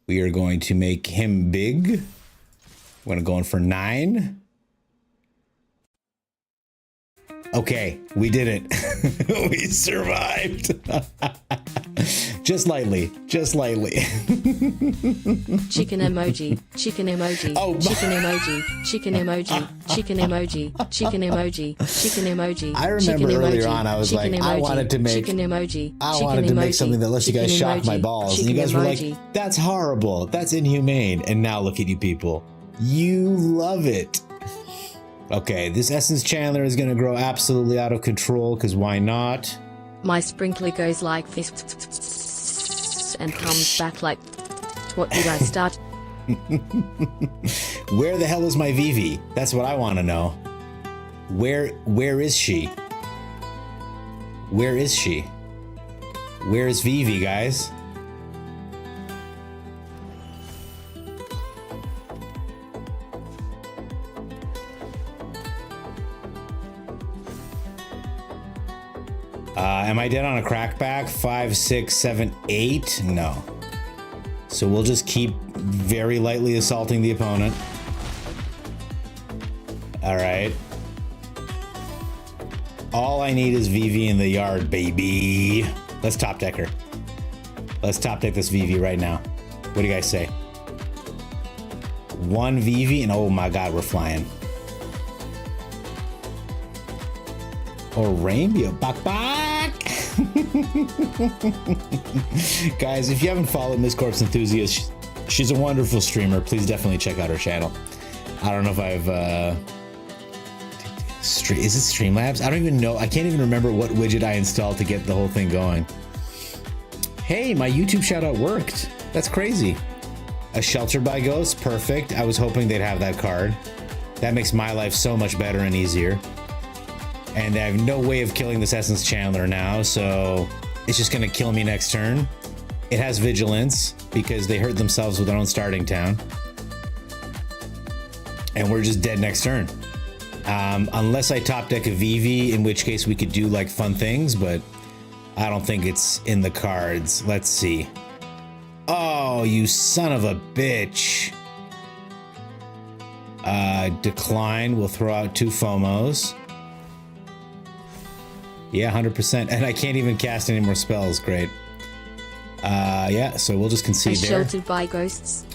We are going to make him big. We're gonna go in for 9. Okay, we did it. We survived. Just lightly, just lightly. Chicken emoji, chicken emoji, Oh. chicken emoji, chicken emoji, chicken emoji, chicken emoji, chicken emoji. I remember chicken earlier emoji, on I was chicken like, I emoji, wanted to make- chicken emoji, I chicken wanted to make emoji, something that lets you guys chicken shock my emoji, balls. And you chicken guys were emoji. like, that's horrible. That's inhumane. And now look at you people. You love it. Okay, this Essence Chandler is going to grow absolutely out of control because why not? My sprinkler goes like this and comes back like. What did I start? Where the hell is my Vivi? That's what I want to know. Where is she? Where is she? Where is Vivi, guys? Am I dead on a crackback? 5, 6, 7, 8? No. So we'll just keep very lightly assaulting the opponent. All right. All I need is VV in the yard, baby. Let's top deck her. Let's top deck this VV right now. What do you guys say? 1 VV and oh my God, we're flying. Oh, Rainbow, back. Guys, if you haven't followed Miss Corpse Enthusiast, she's a wonderful streamer. Please definitely check out her channel. I don't know if I've is it Streamlabs? I don't even know. I can't even remember what widget I installed to get the whole thing going. Hey, my YouTube shout out worked. That's crazy. A Shelter by Ghosts, perfect. I was hoping they'd have that card. That makes my life so much better and easier. And I have no way of killing this Essence Chandler now, so it's just gonna kill me next turn. It has Vigilance because they hurt themselves with their own starting town. And we're just dead next turn. Unless I top deck a VV, in which case we could do like fun things, but I don't think it's in the cards. Let's see. Oh, you son of a bitch. Decline, we'll throw out 2 FOMOs. Yeah, 100%. And I can't even cast any more spells. Great. Yeah, so we'll just concede there. Sheltered by ghosts.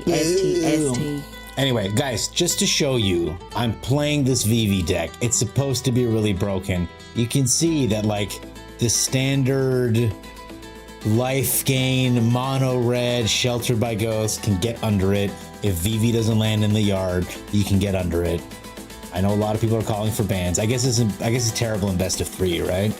BTSTSTSTSTSTSTSTSTSTSTSTST. Anyway, guys, just to show you, I'm playing this VV deck. It's supposed to be really broken. You can see that, like, the standard life gain, mono red, sheltered by ghosts can get under it. If VV doesn't land in the yard, you can get under it. I know a lot of people are calling for bans. I guess it's terrible in best of 3, right?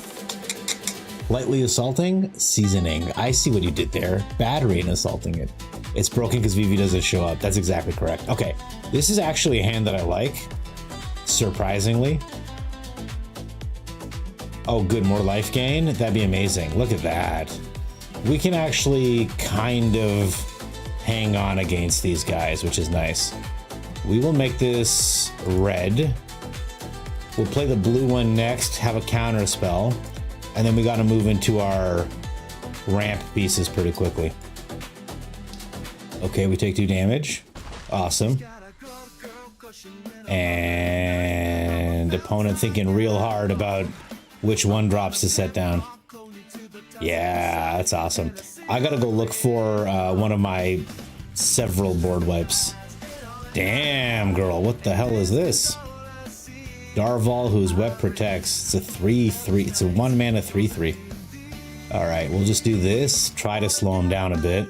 Lightly assaulting, seasoning. I see what you did there. Battery and assaulting it. It's broken because VV doesn't show up. That's exactly correct. Okay, this is actually a hand that I like, surprisingly. Oh, good, more life gain? That'd be amazing. Look at that. We can actually kind of hang on against these guys, which is nice. We will make this red. We'll play the blue one next, have a counter spell, and then we gotta move into our ramp pieces pretty quickly. Okay, we take 2 damage. Awesome. And opponent thinking real hard about which one drops to set down. Yeah, that's awesome. I gotta go look for one of my several board wipes. Damn, girl, what the hell is this? Darval, whose web protects. It's a 3/3. It's a 1 mana 3/3. All right, we'll just do this. Try to slow him down a bit.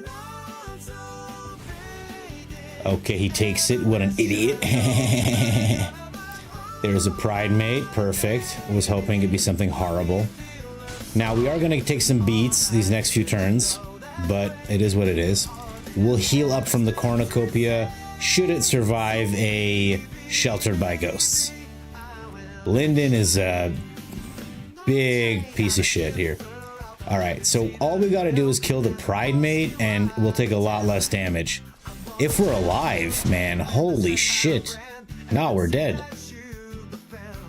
Okay, he takes it. What an idiot. There's a Pride Mate. Perfect. I was hoping it'd be something horrible. Now, we are going to take some beats these next few turns, but it is what it is. We'll heal up from the cornucopia should it survive a Sheltered by Ghosts. Linden is a big piece of shit here. All right, so all we got to do is kill the Pride Mate, and we'll take a lot less damage. If we're alive, man, holy shit. No, we're dead.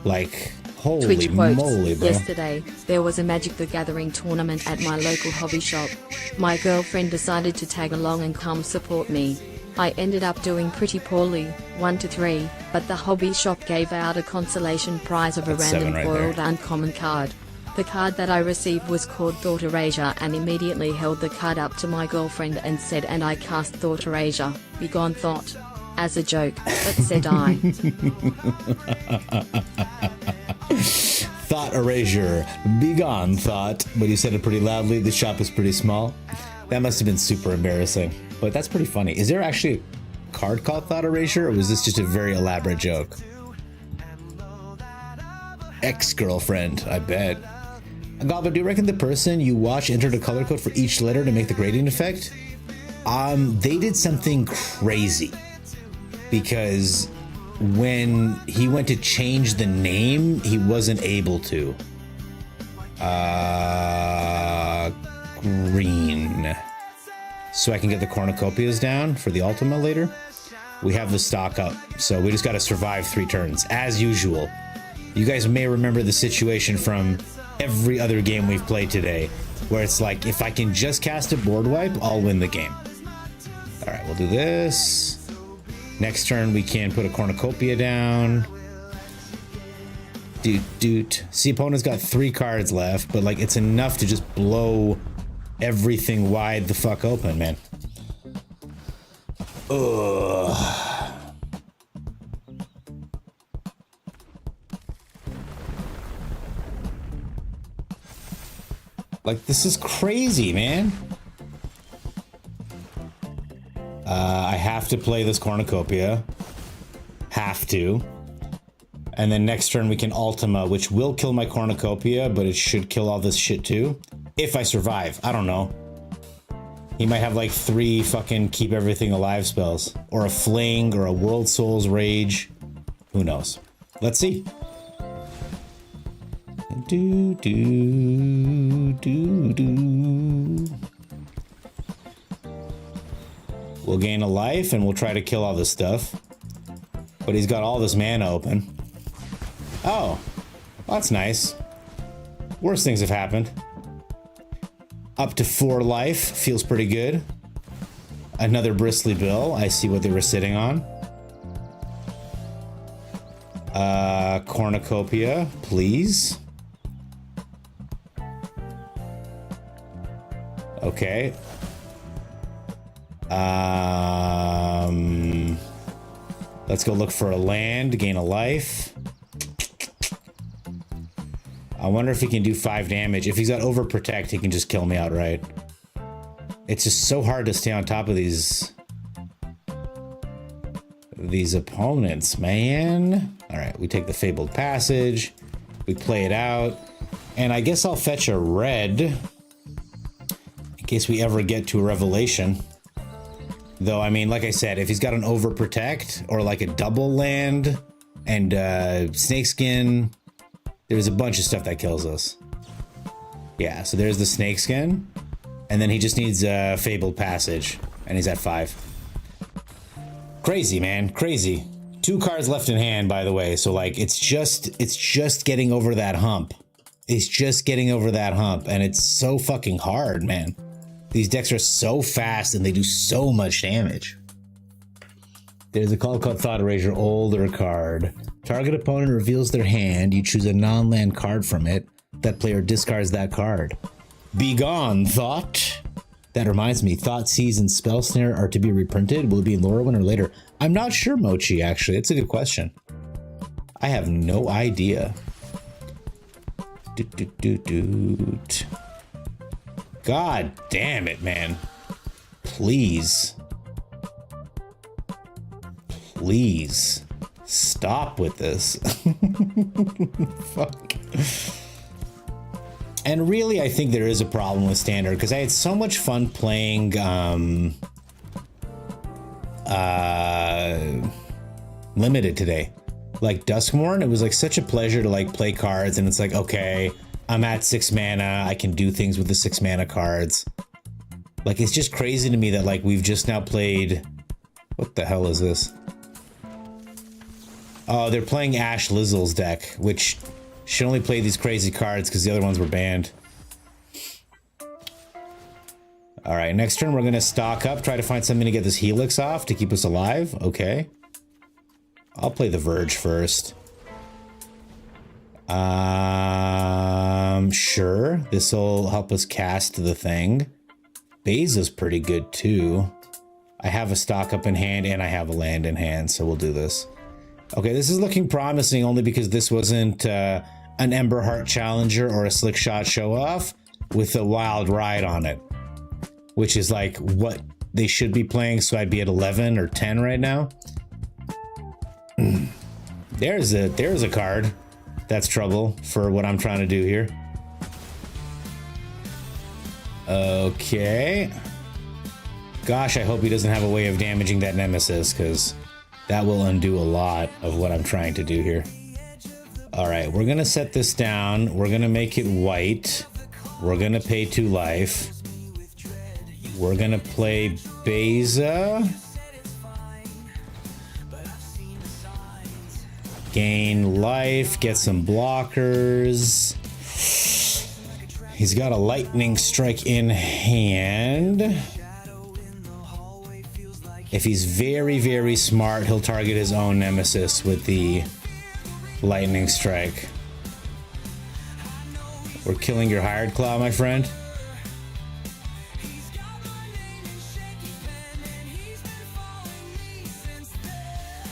Like, holy Twitch quotes, moly, bro. yesterday, there was a Magic the Gathering tournament at my local hobby shop. My girlfriend decided to tag along and come support me. I ended up doing pretty poorly, 1-3, but the hobby shop gave out a consolation prize of a That's random 7 right foiled there. uncommon card. The card that I received was called Thought Erasure, and immediately held the card up to my girlfriend and said, "And I cast Thought Erasure, be gone Thought." As a joke, but said I. Thought Erasure, be gone, Thought. But you said it pretty loudly. The shop is pretty small. That must have been super embarrassing. But that's pretty funny. Is there actually a card called Thought Erasure, or was this just a very elaborate joke? Ex-girlfriend, I bet. Goblin, do you reckon the person you watch entered a color code for each letter to make the gradient effect? They did something crazy. Because when he went to change the name, he wasn't able to. Green. So I can get the cornucopias down for the Ultima later. We have the stock up, so we just got to survive 3 turns, as usual. You guys may remember the situation from every other game we've played today, where it's like, if I can just cast a board wipe, I'll win the game. All right, we'll do this. Next turn, we can put a cornucopia down. Doot. See, opponent's got 3 cards left, but like, it's enough to just blow everything wide the fuck open, man. Ugh. Like, this is crazy, man. I have to play this cornucopia. Have to. And then next turn we can Ultima, which will kill my cornucopia, but it should kill all this shit too. If I survive. I don't know. He might have like 3 fucking keep everything alive spells. Or a Fling, or a World Soul's Rage. Who knows? Let's see. Do. We'll gain a life and we'll try to kill all this stuff. But he's got all this mana open. Oh, well, that's nice. Worse things have happened. Up to 4 life, feels pretty good. Another Bristly Bill, I see what they were sitting on. Cornucopia, please. Okay. Let's go look for a land, gain a life. I wonder if he can do 5 damage. If he's got overprotect, he can just kill me outright. It's just so hard to stay on top of these opponents, man. All right, we take the Fabled Passage. We play it out. And I guess I'll fetch a red in case we ever get to a revelation. Though, I mean, like I said, if he's got an overprotect or like a double land and snakeskin, there's a bunch of stuff that kills us. Yeah, so there's the snakeskin. And then he just needs a Fabled Passage. And he's at 5. Crazy, man. Crazy. 2 cards left in hand, by the way. So, like, it's just getting over that hump. It's just getting over that hump. And it's so fucking hard, man. These decks are so fast and they do so much damage. There's a card called Thought Erasure, older card. Target opponent reveals their hand. You choose a non-land card from it. That player discards that card. Be gone, Thought. That reminds me, Thought Seize and Spell Snare are to be reprinted. Will it be in Lorwyn or later? I'm not sure, Mochi, actually. It's a good question. I have no idea. God damn it, man. Please. Please. Stop with this. Fuck. And really, I think there is a problem with Standard, because I had so much fun playing Limited today. Like Duskmourn, it was like such a pleasure to like play cards, and it's like, okay, I'm at 6 mana, I can do things with the 6 mana cards. Like, it's just crazy to me that like we've just now played... What the hell is this? Oh, they're playing Ash Lizzle's deck, which should only play these crazy cards because the other ones were banned. Alright, next turn we're going to stock up, try to find something to get this Helix off to keep us alive. Okay. I'll play the Verge first. Sure. This'll help us cast the thing. Beza's pretty good too. I have a stock up in hand and I have a land in hand, so we'll do this. Okay, this is looking promising only because this wasn't an Emberheart Challenger or a Slick Shot Show Off with a Wild Ride on it, which is like what they should be playing, so I'd be at 11 or 10 right now. There's a card. That's trouble for what I'm trying to do here. Okay. Gosh, I hope he doesn't have a way of damaging that Nemesis, because that will undo a lot of what I'm trying to do here. Alright, we're gonna set this down. We're gonna make it white. We're gonna pay 2 life. We're gonna play Beza. Gain life, get some blockers. He's got a lightning strike in hand. If he's very, very smart, he'll target his own nemesis with the lightning strike. We're killing your hired claw, my friend.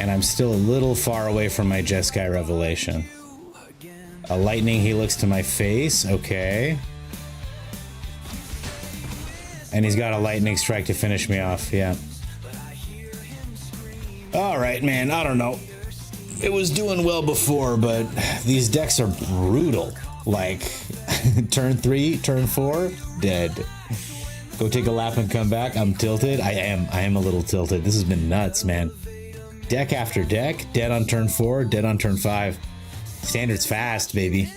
And I'm still a little far away from my Jeskai Revelation. A lightning helix to my face, okay. And he's got a lightning strike to finish me off, yeah. Alright, man, I don't know. It was doing well before, but these decks are brutal. Like, turn 3, turn 4, dead. Go take a lap and come back. I'm tilted. I am a little tilted. This has been nuts, man. Deck after deck, dead on turn 4, dead on turn 5. Standard's fast, baby.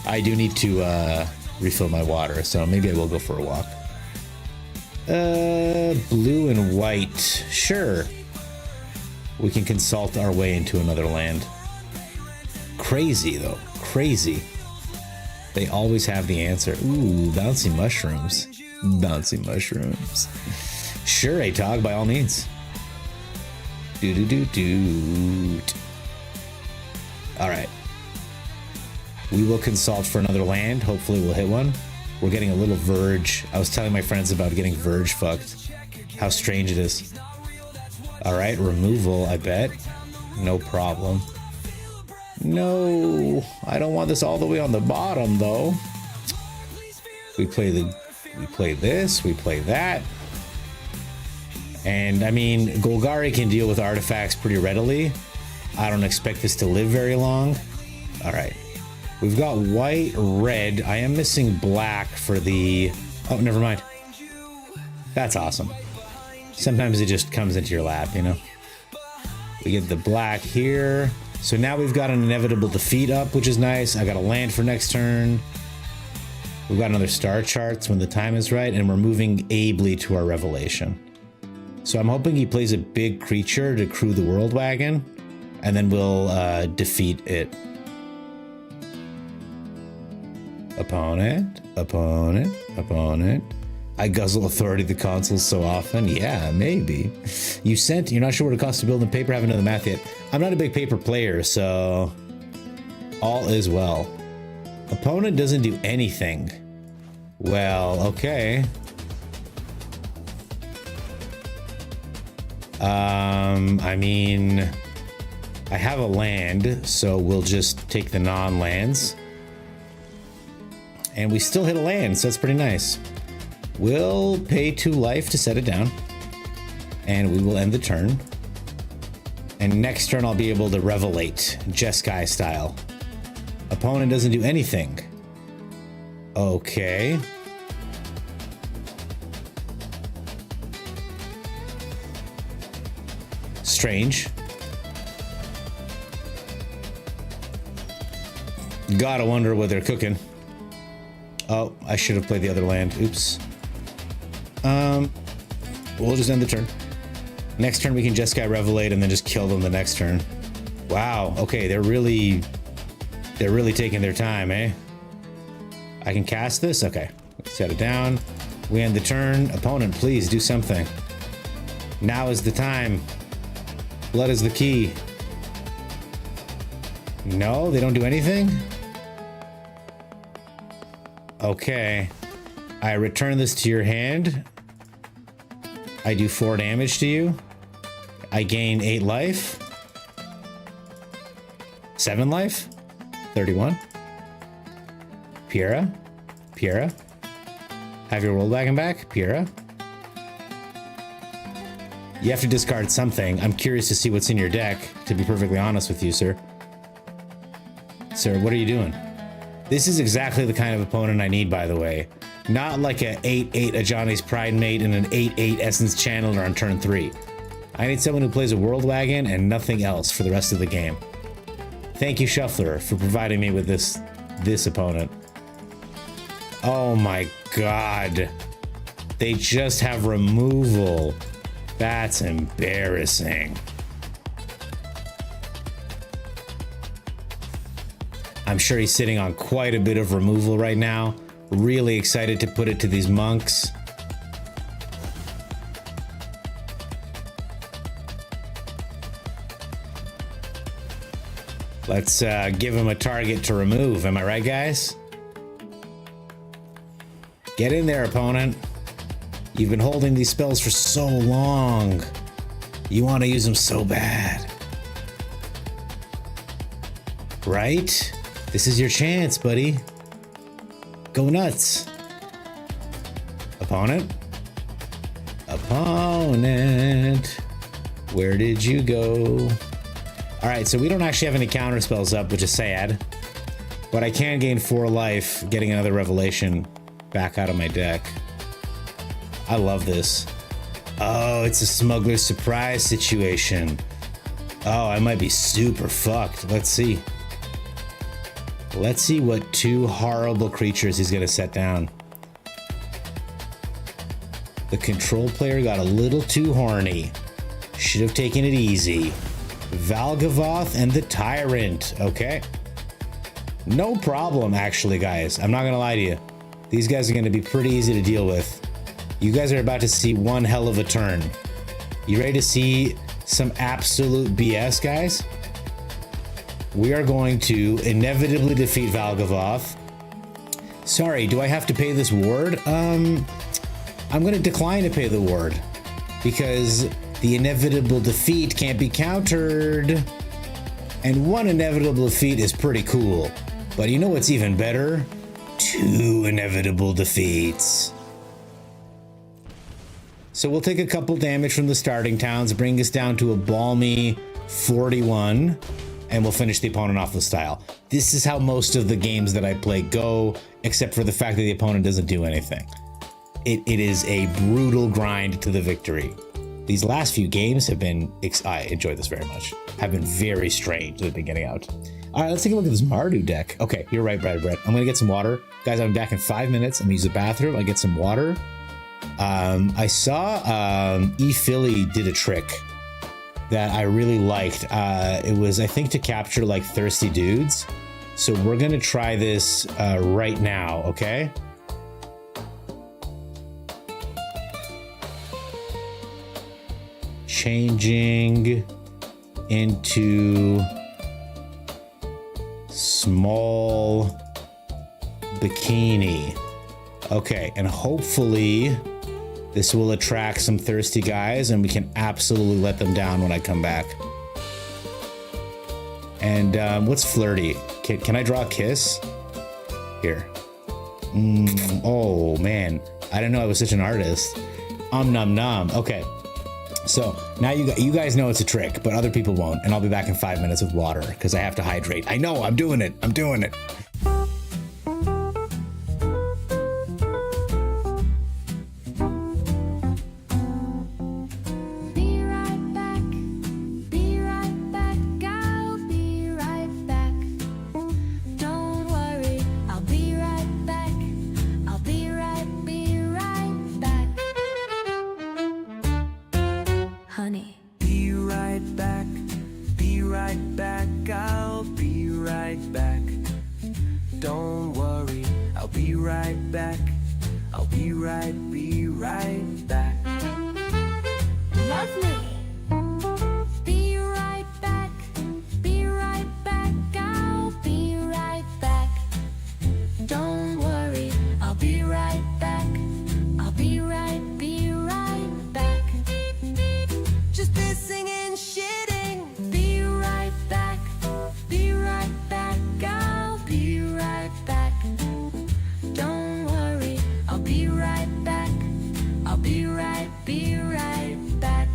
I do need to refill my water, so maybe I will go for a walk. Blue and white. Sure. We can consult our way into another land. Crazy, though. Crazy. They always have the answer. Ooh, bouncy mushrooms. Bouncy mushrooms. Sure, Atog, by all means. Do-do-do-do. Alright. We will consult for another land. Hopefully we'll hit one. We're getting a little Verge. I was telling my friends about getting Verge fucked. How strange it is. All right, removal, I bet. No problem. No, I don't want this all the way on the bottom though. We play this, we play that. And I mean, Golgari can deal with artifacts pretty readily. I don't expect this to live very long. All right. We've got white, red. I am missing black for the... Oh, never mind. That's awesome. Sometimes it just comes into your lap, you know? We get the black here. So now we've got an inevitable defeat up, which is nice. I got a land for next turn. We've got another star charts when the time is right, and we're moving ably to our revelation. So I'm hoping he plays a big creature to crew the world wagon, and then we'll defeat it. Opponent, opponent, opponent. I guzzle authority the consoles so often. Yeah, maybe. You're not sure what it costs to build in paper, haven't done the math yet. I'm not a big paper player, so all is well. Opponent doesn't do anything. Well, okay. I mean, I have a land, so we'll just take the non-lands. And we still hit a land, so that's pretty nice. We'll pay 2 life to set it down. And we will end the turn. And next turn I'll be able to revelate, Jeskai style. Opponent doesn't do anything. Okay. Strange. Gotta wonder what they're cooking. Oh, I should have played the other land. Oops. We'll just end the turn. Next turn we can Jeskai Revelate and then just kill them the next turn. Wow. Okay, they're really taking their time, eh? I can cast this? Okay. Set it down. We end the turn. Opponent, please do something. Now is the time. Blood is the key. No, they don't do anything? Okay. I return this to your hand. I do 4 damage to you. I gain 8 life. 7 life. 31. Piera. Piera. Have your world wagon back. Piera. You have to discard something. I'm curious to see what's in your deck, to be perfectly honest with you, sir. Sir, what are you doing? This is exactly the kind of opponent I need, by the way. Not like a 8-8 Ajani's Pride Mate and an 8-8 Essence Channeler on turn 3. I need someone who plays a World Wagon and nothing else for the rest of the game. Thank you, Shuffler, for providing me with this opponent. Oh my god. They just have removal. That's embarrassing. I'm sure he's sitting on quite a bit of removal right now. Really excited to put it to these monks. Let's give him a target to remove. Am I right, guys? Get in there, opponent. You've been holding these spells for so long. You want to use them so bad. Right? This is your chance, buddy. Go nuts. Opponent? Opponent. Where did you go? Alright, so we don't actually have any counter spells up, which is sad. But I can gain 4 life, getting another revelation back out of my deck. I love this. Oh, it's a smuggler's surprise situation. Oh, I might be super fucked. Let's see. Let's see what 2 horrible creatures he's gonna set down. The control player got a little too horny. Should have taken it easy. Valgavoth and the Tyrant. Okay. No problem, actually, guys. I'm not gonna lie to you. These guys are gonna be pretty easy to deal with. You guys are about to see one hell of a turn. You ready to see some absolute BS, guys? We are going to inevitably defeat Valgavoth. Sorry, do I have to pay this ward? I'm going to decline to pay the ward because The inevitable defeat can't be countered. And one inevitable defeat is pretty cool. But you know what's even better? 2 inevitable defeats. So we'll take a couple damage from the starting towns, bring us down to a balmy 41, and we'll finish the opponent off with style. This is how most of the games that I play go, except for the fact that the opponent doesn't do anything. It is a brutal grind to the victory. These last few games have been, I enjoy this very much, have been very strange at the beginning out. All right, let's take a look at this Mardu deck. Okay, you're right, Brett. I'm gonna get some water. Guys, I'm back in 5 minutes. I'm gonna use the bathroom. I get some water. I saw Philly did a trick that I really liked. It was, I think, to capture like thirsty dudes. So we're gonna try this right now, okay? Changing into small bikini. Okay, and hopefully this will attract some thirsty guys and we can absolutely let them down when I come back. And what's flirty? Can I draw a kiss? Here. Oh man, I didn't know I was such an artist. Nom nom. Okay. So now you guys know it's a trick, but other people won't, and I'll be back in 5 minutes with water because I have to hydrate. I know, I'm doing it. I'm doing it. Be right back. Be right back. I'll be right back. Don't worry, I'll be right back. I'll be right back. Honey. Be right back, I'll be right back. Don't worry, I'll be right back. I'll be right back. Love me. Be right back. Be right back. I'll be right back. Don't worry, I'll be right back. I'll be right back. Just pissing and shitting. Be right back. Be right back. I'll be right back. Don't worry, I'll be right back. I'll be right back.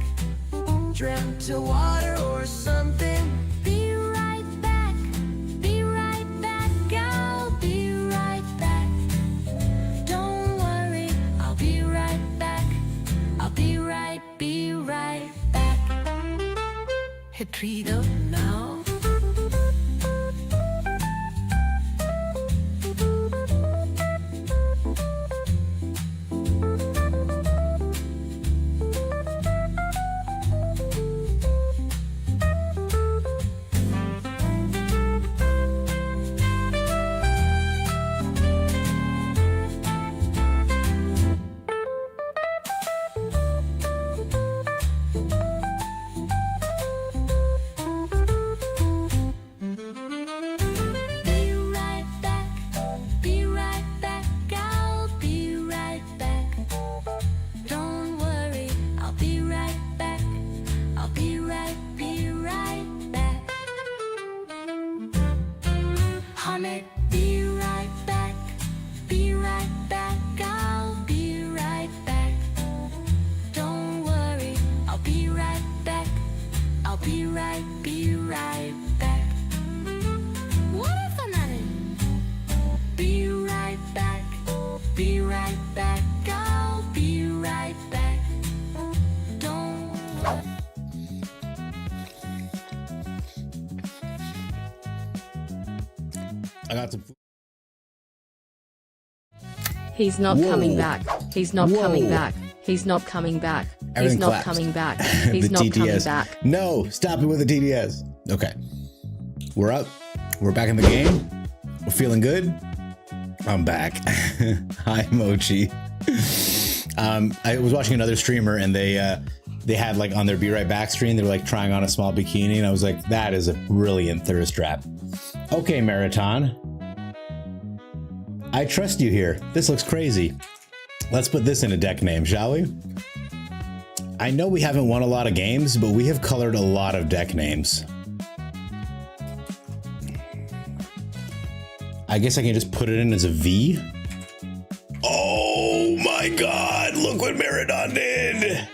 Dreamt to water or something. Be right back. Be right back. I'll be right back. Don't worry, I'll be right back. I'll be right back. Hit treat up now. Be right back. Be right back. I'll be right back. Don't worry, I'll be right back. I'll be right back. Honey, be right back. Be right back. I'll be right back. Don't worry, I'll be right back. I'll be right back. What if I'm not in? Be right back. Be right back. I'll be right back. Don't. I got some. He's not Whoa. coming back. He's not Whoa. coming back. He's not coming back. He's Everything not collapsed. coming back. He's The not coming TTS. back. No, stop it with the TDS. Okay. We're up. We're back in the game. We're feeling good. I'm back. Hi, Mochi. I was watching another streamer and they had like on their Be Right Back stream, they were like trying on a small bikini and I was like, that is a brilliant thirst trap. Okay, Marathon. I trust you here. This looks crazy. Let's put this in a deck name, shall we? I know we haven't won a lot of games, but we have colored a lot of deck names. I guess I can just put it in as a V. Oh my God, look what Meriton did.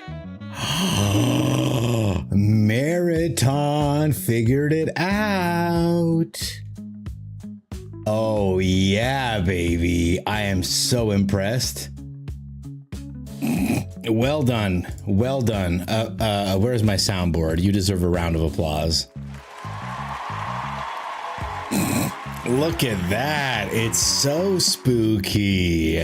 Meriton figured it out. Oh yeah, baby. I am so impressed. Well done. Well done. Where's my soundboard? You deserve a round of applause. Look at that. It's so spooky.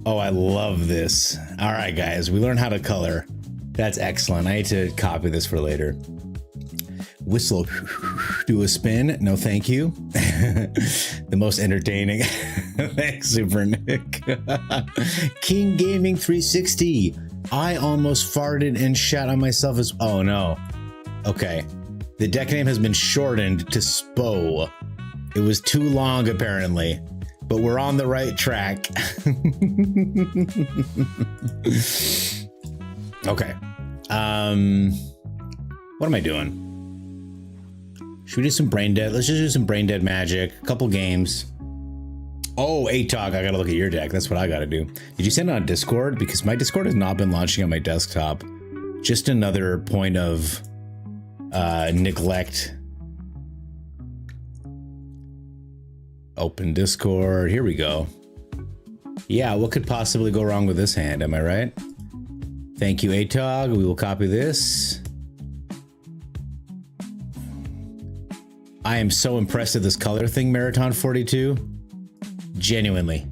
Oh, I love this. All right, guys, we learned how to color. That's excellent. I need to copy this for later. Whistle, do a spin. No, thank you. The most entertaining. Thanks, Super Nick. King Gaming 360. I almost farted and shat on myself as... Oh, no. Okay. The deck name has been shortened to SPO. It was too long, apparently. But we're on the right track. Okay. What am I doing? Should we do some brain dead? Let's just do some brain dead magic. A couple games. Oh, ATOG, I gotta look at your deck. That's what I gotta do. Did you send it on Discord? Because my Discord has not been launching on my desktop. Just another point of neglect. Open Discord. Here we go. Yeah, what could possibly go wrong with this hand? Am I right? Thank you, ATOG. We will copy this. I am so impressed at this color thing, Meriton 42. Genuinely.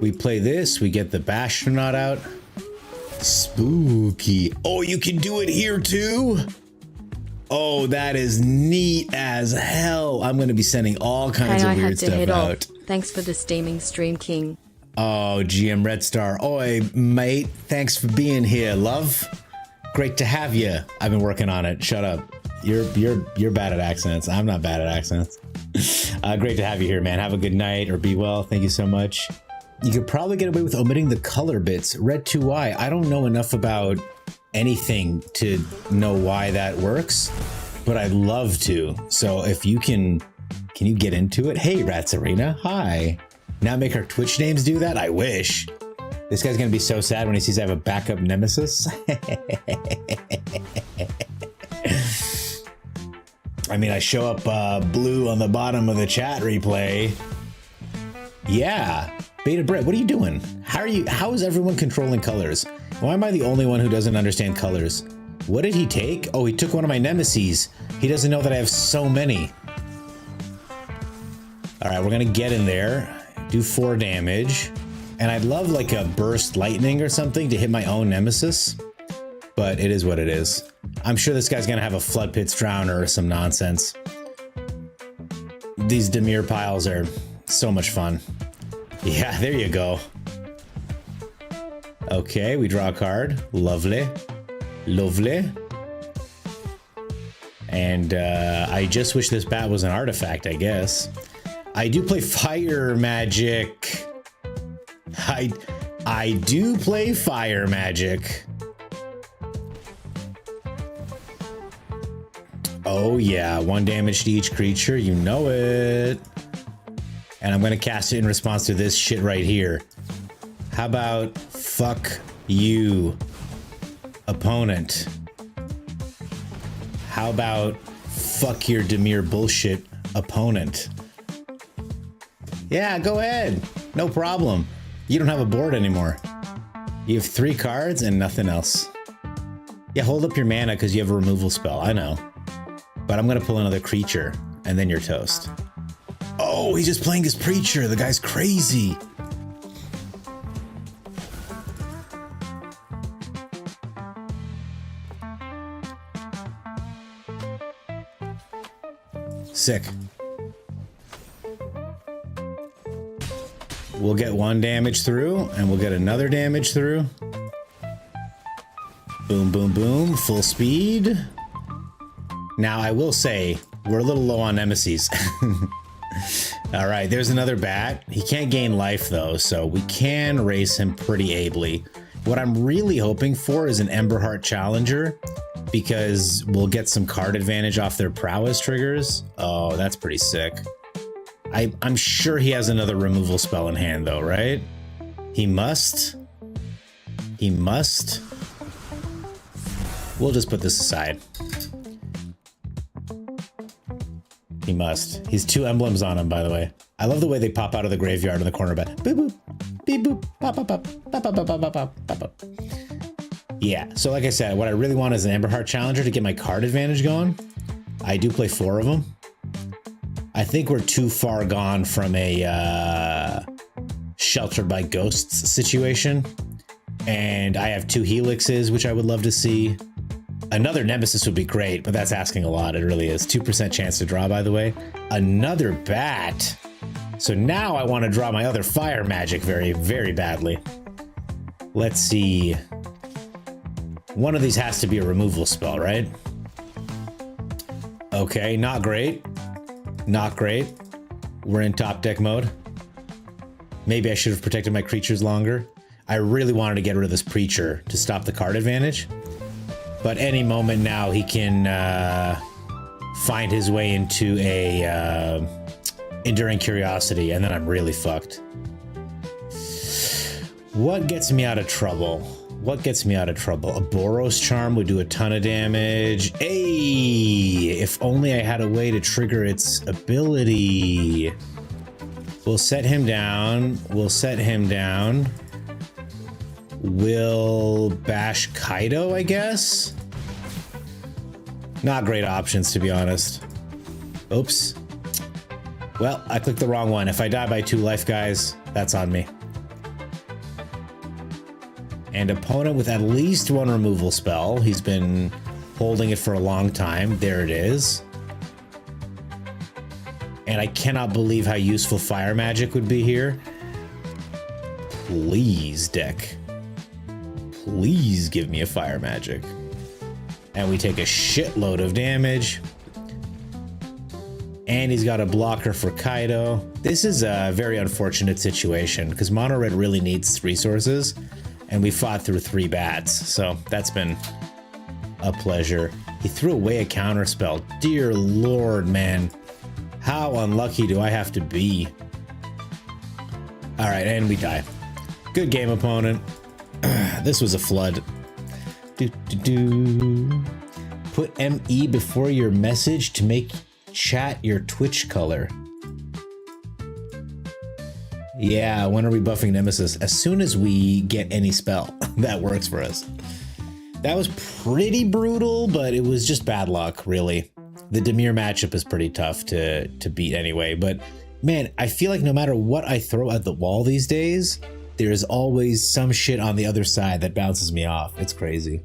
We play this. We get the Bastronaut out. Spooky. Oh, you can do it here too? Oh, that is neat as hell. I'm going to be sending all kinds of weird stuff out. Thanks for the steaming stream, King. Oh, GM Red Star. Oi, mate. Thanks for being here, love. Great to have you. I've been working on it. Shut up. You're bad at accents. I'm not bad at accents. Great to have you here, man. Have a good night or be well. Thank you so much. You could probably get away with omitting the color bits. Red 2Y. I don't know enough about anything to know why that works, but I'd love to. So if you can you get into it? Hey, Rats Arena. Hi. Now make our Twitch names do that? I wish. This guy's gonna be so sad when he sees I have a backup nemesis. I mean, I show up blue on the bottom of the chat replay. Yeah. Beta Brett, what are you doing? How is everyone controlling colors? Why am I the only one who doesn't understand colors? What did he take? Oh, he took one of my nemesis. He doesn't know that I have so many. All right, we're gonna get in there, do 4 damage. And I'd love like a burst lightning or something to hit my own nemesis. But it is what it is. I'm sure this guy's gonna have a Flood Pits Drowner or some nonsense. These Dimir piles are so much fun. Yeah, there you go. Okay, we draw a card. Lovely. Lovely. And I just wish this bat was an artifact, I guess. I do play fire magic. I do play fire magic. Oh yeah, 1 damage to each creature, you know it. And I'm gonna cast it in response to this shit right here. How about fuck you, opponent? How about fuck your Dimir bullshit, opponent? Yeah, go ahead. No problem. You don't have a board anymore. You have 3 cards and nothing else. Yeah, hold up your mana because you have a removal spell. I know. But I'm going to pull another creature and then you're toast. Oh, he's just playing his preacher. The guy's crazy. Sick. We'll get 1 damage through, and we'll get another damage through. Boom, boom, boom. Full speed. Now, I will say, we're a little low on nemesis. All right, there's another bat. He can't gain life, though, so we can race him pretty ably. What I'm really hoping for is an Emberheart Challenger, because we'll get some card advantage off their prowess triggers. Oh, that's pretty sick. I'm sure he has another removal spell in hand though, right? He must. He must. We'll just put this aside. He must. He's 2 emblems on him, by the way. I love the way they pop out of the graveyard in the corner, but boop boop, beep boop, pop pop pop, pop pop pop pop pop pop pop. Yeah, so like I said, what I really want is an Emberheart Challenger to get my card advantage going. I do play 4 of them. I think we're too far gone from a Sheltered by Ghosts situation. And I have 2 Helixes, which I would love to see. Another Nemesis would be great, but that's asking a lot. It really is. 2% chance to draw, by the way. Another Bat. So now I want to draw my other Fire Magic very, very badly. Let's see. One of these has to be a removal spell, right? Okay, not great. Not great. We're in top deck mode. Maybe I should have protected my creatures longer. I really wanted to get rid of this Preacher to stop the card advantage. But any moment now he can find his way into a Enduring Curiosity, and then I'm really fucked. What gets me out of trouble? What gets me out of trouble? A Boros Charm would do a ton of damage. Hey! If only I had a way to trigger its ability. We'll set him down. We'll set him down. We'll bash Kaido, I guess? Not great options, to be honest. Oops. Well, I clicked the wrong one. If I die by 2 life, guys, that's on me. And opponent with at least 1 removal spell. He's been holding it for a long time. There it is. And I cannot believe how useful Fire Magic would be here. Please, deck. Please give me a Fire Magic. And we take a shitload of damage. And he's got a blocker for Kaido. This is a very unfortunate situation because Mono Red really needs resources. And we fought through 3 bats. So that's been a pleasure. He threw away a counter spell. Dear Lord, man. How unlucky do I have to be? All right, and we die. Good game, opponent. This was a flood. Put ME before your message to make chat your Twitch color. Yeah, when are we buffing Nemesis? As soon as we get any spell that works for us. That was pretty brutal, but it was just bad luck, really. The Dimir matchup is pretty tough to beat anyway, but man, I feel like no matter what I throw at the wall these days, there's always some shit on the other side that bounces me off. It's crazy.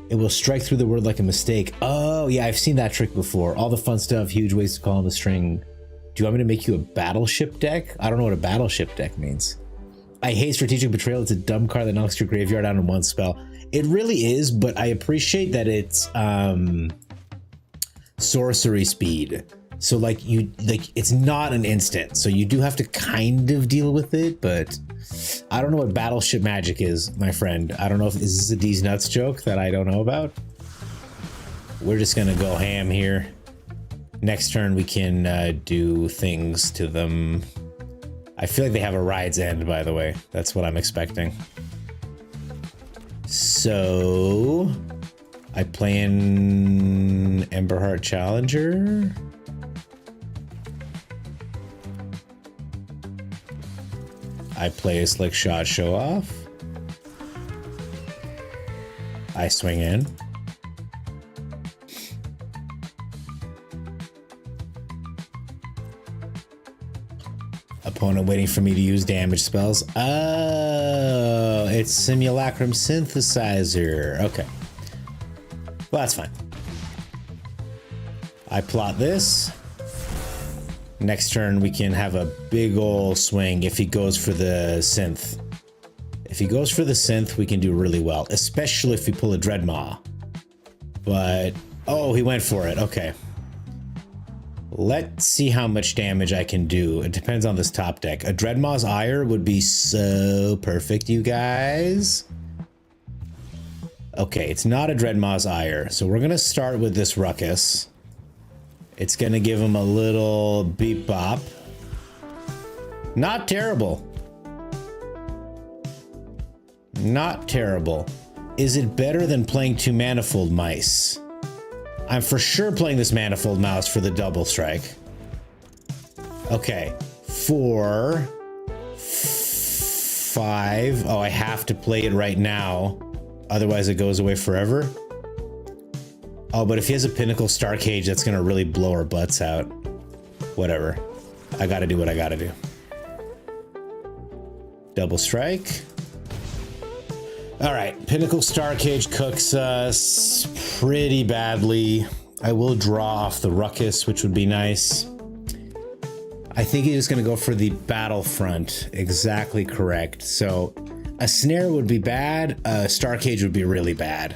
It will strike through the word like a mistake. Oh, yeah, I've seen that trick before. All the fun stuff, huge ways to call on the string. Do you want me to make you a battleship deck? I don't know what a battleship deck means. I hate Strategic Betrayal. It's a dumb card that knocks your graveyard out in 1 spell. It really is, but I appreciate that it's sorcery speed. So like it's not an instant. So you do have to kind of deal with it, but I don't know what battleship magic is, my friend. I don't know if is this a D's nuts joke that I don't know about. We're just gonna go ham here. Next turn we can do things to them. I feel like they have a Ride's End, by the way. That's what I'm expecting. So I play in Emberheart Challenger. I play a Slick Shot Show Off. I swing in. Opponent waiting for me to use damage spells. Oh, it's Simulacrum Synthesizer. Okay. Well, that's fine. I plot this. Next turn, we can have a big ol' swing if he goes for the synth. If he goes for the synth, we can do really well, especially if we pull a Dreadmaw. But, oh, he went for it. Okay. Let's see how much damage I can do. It depends on this top deck. A Dreadmaw's Ire would be so perfect, you guys. Okay, it's not a Dreadmaw's Ire, so we're gonna start with this Ruckus. It's gonna give him a little beep bop. Not terrible. Not terrible. Is it better than playing 2 Manifold Mice? I'm for sure playing this Manifold Mouse for the double strike. Okay, 4, 5. Oh, I have to play it right now. Otherwise it goes away forever. Oh, but if he has a Pinnacle Star Cage, that's gonna really blow our butts out. Whatever. I gotta do what I gotta do. Double strike. Alright, Pinnacle Star Cage cooks us pretty badly. I will draw off the Ruckus, which would be nice. I think he's just gonna go for the Battlefront. Exactly correct. So, a Snare would be bad, a Star Cage would be really bad.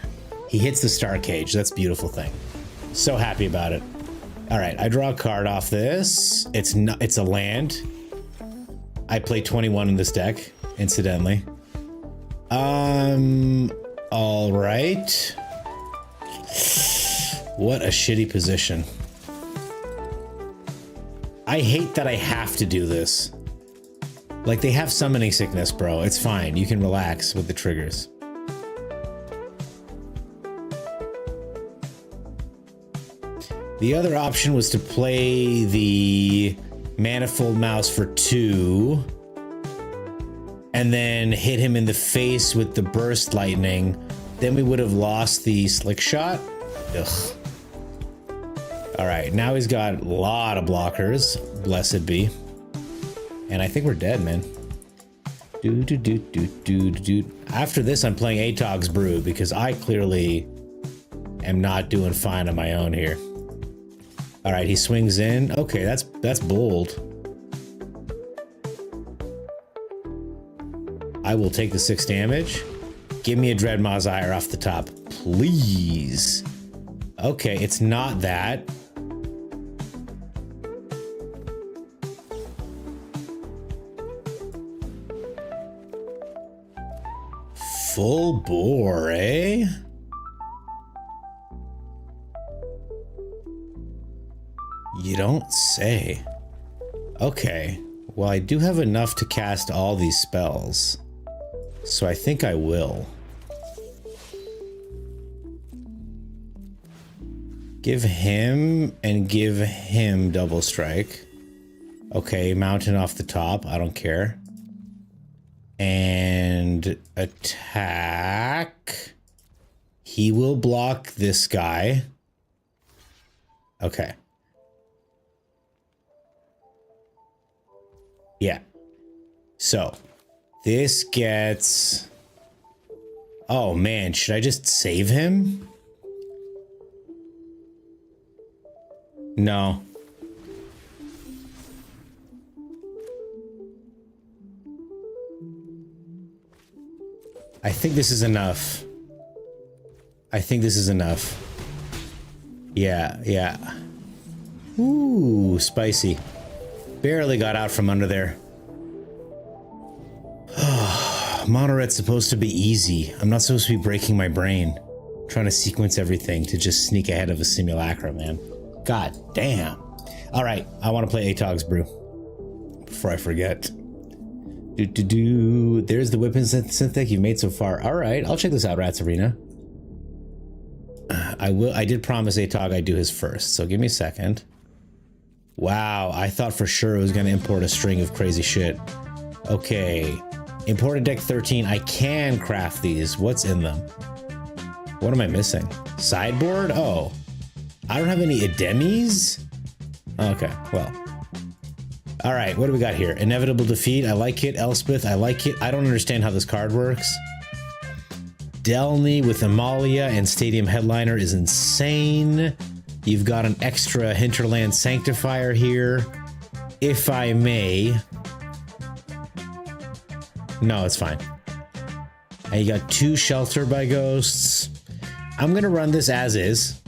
He hits the Star Cage, that's a beautiful thing. So happy about it. Alright, I draw a card off this. It's a land. I play 21 in this deck, incidentally. All right. What a shitty position. I hate that I have to do this. Like, they have summoning sickness, bro. It's fine. You can relax with the triggers. The other option was to play the Manifold Mouse for 2. And then hit him in the face with the Burst Lightning. Then we would have lost the Slick Shot. Ugh. Alright, now he's got a lot of blockers. Blessed be. And I think we're dead, man. After this, I'm playing Atog's Brew because I clearly am not doing fine on my own here. Alright, he swings in. Okay, that's bold. I will take the 6 damage. Give me a Dreadmaw's Ire off the top, please. Okay, it's not that. Full bore, eh? You don't say. Okay, well, I do have enough to cast all these spells. So I think I will. Give him and give him double strike. Okay, mountain off the top. I don't care. And attack. He will block this guy. Okay. Yeah. So this gets... Oh man, should I just save him? No. I think this is enough. I think this is enough. Yeah, yeah. Ooh, spicy. Barely got out from under there. Mono Red's supposed to be easy. I'm not supposed to be breaking my brain. Trying to sequence everything to just sneak ahead of a simulacra, man. God damn. Alright, I want to play Atog's Brew. Before I forget. There's the weapon synth you've made so far. Alright, I'll check this out, Rats Arena. I did promise Atog I'd do his first, so give me a second. Wow, I thought for sure it was going to import a string of crazy shit. Okay. Imported deck 13. I can craft these. What's in them? What am I missing? Sideboard? Oh. I don't have any Ademies? Okay, well. Alright, what do we got here? Inevitable Defeat. I like it. Elspeth. I like it. I don't understand how this card works. Delny with Amalia and Stadium Headliner is insane. You've got an extra Hinterland Sanctifier here. If I may. No, it's fine. And you got 2 Shelter by Ghosts. I'm gonna run this as is,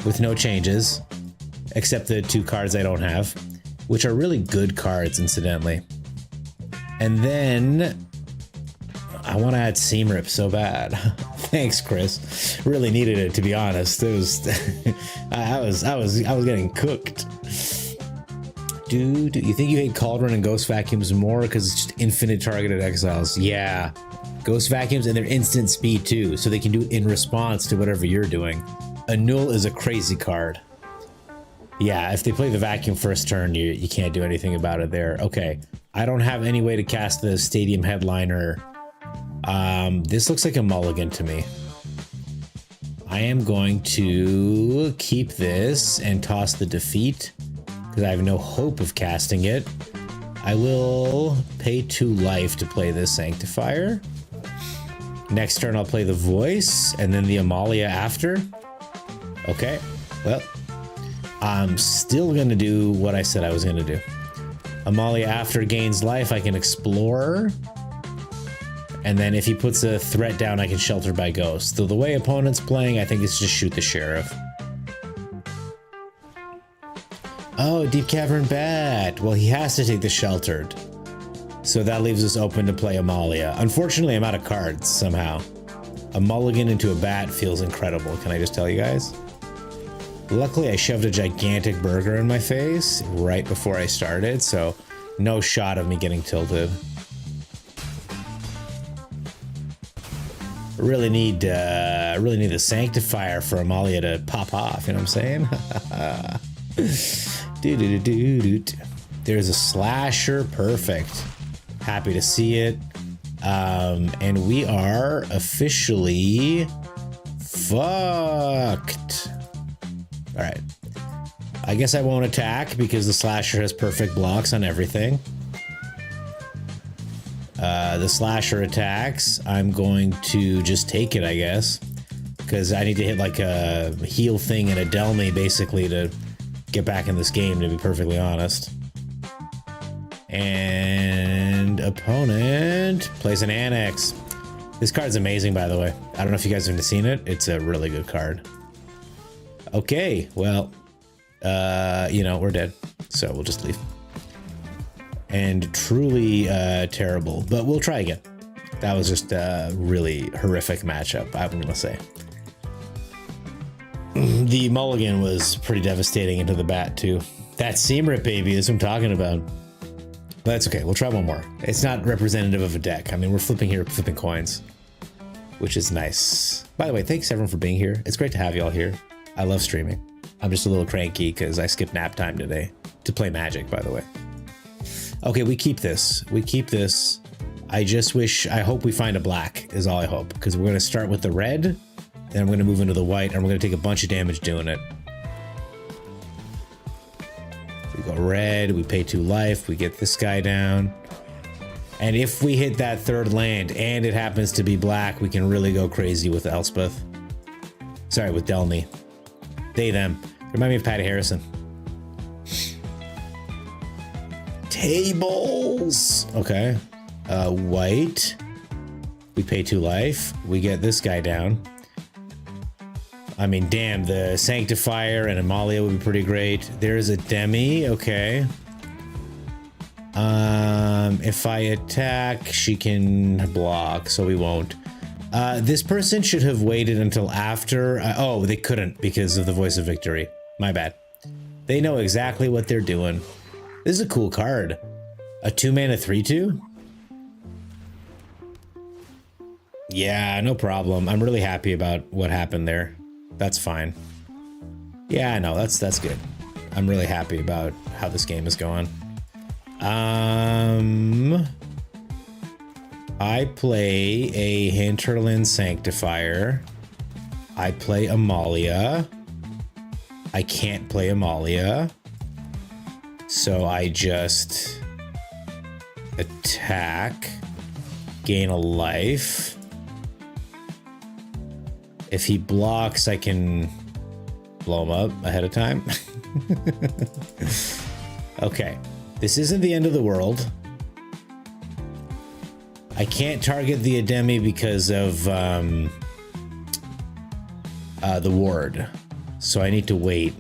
with no changes. except the 2 cards I don't have, which are really good cards, incidentally. And then I want to add Seam Rip so bad. Thanks, Chris. Really needed it, to be honest. It was I was getting cooked. Do you think you hate Cauldron and Ghost Vacuums more because it's just infinite targeted exiles? Yeah. Ghost Vacuums, and they're instant speed too, so they can do it in response to whatever you're doing. Annul is a crazy card. Yeah, if they play the vacuum first turn, you can't do anything about it there. Okay, I don't have any way to cast the Stadium Headliner. This looks like a mulligan to me. I am going to keep this and toss the Defeat because I have no hope of casting it. I will pay 2 life to play this Sanctifier. Next turn I'll play the Voice and then the Amalia after. Okay, well, I'm still gonna do what I said I was gonna do. Amalia after gains life, I can explore. And then if he puts a threat down, I can shelter by Ghost. So the way opponent's playing, I think it's just shoot the Sheriff. Oh, Deep Cavern Bat. Well, he has to take the sheltered. So that leaves us open to play Amalia. Unfortunately, I'm out of cards somehow. A mulligan into a bat feels incredible, can I just tell you guys? Luckily, I shoved a gigantic burger in my face right before I started, so no shot of me getting tilted. Really need the Sanctifier for Amalia to pop off, you know what I'm saying? There's a Slasher, perfect. Happy to see it. And we are officially fucked. All right. I guess I won't attack because the Slasher has perfect blocks on everything. The Slasher attacks. I'm going to just take it, I guess, because I need to hit like a heal thing and a Delme basically to get back in this game, to be perfectly honest. And opponent plays an Annex. This card's amazing, by the way. I don't know if you guys have seen it. It's a really good card. Okay, well, you know, we're dead, so we'll just leave. And truly terrible, but we'll try again. That was just a really horrific matchup, I'm gonna say. The mulligan was pretty devastating into the bat too. That Seam Rip, baby, is what I'm talking about. But that's okay, we'll try one more. It's not representative of a deck. I mean, we're flipping here, flipping coins, which is nice. By the way, thanks everyone for being here. It's great to have you all here. I love streaming. I'm just a little cranky because I skipped nap time today to play Magic, by the way. Okay, we keep this. We keep this. I hope we find a black, is all I hope. Because we're going to start with the red, then I'm going to move into the white, and we're going to take a bunch of damage doing it. We go red, we pay 2 life, we get this guy down. And if we hit that 3rd land, and it happens to be black, we can really go crazy with Elspeth. Sorry, with Delme. They, them. Remind me of Patty Harrison. Tables! Okay. White. We pay 2 life. We get this guy down. I mean, damn, the Sanctifier and Amalia would be pretty great. There's a Demi. Okay. If I attack, she can block, so we won't. This person should have waited until after. Oh, they couldn't because of the Voice of Victory. My bad. They know exactly what they're doing. This is a cool card. A 2-mana 3/2? Yeah, no problem. I'm really happy about what happened there. That's fine. Yeah, no, that's good. I'm really happy about how this game is going. I play a Hinterland Sanctifier. I play Amalia. I can't play Amalia. So I just attack, gain a life. If he blocks, I can blow him up ahead of time. Okay, this isn't the end of the world. I can't target the Ademi because of the ward, so I need to wait.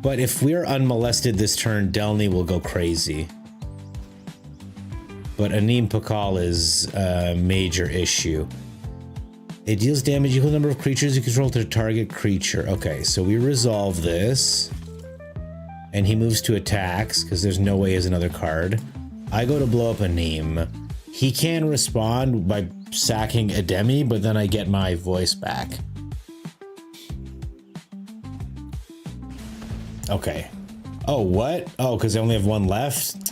But if we're unmolested this turn, Delny will go crazy. But Anim Pakal is a major issue. It deals damage equal number of creatures you control to target creature. Okay, so we resolve this. And he moves to attacks, because there's no way he has another card. I go to blow up Anim. He can respond by sacking Ademi, but then I get my voice back. Okay. Oh, what? Oh, because I only have one left?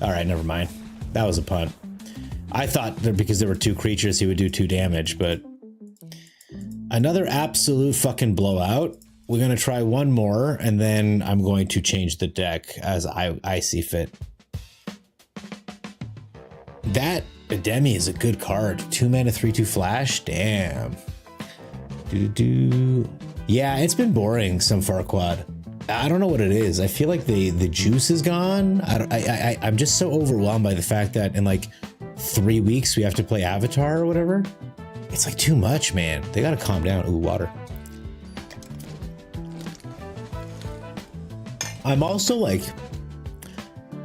Alright, never mind. That was a punt. I thought that because there were 2 creatures, he would do 2 damage, but... Another absolute fucking blowout. We're going to try one more, and then I'm going to change the deck as I see fit. That Ademi is a good card. 2 mana, 3/2 flash. Damn. Yeah, it's been boring, some Farquaad. I don't know what it is. I feel like the juice is gone. I'm just so overwhelmed by the fact that in like 3 weeks we have to play Avatar or whatever. It's like too much, man. They gotta calm down. Ooh, water. I'm also like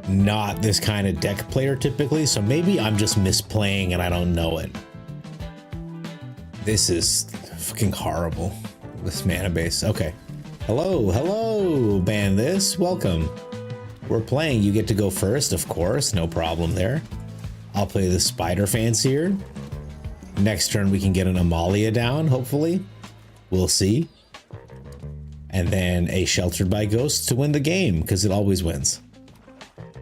not this kind of deck player typically, so maybe I'm just misplaying and I don't know it. This is fucking horrible. This mana base. Okay. Hello, ban this. Welcome. We're playing. You get to go first, of course. No problem there. I'll play the Spider Fancier. Next turn we can get an Amalia down, hopefully. We'll see. And then a Sheltered by Ghosts to win the game, because it always wins.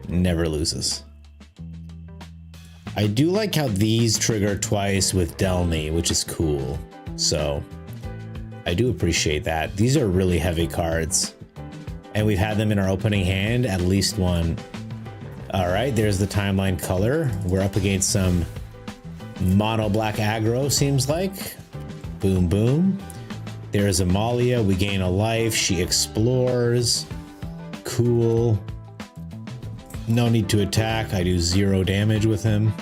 Never loses. I do like how these trigger twice with Delny, which is cool. So, I do appreciate that. These are really heavy cards. And we've had them in our opening hand, at least one. Alright, there's the timeline color. We're up against some mono black aggro, seems like. Boom, boom. There's Amalia. We gain a life. She explores. Cool. No need to attack. I do 0 damage with him.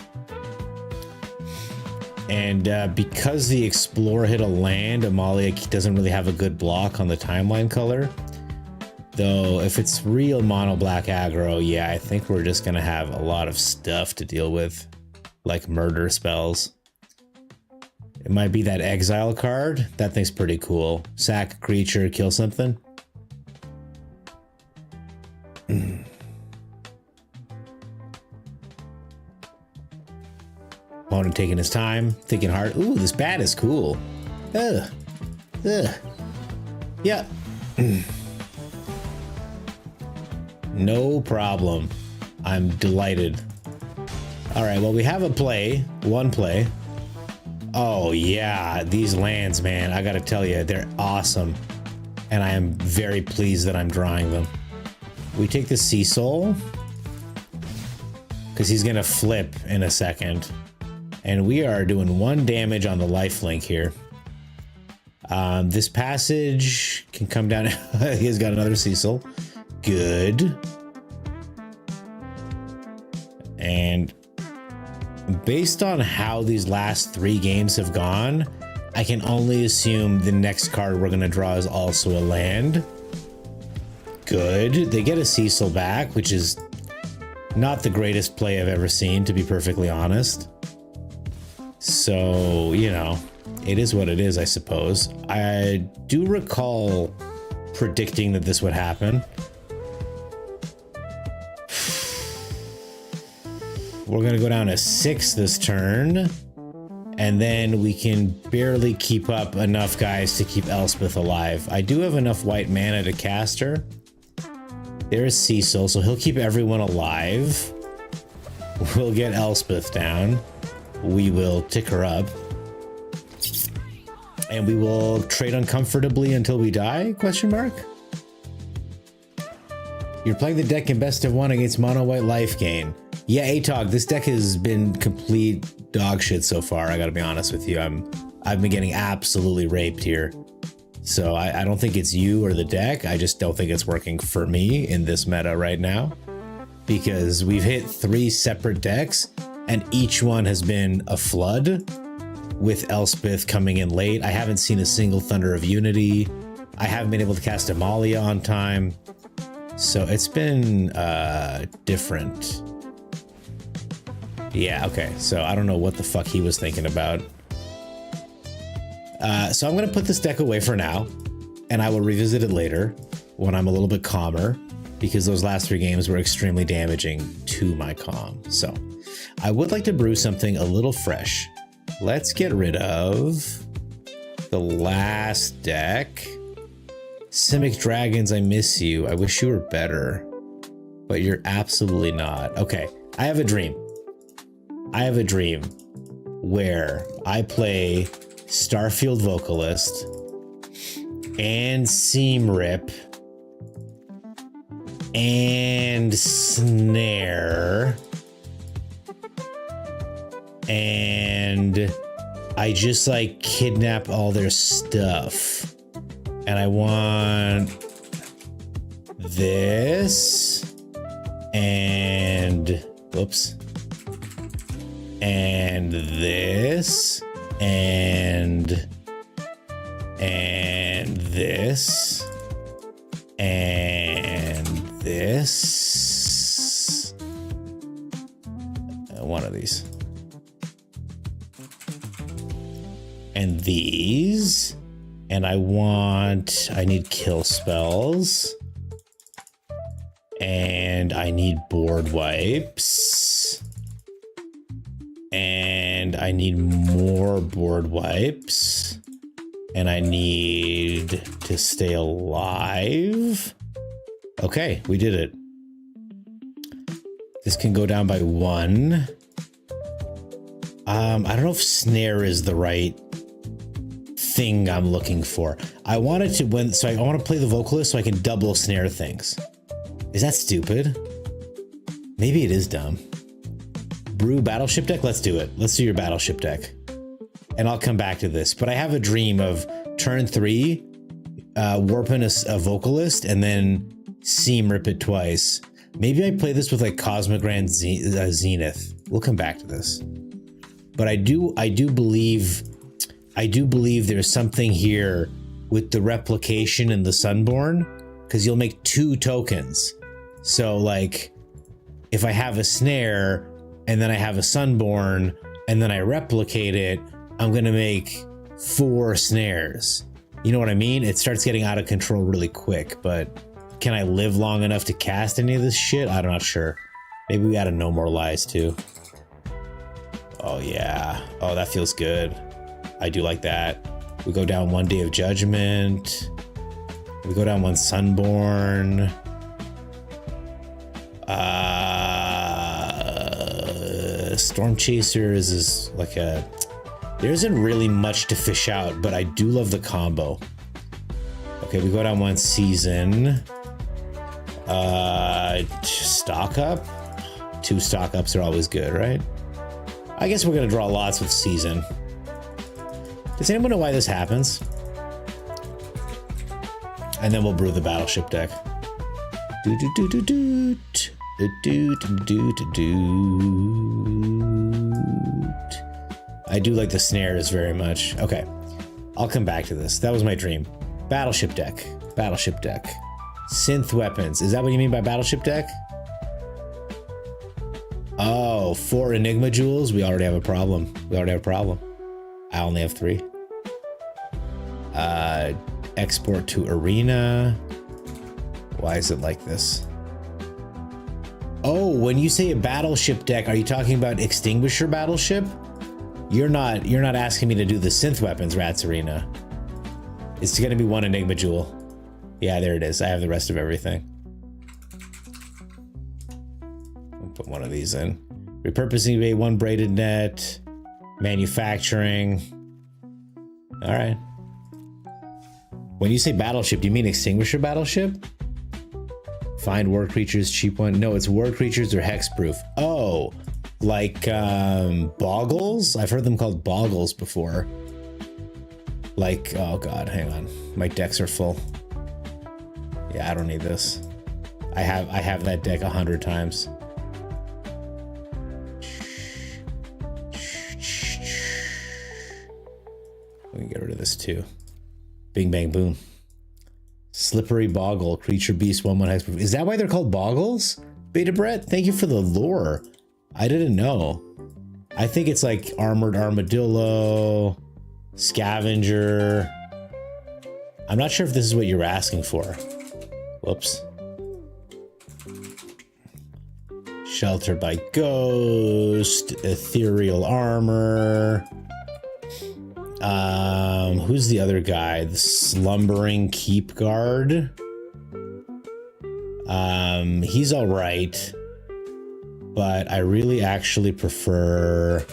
And because the Explorer hit a land, Amalia doesn't really have a good block on the timeline color. Though, if it's real mono black aggro, yeah, I think we're just gonna have a lot of stuff to deal with. Like murder spells. It might be that exile card. That thing's pretty cool. Sack a creature, kill something. Opponent taking his time, thinking hard. Ooh, this bat is cool. Ugh. Ugh. Yeah. No problem. I'm delighted. Alright, well, we have a play. One play. Oh, yeah. These lands, man. I gotta tell you, they're awesome. And I am very pleased that I'm drawing them. We take the Sea Soul. Because he's gonna flip in a second. And we are doing 1 damage on the lifelink here. This passage can come down. He's got another Cecil. Good. And based on how these last 3 games have gone, I can only assume the next card we're going to draw is also a land. Good. They get a Cecil back, which is not the greatest play I've ever seen, to be perfectly honest. So, you know, it is what it is, I suppose. I do recall predicting that this would happen. We're going to go down to 6 this turn. And then we can barely keep up enough guys to keep Elspeth alive. I do have enough white mana to cast her. There's Cecil, so he'll keep everyone alive. We'll get Elspeth down. We will tick her up. And we will trade uncomfortably until we die? Question mark? You're playing the deck in best of 1 against mono white life gain. Yeah, Atog, this deck has been complete dog shit so far, I gotta be honest with you. I've been getting absolutely raped here. So I don't think it's you or the deck. I just don't think it's working for me in this meta right now. Because we've hit 3 separate decks, and each one has been a flood, with Elspeth coming in late. I haven't seen a single Thunder of Unity. I haven't been able to cast Amalia on time. So it's been different. Yeah, okay. So I don't know what the fuck he was thinking about. So I'm going to put this deck away for now, and I will revisit it later when I'm a little bit calmer, because those last 3 games were extremely damaging to my calm. So I would like to brew something a little fresh. Let's get rid of the last deck. Simic Dragons, I miss you. I wish you were better, but you're absolutely not. Okay, I have a dream. I have a dream where I play Starfield Vocalist and Seam Rip and Snare, and I just like kidnap all their stuff. And I want this and whoops, and this and this and this. One of these. And these. And I need kill spells. And I need board wipes. And I need more board wipes. And I need to stay alive. Okay, we did it. This can go down by 1. I don't know if snare is the right thing I'm looking for. I wanted to win, so I want to play the vocalist so I can double snare things. Is that stupid? Maybe it is dumb. Brew battleship deck? Let's do it. Let's do your battleship deck. And I'll come back to this. But I have a dream of turn 3, warping a vocalist, and then seam rip it twice. Maybe I play this with like Cosmic Grand Zenith. We'll come back to this. But I do believe there's something here with the replication and the Sunborn, because you'll make 2 tokens. So like, if I have a snare and then I have a Sunborn and then I replicate it, I'm gonna make 4 snares. You know what I mean? It starts getting out of control really quick, but can I live long enough to cast any of this shit? I'm not sure. Maybe we gotta No More Lies too. Oh yeah. Oh, that feels good. I do like that. We go down 1 Day of Judgment. We go down 1 Sunborn. Storm Chasers is like a... There isn't really much to fish out, but I do love the combo. Okay, we go down 1 Season. Stock up? 2 stock ups are always good, right? I guess we're gonna draw lots with Season. Does anyone know why this happens? And then we'll brew the battleship deck. I do like the snares very much. Okay, I'll come back to this. That was my dream. Battleship deck. Battleship deck. Synth weapons. Is that what you mean by battleship deck? Oh, 4 Enigma jewels? We already have a problem. I only have 3. Export to arena. Why is it like this? Oh, when you say a battleship deck, are you talking about Extinguisher Battleship? You're not asking me to do the synth weapons, Rats Arena. It's gonna be 1 Enigma jewel. Yeah, there it is. I have the rest of everything. I'll put 1 of these in. Repurposing bay, 1 braided net. Manufacturing. All right. When you say battleship, do you mean Extinguisher Battleship? Find war creatures, cheap 1. No, it's war creatures or hexproof. Oh, like boggles? I've heard them called boggles before. Like, oh god, hang on. My decks are full. Yeah, I don't need this. I have that deck 100 times. We can get rid of this too. Bing, bang, boom. Slippery Boggle, creature beast, 1/1 hexproof. Is that why they're called boggles? Beta Brett, thank you for the lore. I didn't know. I think it's like armored armadillo, scavenger. I'm not sure if this is what you're asking for. Whoops. Sheltered by ghost, ethereal armor. Who's the other guy? The slumbering keep guard. He's all right, but I really actually prefer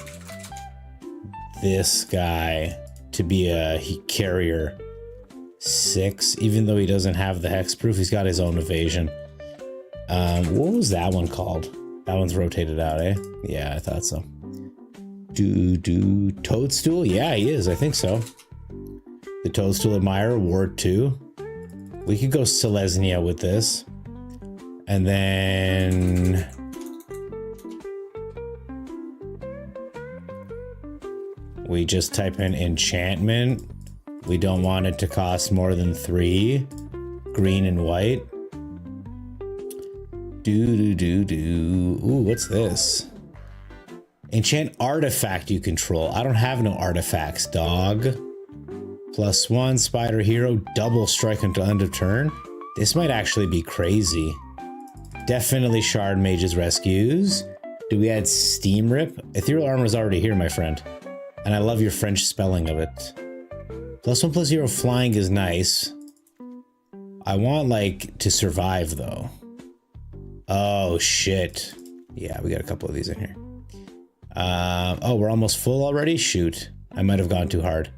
this guy to be a carrier 6, even though he doesn't have the hexproof. He's got his own evasion. What was that one called? That one's rotated out, eh? Yeah, I thought so. Toadstool? Yeah, he is. I think so. The Toadstool Admirer, Ward 2. We could go Selesnya with this. And then... we just type in enchantment. We don't want it to cost more than 3. Green and white. Ooh, what's this? Enchant artifact you control. I don't have no artifacts, dog. +1, spider hero, double strike until end of turn. This might actually be crazy. Definitely shard mages rescues. Do we add steam rip? Ethereal armor is already here, my friend. And I love your French spelling of it. +1/+0 flying is nice. I want, like, to survive, though. Oh, shit. Yeah, we got a couple of these in here. Oh, we're almost full already? Shoot. I might have gone too hard.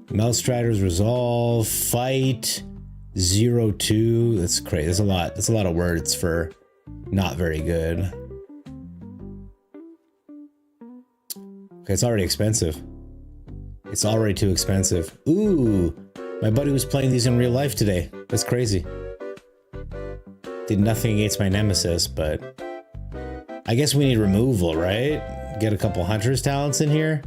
Melstrider's Resolve, Fight, 0-2. That's crazy. That's a lot. That's a lot of words for not very good. Okay, it's already expensive. It's already too expensive. Ooh, my buddy was playing these in real life today. That's crazy. Did nothing against my nemesis, but I guess we need removal, right? Get a couple hunter's talents in here.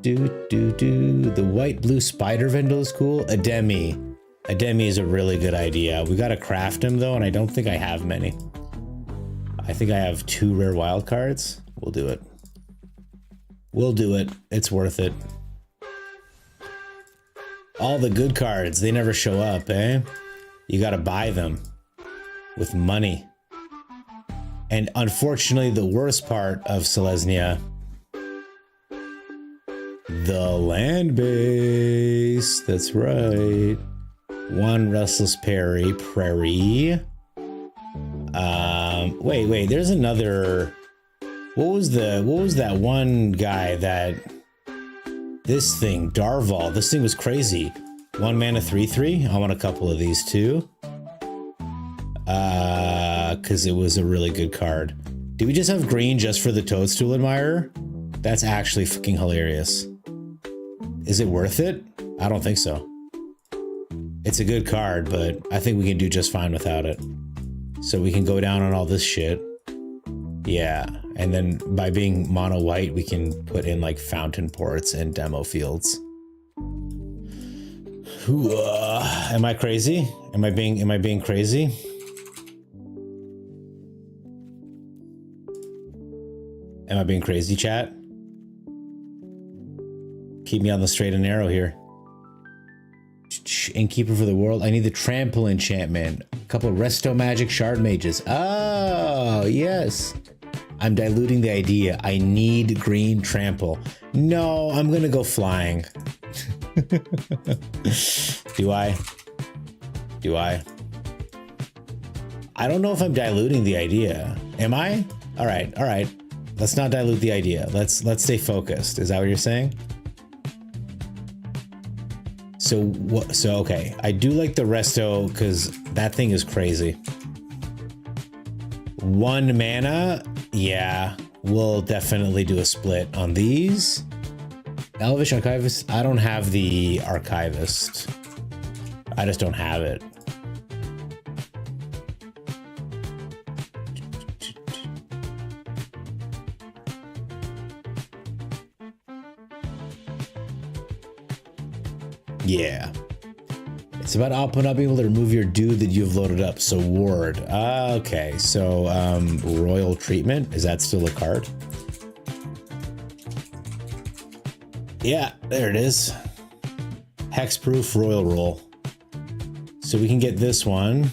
The white blue spider vendel is cool. Ademi. Ademi is a really good idea. We gotta craft him though, and I don't think I have many. I think I have 2 rare wild cards. We'll do it. We'll do it. It's worth it. All the good cards, they never show up, eh? You gotta buy them with money. And unfortunately, the worst part of Selesnya, the land base. That's right. 1 restless prairie. Wait, there's another. What was that one guy that this thing, Darval, this thing was crazy. 1 mana 3/3. I want a couple of these too. Because it was a really good card. Do we just have green just for the Toadstool Admirer? That's actually fucking hilarious. Is it worth it? I don't think so. It's a good card, but I think we can do just fine without it. So we can go down on all this shit. Yeah, and then by being mono white, we can put in like fountain ports and demo fields. Am I crazy? Am I being crazy? Am I being crazy, chat? Keep me on the straight and narrow here. Innkeeper for the world. I need the trample enchantment. A couple of resto magic shard mages. Oh, yes. I'm diluting the idea. I need green trample. No, I'm gonna go flying. Do I? I don't know if I'm diluting the idea. Am I? All right. Let's not dilute the idea. Let's stay focused. Is that what you're saying? So okay. I do like the resto because that thing is crazy. 1 mana. Yeah, we'll definitely do a split on these. Elvish Archivist. I don't have the Archivist. I just don't have it. Yeah. It's about output not being able to remove your dude that you've loaded up. So ward. Okay. So royal treatment. Is that still a card? Yeah, there it is. Hexproof royal roll. So we can get this one.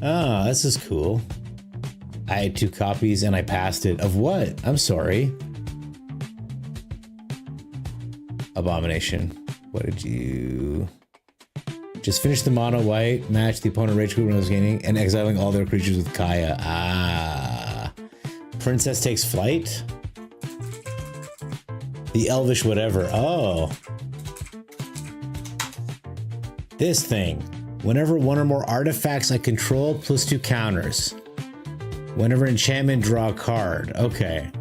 Oh, this is cool. I had 2 copies and I passed it. Of what? I'm sorry. Abomination. What did you... Just finish the mono white, match the opponent rage group when I was gaining, and exiling all their creatures with Kaya. Ah. Princess takes flight? The elvish whatever. Oh. This thing. Whenever one or more artifacts I control, +2 counters. Whenever enchantment, draw a card. Okay.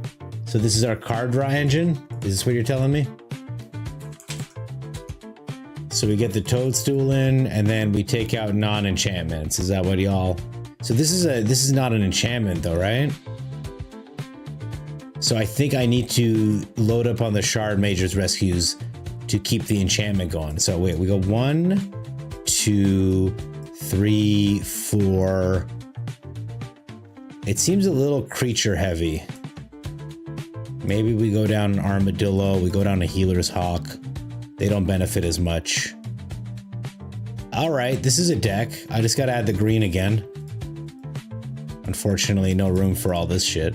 So this is our card draw engine? Is this what you're telling me? So we get the toadstool in, and then we take out non-enchantments. Is that what y'all... So this is not an enchantment though, right? So I think I need to load up on the Shard Mage's Rescues to keep the enchantment going. So wait, we go 1, 2, 3, 4. It seems a little creature heavy. Maybe we go down an Armadillo, we go down a Healer's Hawk. They don't benefit as much. All right, this is a deck. I just gotta add the green again. Unfortunately, no room for all this shit.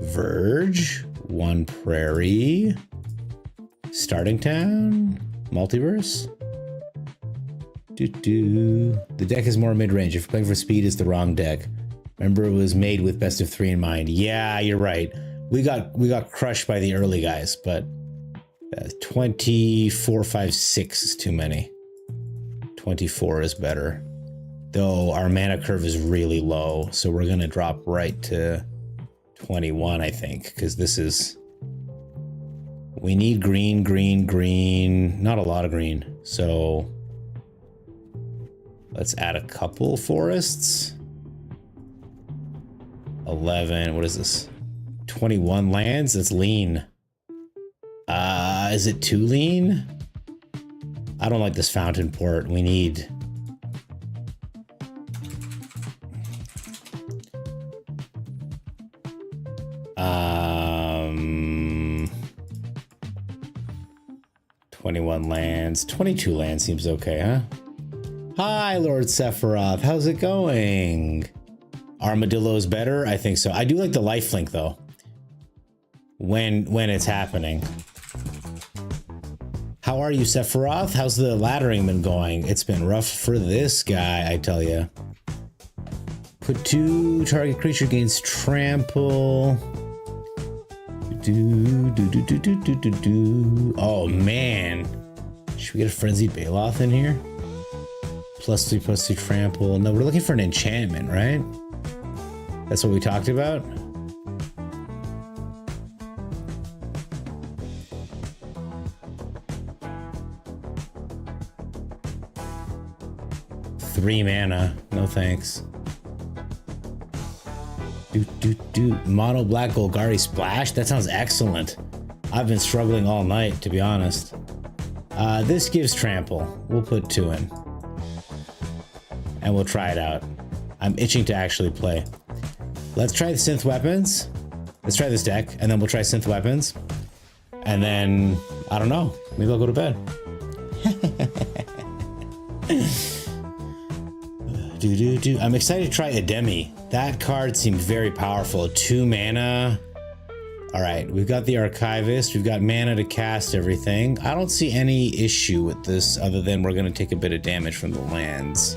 Verge, 1 Prairie, Starting Town, Multiverse. The deck is more mid-range. If you're playing for speed, it's the wrong deck. Remember, it was made with best of 3 in mind. Yeah, you're right. We got crushed by the early guys, but 24, 5, 6 is too many. 24 is better. Though our mana curve is really low, so we're gonna drop right to 21, I think, because this is... We need green, green, green. Not a lot of green, so... Let's add a couple forests. 11, what is this? 21 lands? That's lean. Is it too lean? I don't like this fountain port. We need... 21 lands. 22 lands seems okay, huh? Hi, Lord Sephiroth. How's it going? Armadillo's better? I think so. I do like the lifelink, though. When it's happening. How are you, Sephiroth? How's the laddering been going? It's been rough for this guy, I tell you. Put 2 target creature gains trample. Oh, man. Should we get a Frenzied Baloth in here? +3/+2 trample. No, we're looking for an enchantment, right? That's what we talked about? Three mana. No thanks. Mono black Golgari Splash? That sounds excellent. I've been struggling all night, to be honest. This gives trample. We'll put 2 in. And we'll try it out. I'm itching to actually play. Let's try the synth weapons. Let's try this deck, and then we'll try synth weapons. And then, I don't know. Maybe I'll go to bed. I'm excited to try Ademi. That card seemed very powerful. 2 mana. Alright, we've got the Archivist. We've got mana to cast everything. I don't see any issue with this other than we're going to take a bit of damage from the lands.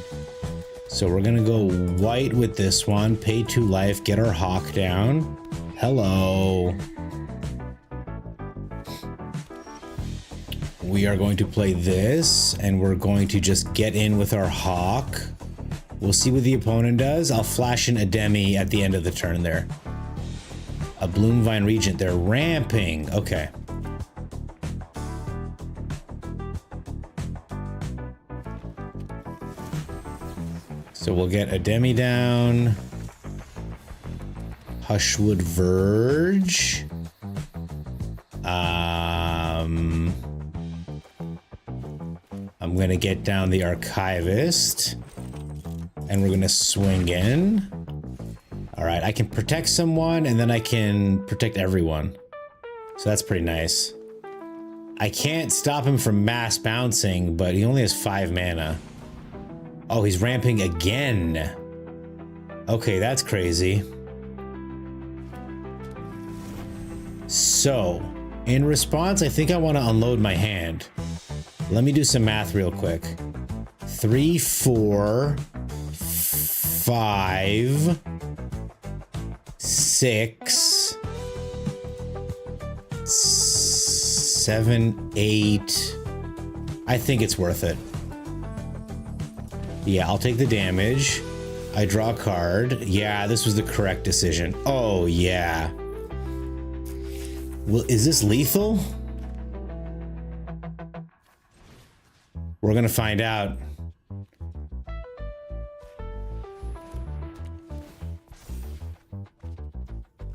So we're going to go white with this one. Pay 2 life. Get our Hawk down. Hello. We are going to play this, and we're going to just get in with our Hawk. We'll see what the opponent does. I'll flash in Ademi at the end of the turn there. A Bloomvine Regent. They're ramping. Okay. So we'll get Ademi down. Hushwood Verge. I'm gonna get down the Archivist. And we're gonna swing in. Alright, I can protect someone, and then I can protect everyone. So that's pretty nice. I can't stop him from mass bouncing, but he only has 5 mana. Oh, he's ramping again. Okay, that's crazy. So, in response, I think I want to unload my hand. Let me do some math real quick. 3, 4, 5, 6, 7, 8. I think it's worth it. Yeah, I'll take the damage. I draw a card. Yeah, this was the correct decision. Oh, yeah. Well, is this lethal? We're gonna find out.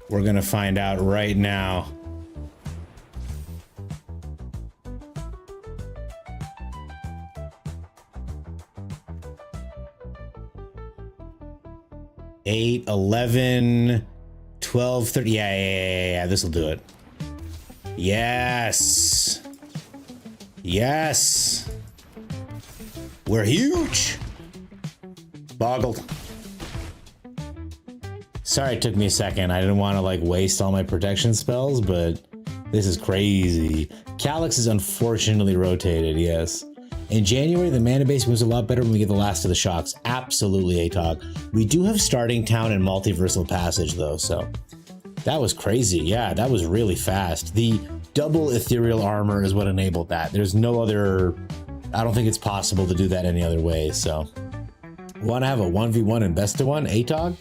We're gonna find out right now. Eight, 11, 12, 30. Yeah. This will do it. Yes. Yes. We're huge. Boggled. Sorry it took me a second. I didn't want to like waste all my protection spells, but this is crazy. Calyx is unfortunately rotated, yes. In January, the mana base moves a lot better when we get the last of the shocks. Absolutely, Atog. We do have Starting Town and Multiversal Passage, though, so... That was crazy. Yeah, that was really fast. The double ethereal armor is what enabled that. There's no other... I don't think it's possible to do that any other way, so... Want to have a 1v1 and best of one, Atog?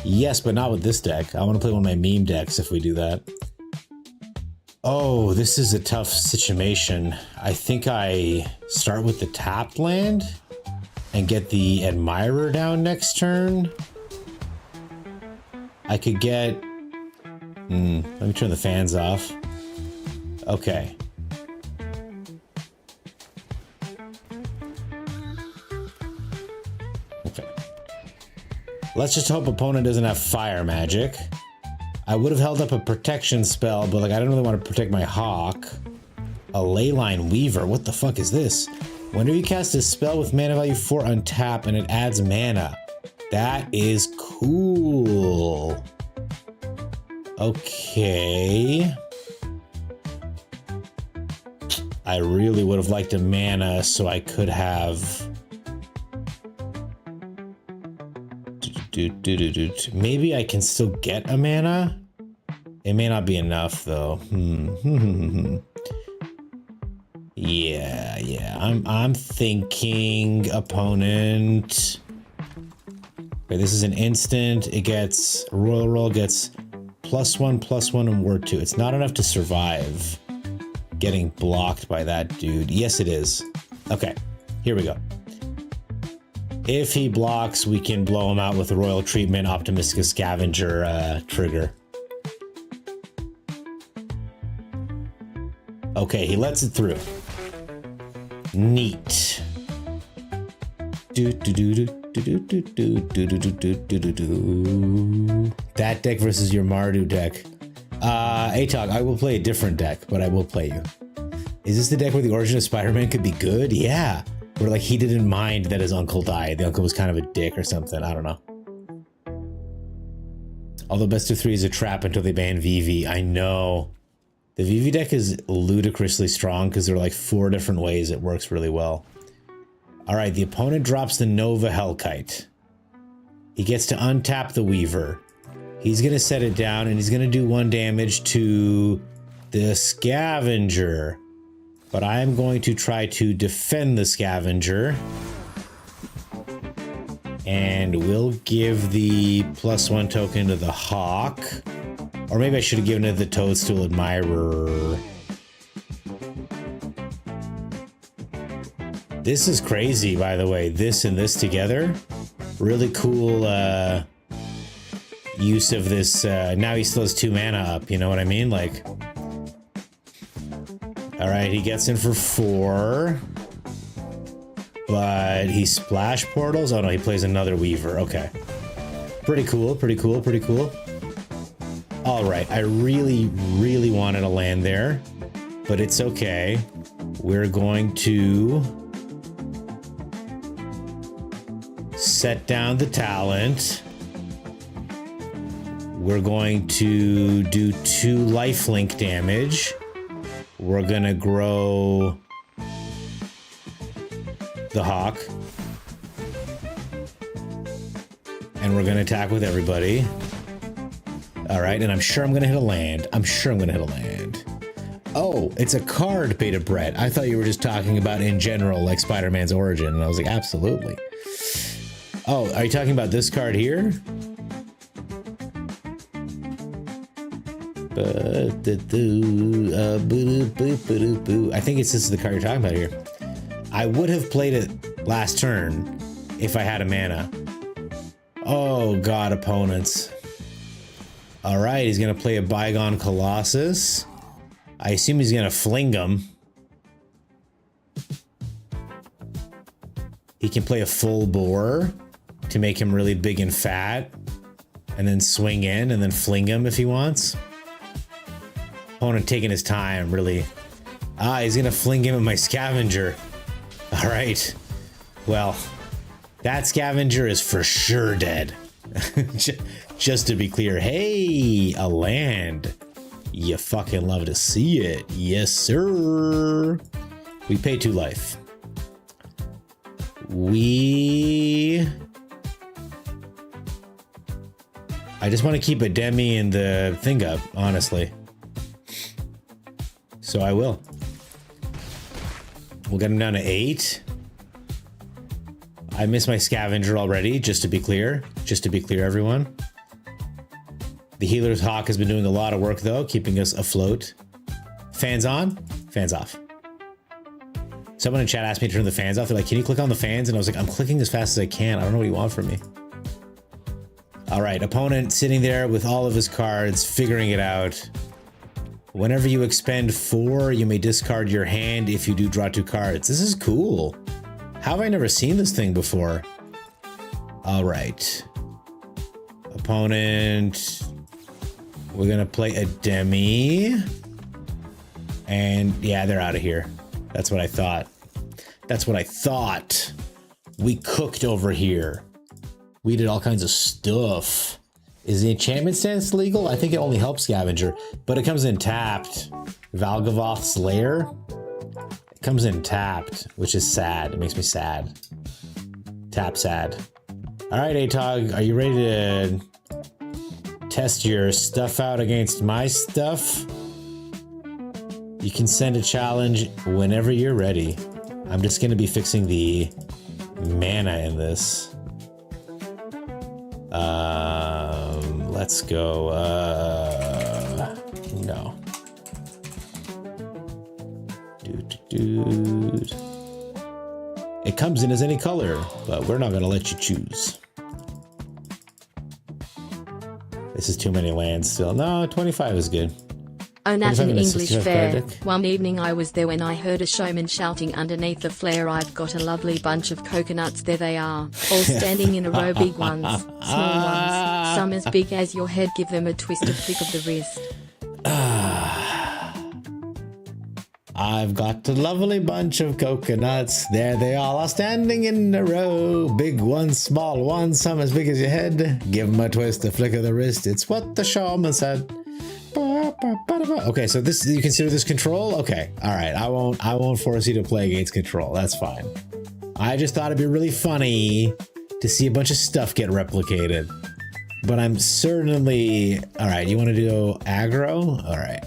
Yes, but not with this deck. I want to play one of my meme decks if we do that. Oh, this is a tough situation. I think I start with the tapped land and get the Admirer down next turn. I could get... let me turn the fans off. Okay. Okay. Let's just hope opponent doesn't have fire magic. I would have held up a protection spell, but like I don't really want to protect my hawk. A Leyline Weaver. What the fuck is this? Whenever you cast a spell with mana value 4 untap and it adds mana. That is cool. Okay. I really would have liked a mana so I could have... Maybe I can still get a mana? It may not be enough though. Yeah. I'm thinking opponent. Okay, this is an instant. It gets roll gets +1/+1 and ward 2. It's not enough to survive getting blocked by that dude. Yes, it is. Okay, here we go. If he blocks, we can blow him out with a Royal Treatment Optimistic Scavenger trigger. Okay, he lets it through. Neat. That deck versus your Mardu deck. Atog, I will play a different deck, but I will play you. Is this the deck where the Origin of Spider-Man could be good? Yeah. Where like he didn't mind that his uncle died. The uncle was kind of a dick or something. I don't know. Although best of 3 is a trap until they ban VV. I know. The VV deck is ludicrously strong because there are like 4 different ways it works really well. Alright, the opponent drops the Nova Hellkite. He gets to untap the Weaver. He's going to set it down and he's going to do 1 damage to the Scavenger. But I'm going to try to defend the Scavenger. And we'll give the +1 token to the Hawk. Or maybe I should have given it the Toadstool Admirer. This is crazy, by the way. This and this together. Really cool use of this. Now he still has 2 mana up, you know what I mean? Like... Alright, he gets in for 4. but he splash portals. Oh no, he plays another Weaver. Okay. Pretty cool, pretty cool, pretty cool. All right, I really, really wanted to land there, but it's okay. We're going to set down the talent. We're going to do 2 lifelink damage. We're gonna grow the Hawk. And we're gonna attack with everybody. All right, and I'm sure I'm gonna hit a land. I'm sure I'm gonna hit a land. Oh, it's a card, Beta Brett. I thought you were just talking about in general, like Spider-Man's origin. And I was like, absolutely. Oh, are you talking about this card here? I think this is the card you're talking about here. I would have played it last turn if I had a mana. Oh god, opponents. Alright, he's gonna play a Bygone Colossus. I assume he's gonna fling him. He can play a full bore to make him really big and fat, and then swing in and then fling him if he wants. Opponent taking his time, really. Ah, he's gonna fling him at my scavenger. Alright. Well, that scavenger is for sure dead. Just to be clear. Hey, a land. You fucking love to see it. Yes, sir. We pay 2 life. I just want to keep a Demi and the thing up, honestly. So I will. We'll get him down to 8. I missed my scavenger already, just to be clear. Just to be clear, everyone. The Healer's Hawk has been doing a lot of work, though, keeping us afloat. Fans on, fans off. Someone in chat asked me to turn the fans off. They're like, can you click on the fans? And I was like, I'm clicking as fast as I can. I don't know what you want from me. All right, opponent sitting there with all of his cards, figuring it out. Whenever you expend 4, you may discard your hand if you do draw 2 cards. This is cool. How have I never seen this thing before? All right. Opponent. We're gonna play a Demi. And yeah, they're out of here. That's what I thought. That's what I thought. We cooked over here. We did all kinds of stuff. Is the enchantment stance legal? I think it only helps scavenger, but it comes in tapped. Valgavoth's Lair. It comes in tapped, which is sad. It makes me sad. Tap sad. All right, Atog, are you ready to test your stuff out against my stuff? You can send a challenge whenever you're ready. I'm just gonna be fixing the mana in this. Let's go, no. Dude. It comes in as any color, but we're not gonna let you choose. This is too many lands still. No, 25 is good. Oh, at an English fair. One evening I was there when I heard a showman shouting underneath the flare, I've got a lovely bunch of coconuts, there they are, all standing in a row, big ones, small ones, some as big as your head, give them a twist, a flick of the wrist. I've got a lovely bunch of coconuts, there they all are standing in a row, big ones, small ones, some as big as your head, give them a twist, a flick of the wrist, it's what the shaman said. Okay, so this, you consider this control? Okay, all right. I won't force you to play against control. That's fine. I just thought it'd be really funny to see a bunch of stuff get replicated. But I'm certainly all right. You want to do aggro?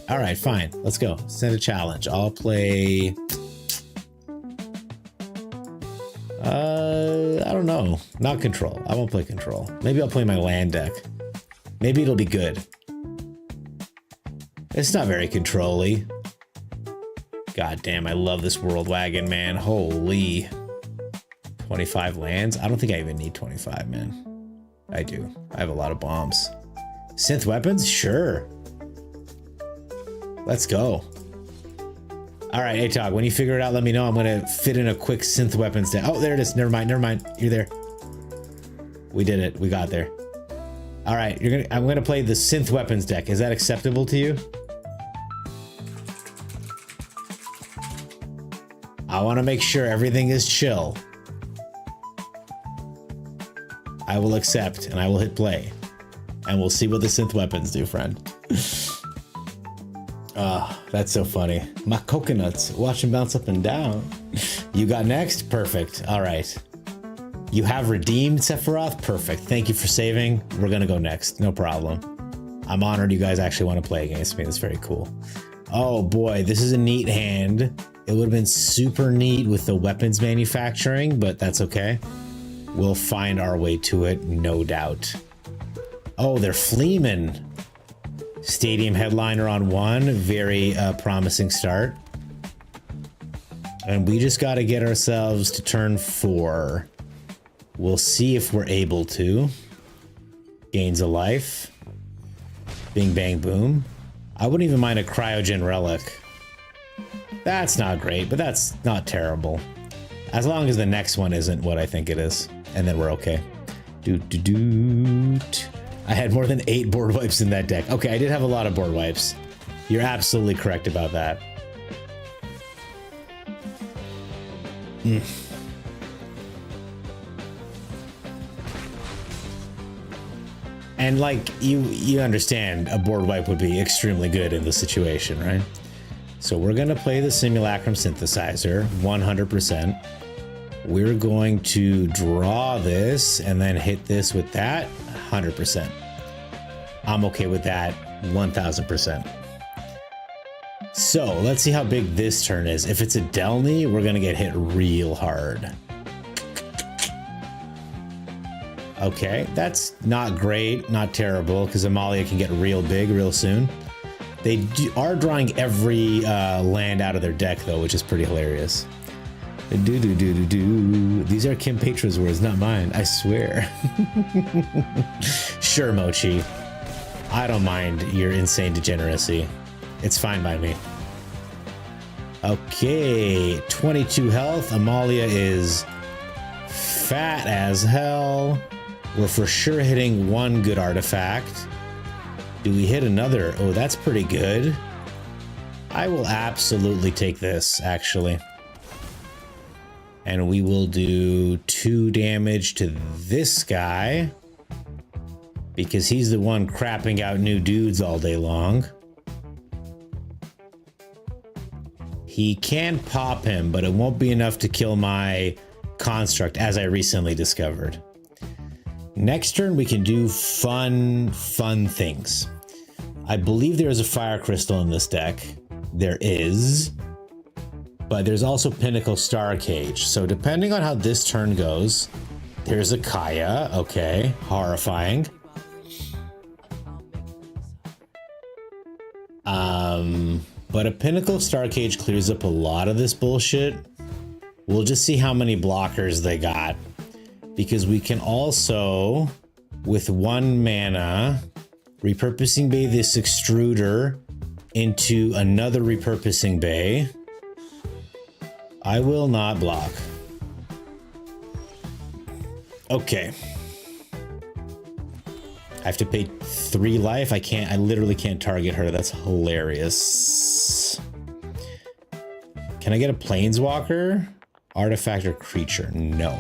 All right, fine. Let's go. Send a challenge. I'll play. I don't know. Not control. I won't play control. Maybe I'll play my land deck. Maybe it'll be good. It's not very control-y. God damn, I love this world wagon, man. Holy. 25 lands? I don't think I even need 25, man. I do. I have a lot of bombs. Synth weapons? Sure. Let's go. All right, ATOG, when you figure it out, let me know. I'm gonna fit in a quick synth weapons deck. Oh, there it is. Never mind. You're there. We did it. We got there. All right, I'm gonna play the synth weapons deck. Is that acceptable to you? I want to make sure everything is chill. I will accept and I will hit play, and we'll see what the synth weapons do, friend. That's so funny. My coconuts, watch them bounce up and down. You got next? Perfect. All right. You have redeemed Sephiroth? Perfect. Thank you for saving. We're gonna go next. No problem. I'm honored you guys actually want to play against me. That's very cool. Oh boy, this is a neat hand. It would have been super neat with the weapons manufacturing, but that's okay. We'll find our way to it, no doubt. Oh, they're Fleeman. Stadium headliner on 1. Very promising start. And we just got to get ourselves to turn 4. We'll see if we're able to. Gains a life. Bing, bang, boom. I wouldn't even mind a cryogen relic. That's not great, but that's not terrible. As long as the next one isn't what I think it is. And then we're okay. I had more than 8 board wipes in that deck. Okay, I did have a lot of board wipes. You're absolutely correct about that. And like, you understand a board wipe would be extremely good in this situation, right? So we're gonna play the Simulacrum Synthesizer, 100%. We're going to draw this and then hit this with that, 100%. I'm okay with that, 1000%. So let's see how big this turn is. If it's a Delny, we're gonna get hit real hard. Okay, that's not great, not terrible, because Amalia can get real big real soon. They are drawing every land out of their deck though, which is pretty hilarious. These are Kim Petra's words, not mine, I swear. Sure, Mochi. I don't mind your insane degeneracy. It's fine by me. Okay, 22 health. Amalia is fat as hell. We're for sure hitting 1 good artifact. Do we hit another? Oh, that's pretty good. I will absolutely take this, actually. And we will do 2 damage to this guy, because he's the one crapping out new dudes all day long. He can pop him, but it won't be enough to kill my construct, as I recently discovered. Next turn, we can do fun things. I believe there is a fire crystal in this deck. There is. But there's also Pinnacle Star Cage. So depending on how this turn goes, there's a Kaya. Okay, horrifying. But a Pinnacle Star Cage clears up a lot of this bullshit. We'll just see how many blockers they got. Because we can also, with 1 mana, repurposing bay this extruder into another repurposing bay. I will not block. Okay. I have to pay 3 life. I literally can't target her. That's hilarious. Can I get a planeswalker? Artifact or creature? No.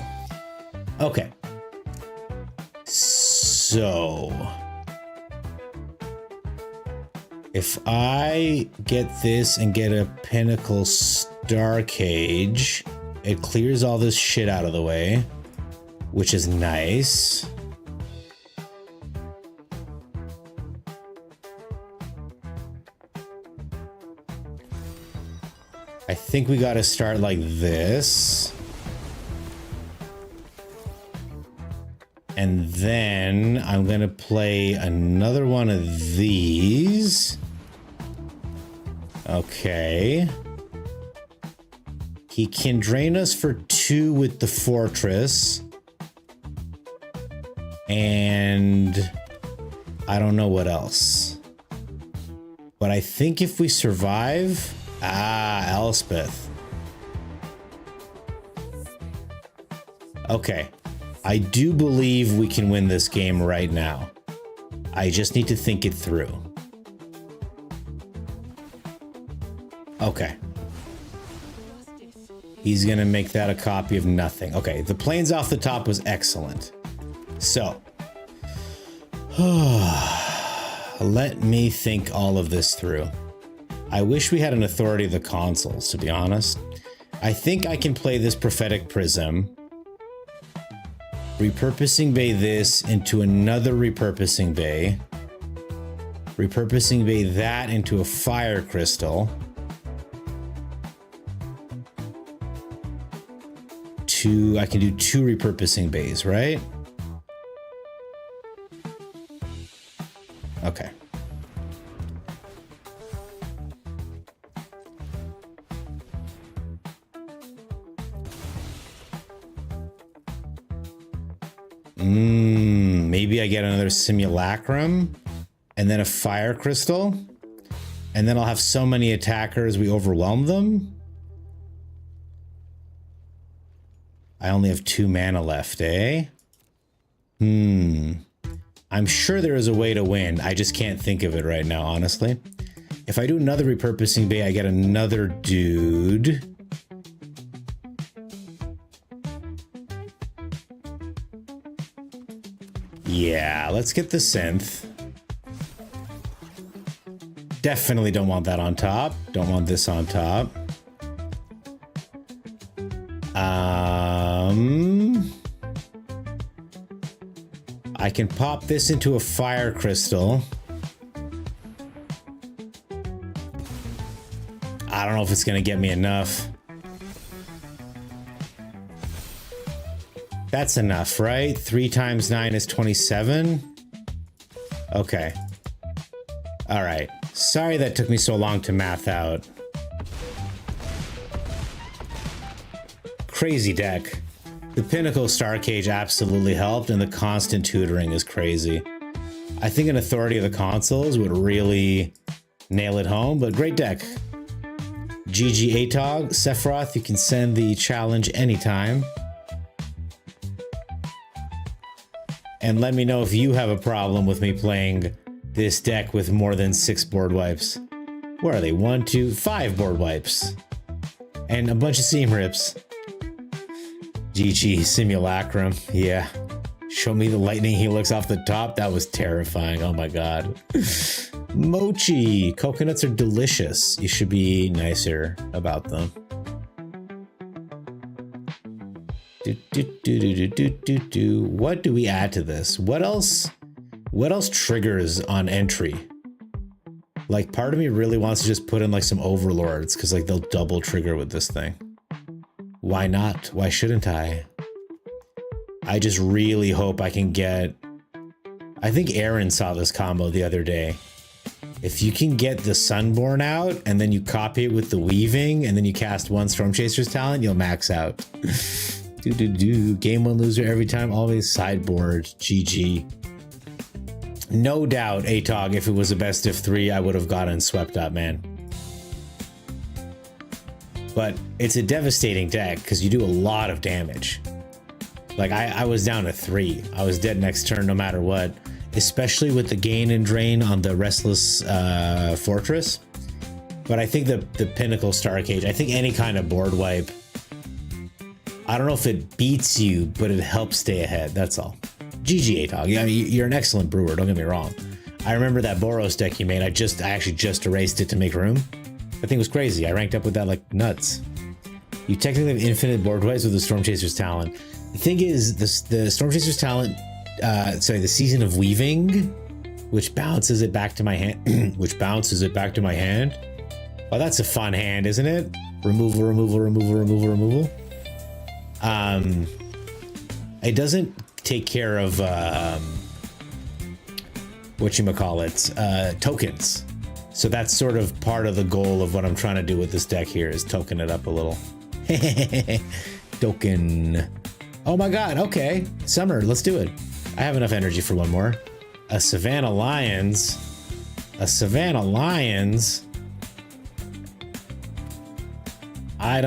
Okay. So if I get this and get a Pinnacle Star Cage, it clears all this shit out of the way, which is nice. I think we got to start like this. And then I'm going to play another one of these. Okay. He can drain us for 2 with the Fortress. And I don't know what else. But I think if we survive, Ah, Elspeth. Okay. I do believe we can win this game right now. I just need to think it through. Okay. He's gonna make that a copy of nothing. Okay, the planes off the top was excellent. So, let me think all of this through. I wish we had an authority of the consoles, to be honest. I think I can play this prophetic prism. Repurposing bay this into another repurposing bay. Repurposing bay that into a fire crystal. I can do 2 repurposing bays, right? Okay. Maybe I get another simulacrum and then a fire crystal, and then I'll have so many attackers we overwhelm them. I only have 2 mana left, eh? I'm sure there is a way to win. I just can't think of it right now, honestly. If I do another repurposing bay, I get another dude. Yeah, let's get the synth. Definitely don't want that on top. Don't want this on top. I can pop this into a fire crystal. I don't know if it's gonna get me enough. That's enough, right? 3 times 9 is 27. Okay. All right. Sorry that took me so long to math out. Crazy deck. The Pinnacle Star Cage absolutely helped, and the constant tutoring is crazy. I think an authority of the consoles would really nail it home, but great deck. GG Atog. Sephiroth, you can send the challenge anytime. And let me know if you have a problem with me playing this deck with more than 6 board wipes. Where are they? 1, 2, 5 board wipes. And a bunch of seam rips. GG Simulacrum. Yeah. Show me the lightning helix off the top. That was terrifying. Oh my god. Mochi. Coconuts are delicious. You should be nicer about them. What do we add to this? What else triggers on entry? Like, part of me really wants to just put in like some overlords, because like they'll double trigger with this thing. Why not? Why shouldn't I? I just really hope I can get... I think Aaron saw this combo the other day. If you can get the Sunborn out, and then you copy it with the Weaving, and then you cast 1 Stormchaser's talent, you'll max out. Game 1 loser every time, always sideboard. GG. No doubt, Atog, if it was a best of 3, I would have gotten swept up, man. But it's a devastating deck because you do a lot of damage. Like, I was down to 3. I was dead next turn no matter what. Especially with the gain and drain on the Restless Fortress. But I think the Pinnacle Star Cage, I think any kind of board wipe, I don't know if it beats you, but it helps stay ahead. That's all. GG Atog. Yeah, I mean, you're an excellent brewer. Don't get me wrong. I remember that Boros deck you made. I actually just erased it to make room. That thing was crazy. I ranked up with that like nuts. You technically have infinite board wipes with the Stormchaser's talent. The thing is, the Stormchaser's talent, the Season of Weaving, which bounces it back to my hand. Well, that's a fun hand, isn't it? Removal. It doesn't take care of tokens. So that's sort of part of the goal of what I'm trying to do with this deck here, is token it up a little. Token. Oh my god, okay. Summer, let's do it. I have enough energy for one more. A Savannah Lions. I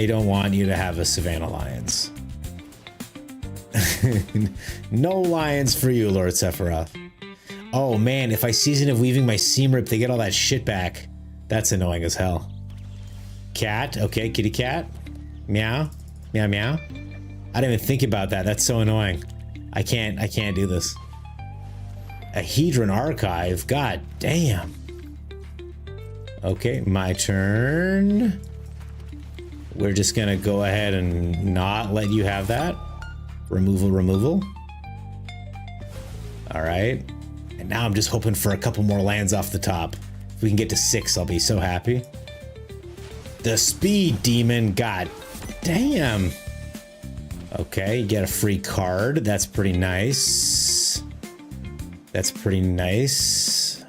don't want you to have a Savannah Lions. No lions for you, Lord Sephiroth. Oh man, if I season of weaving my seam rip, they get all that shit back. That's annoying as hell. Cat, okay, kitty cat. Meow, meow, meow. I didn't even think about that. That's so annoying. I can't do this. A Hedron archive, god damn. Okay, my turn. We're just gonna go ahead and not let you have that. Removal. All right. And now I'm just hoping for a couple more lands off the top. If we can get to 6, I'll be so happy. The speed demon, god damn. Okay, you get a free card. That's pretty nice. That's pretty nice.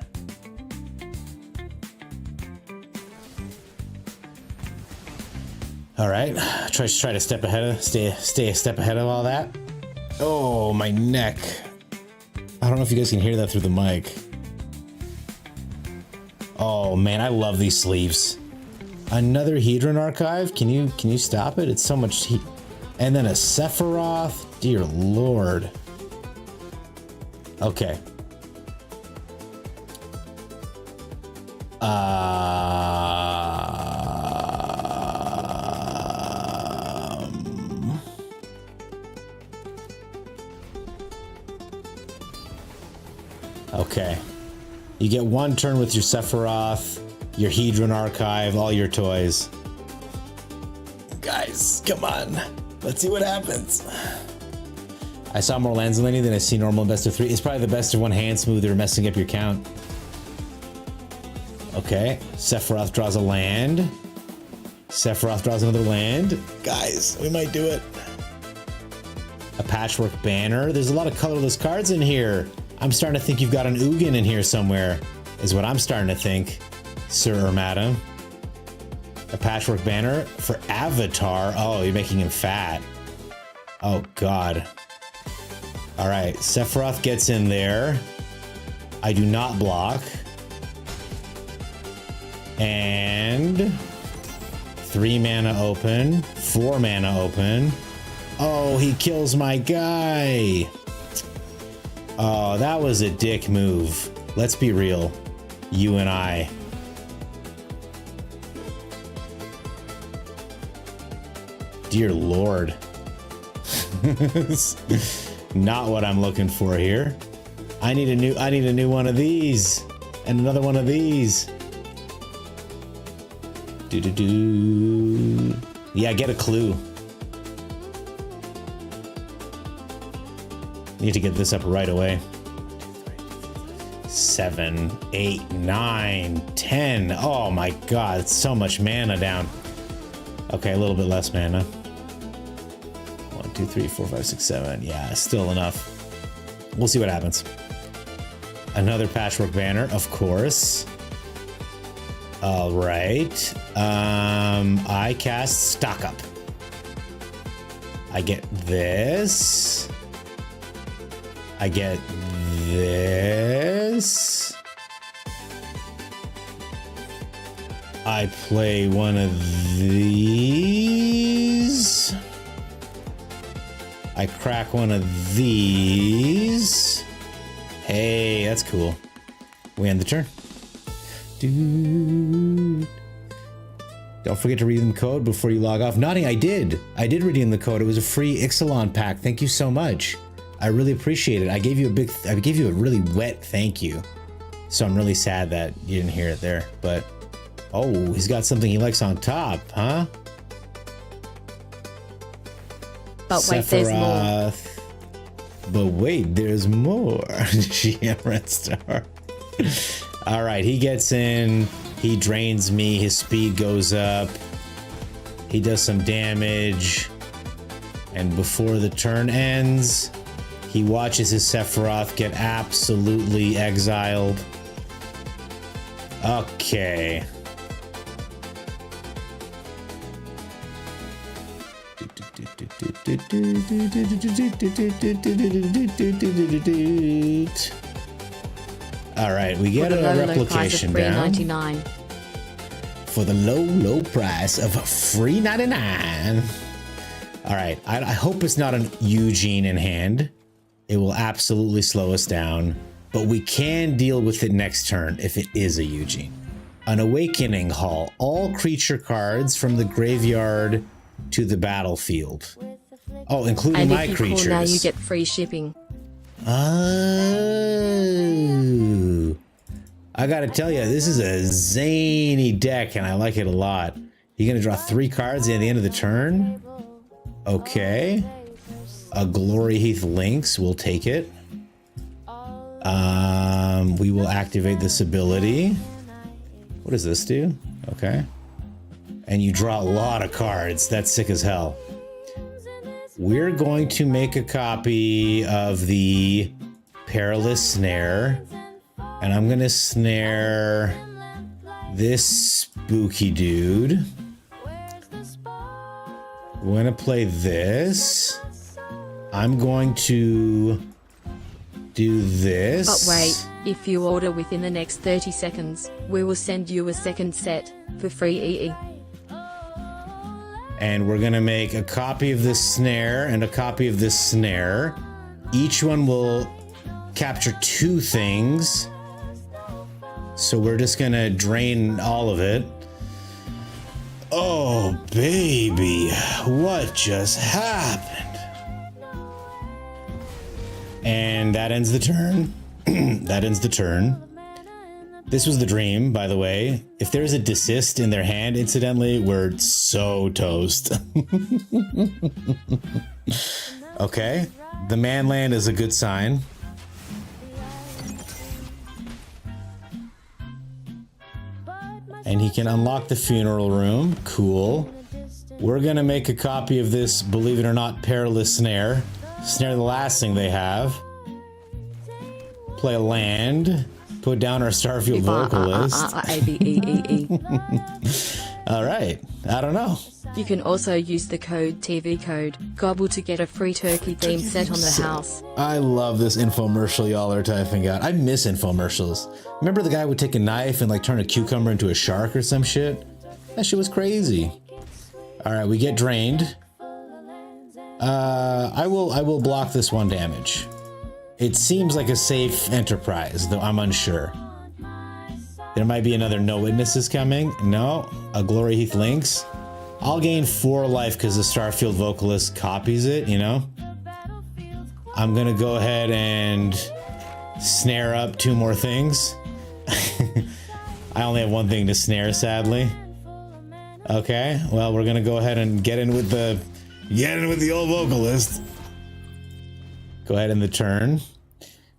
All right, try to step ahead of, stay a step ahead of all that. Oh, my neck. I don't know if you guys can hear that through the mic. Oh man, I love these sleeves. Another Hedron archive? Can you stop it? It's so much heat. And then a Sephiroth. Dear Lord. Okay. Okay. You get 1 turn with your Sephiroth, your Hedron archive, all your toys. Guys, come on. Let's see what happens. I saw more lands in Lenny than I see normal best of 3. It's probably the best of 1 hand smoother messing up your count. Okay. Sephiroth draws a land. Sephiroth draws another land. Guys, we might do it. A patchwork banner. There's a lot of colorless cards in here. I'm starting to think you've got an Ugin in here somewhere, is what I'm starting to think, sir or madam. A patchwork banner for Avatar. Oh, you're making him fat. Oh, God. All right, Sephiroth gets in there. I do not block. And 3 mana open, 4 mana open. Oh, he kills my guy. Oh, that was a dick move. Let's be real. You and I. Dear Lord. Not what I'm looking for here. I need a new one of these. And another one of these. Yeah, get a clue. Need to get this up right away. 7, 8, 9, 10. Oh my God, it's so much mana down. Okay, a little bit less mana. 1, 2, 3, 4, 5, 6, 7. Yeah, still enough. We'll see what happens. Another patchwork banner, of course. All right. I cast Stock Up. I get this. I get this. I play one of these. I crack one of these. Hey, that's cool. We end the turn. Dude. Don't forget to redeem the code before you log off. Nani, I did. I did redeem the code. It was a free Ixalan pack. Thank you so much. I really appreciate it. I gave you a really wet thank you. So I'm really sad that you didn't hear it there. But oh, he's got something he likes on top, huh? But wait, there's more. But wait, there's more. GM Red Star. All right, he gets in. He drains me. His speed goes up. He does some damage. And before the turn ends, he watches his Sephiroth get absolutely exiled. Okay. All right, we get a replication down. for the low, low price of $3.99. All right, I hope it's not an Eugene in hand. It will absolutely slow us down, but we can deal with it next turn if it is a Eugene. An Awakening Hall. All creature cards from the graveyard to the battlefield. Oh, including my creatures. And if you call now, you get free shipping. Oh. I gotta tell you, this is a zany deck, and I like it a lot. You're gonna draw 3 cards at the end of the turn? Okay. A Glory Heath Lynx, we'll take it. We will activate this ability. What does this do? Okay. And you draw a lot of cards. That's sick as hell. We're going to make a copy of the Perilous Snare. And I'm gonna snare this spooky dude. We're gonna play this. I'm going to do this. But wait, if you order within the next 30 seconds, we will send you a second set for free EE. And we're gonna make a copy of this snare and a copy of this snare. Each one will capture 2 things. So we're just gonna drain all of it. Oh, baby, what just happened? And that ends the turn. That ends the turn. This was the dream, by the way. If there's a desist in their hand, incidentally, we're so toast. Okay, the manland is a good sign. And he can unlock the funeral room. Cool. We're gonna make a copy of this, believe it or not, Perilous Snare. Snare the last thing they have. Play a land. Put down our Starfield vocalist. All right. I don't know. You can also use the code TV code GOBBLE to get a free turkey themed set on the house. I love this infomercial y'all are typing out. I miss infomercials. Remember the guy would take a knife and like turn a cucumber into a shark or some shit? That shit was crazy. All right, we get drained. I will block this 1 damage. It seems like a safe enterprise, though I'm unsure. There might be another No Witnesses coming. No, a Glory Heath Lynx. I'll gain 4 life because the Starfield vocalist copies it, you know? I'm gonna go ahead and snare up 2 more things. I only have 1 thing to snare, sadly. Okay, well, we're gonna go ahead and get in with the old vocalist. Go ahead in the turn.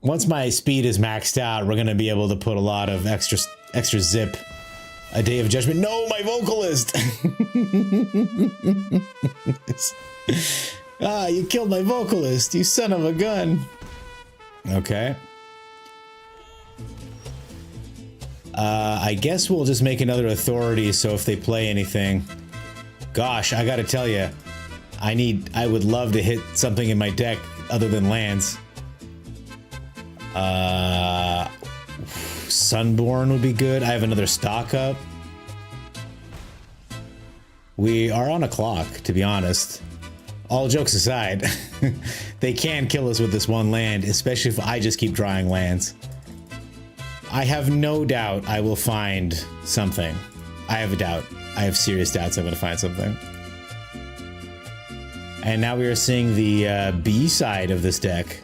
Once my speed is maxed out, we're gonna be able to put a lot of extra zip. A Day of Judgment. No, my vocalist! Ah, you killed my vocalist, you son of a gun. Okay. I guess we'll just make another authority, so if they play anything... Gosh, I gotta tell you, I would love to hit something in my deck other than lands. Sunborn would be good. I have another stock up. We are on a clock, to be honest. All jokes aside, they can kill us with this 1 land, especially if I just keep drawing lands. I have no doubt I will find something. I have a doubt. I have serious doubts I'm going to find something. And now we are seeing the B side of this deck.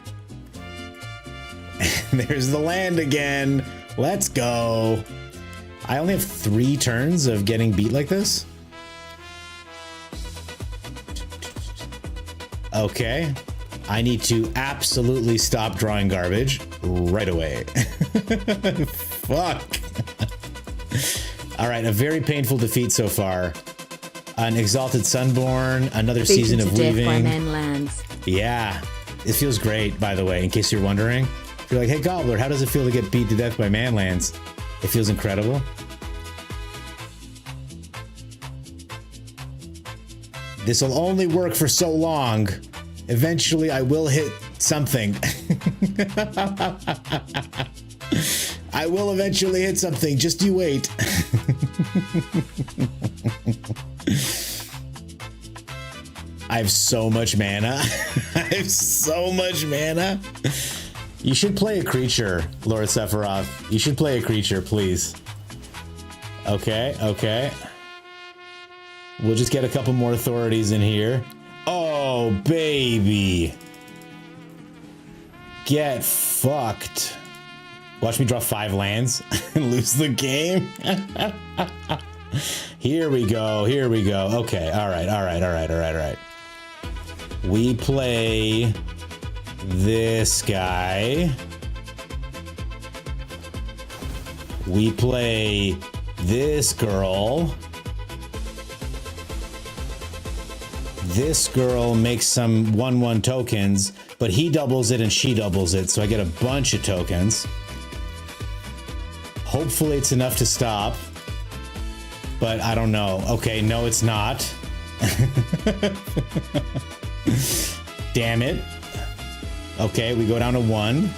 There's the land again. Let's go. I only have 3 turns of getting beat like this. Okay. I need to absolutely stop drawing garbage right away. Fuck. All right, a very painful defeat so far. An Exalted Sunborn, another Beaten season of to death weaving. by manlands. Yeah, it feels great, by the way, in case you're wondering. If you're like, hey, Gobbler, how does it feel to get beat to death by manlands? It feels incredible. This will only work for so long. Eventually, I will hit something. I will eventually hit something. Just you wait. I have so much mana. I have so much mana. You should play a creature, Lord Sephiroth. You should play a creature, please. Okay, okay. We'll just get a couple more authorities in here. Oh, baby. Get fucked. Watch me draw 5 lands and lose the game. Here we go. Here we go. Okay. All right. All right. All right. All right. All right. We play this guy. We play this girl. This girl makes some 1/1 tokens, but he doubles it and she doubles it, so I get a bunch of tokens. Hopefully it's enough to stop, but I don't know. Okay, no, it's not. Damn it. Okay, we go down to 1.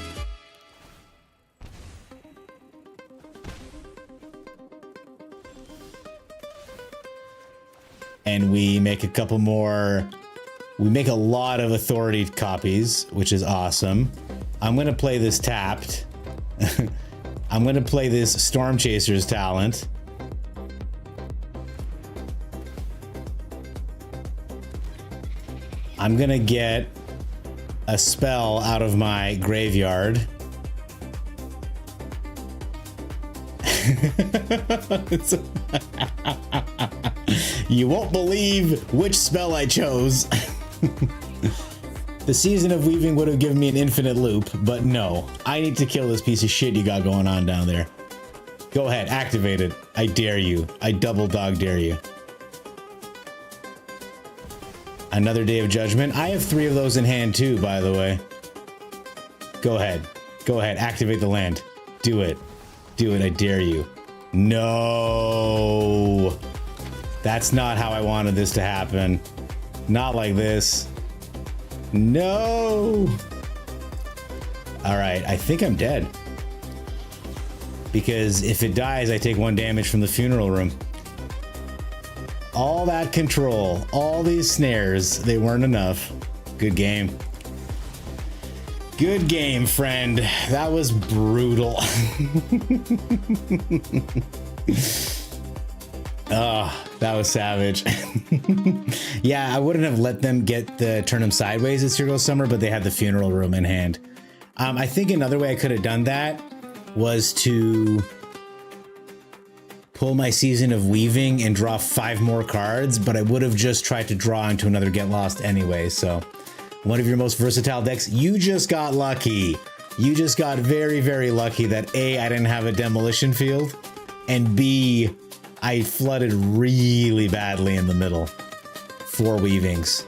And we make a couple more. We make a lot of authority copies, which is awesome. I'm going to play this tapped. I'm going to play this Storm Chaser's talent. I'm going to get a spell out of my graveyard. You won't believe which spell I chose. The Season of Weaving would have given me an infinite loop, but no. I need to kill this piece of shit you got going on down there. Go ahead, activate it. I dare you. I double dog dare you. Another Day of Judgment. I have 3 of those in hand too, by the way. Go ahead. Go ahead, activate the land. Do it. Do it, I dare you. No. That's not how I wanted this to happen. Not like this. No. All right, I think I'm dead. Because if it dies, I take 1 damage from the funeral room. All that control, all these snares, they weren't enough. Good game. Good game, friend. That was brutal. Oh, that was savage. Yeah, I wouldn't have let them get the turn them sideways at Serial Summer, but they had the funeral room in hand. I think another way I could have done that was to pull my Season of Weaving and draw 5 more cards, but I would have just tried to draw into another Get Lost anyway. So one of your most versatile decks, you just got lucky. You just got very, very lucky that A, I didn't have a demolition field, and B, I flooded really badly in the middle. 4 weavings.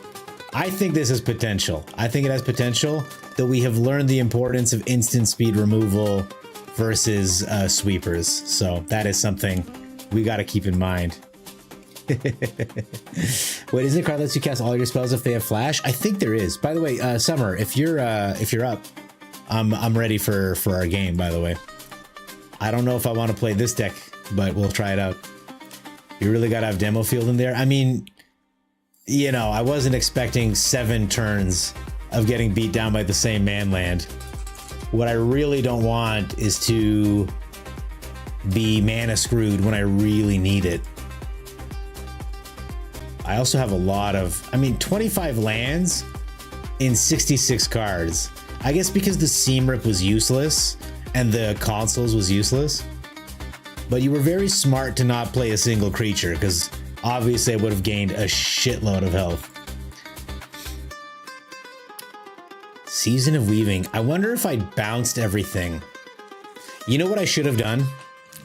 I think this has potential. I think it has potential that we have learned the importance of instant speed removal versus sweepers. So that is something we got to keep in mind. Wait, isn't it card lets you cast all your spells if they have flash? I think there is. By the way, Summer, if you're up, I'm ready for our game. By the way, I don't know if I want to play this deck, but we'll try it out. You really got to have demo field in there. I mean, you know, I wasn't expecting 7 turns of getting beat down by the same man land. What I really don't want is to be mana screwed when I really need it. I also have a lot of, 25 lands in 66 cards. I guess because the Seam Rip was useless and the consoles was useless. But you were very smart to not play a single creature, because obviously I would have gained a shitload of health. Season of Weaving. I wonder if I bounced everything. You know what I should have done?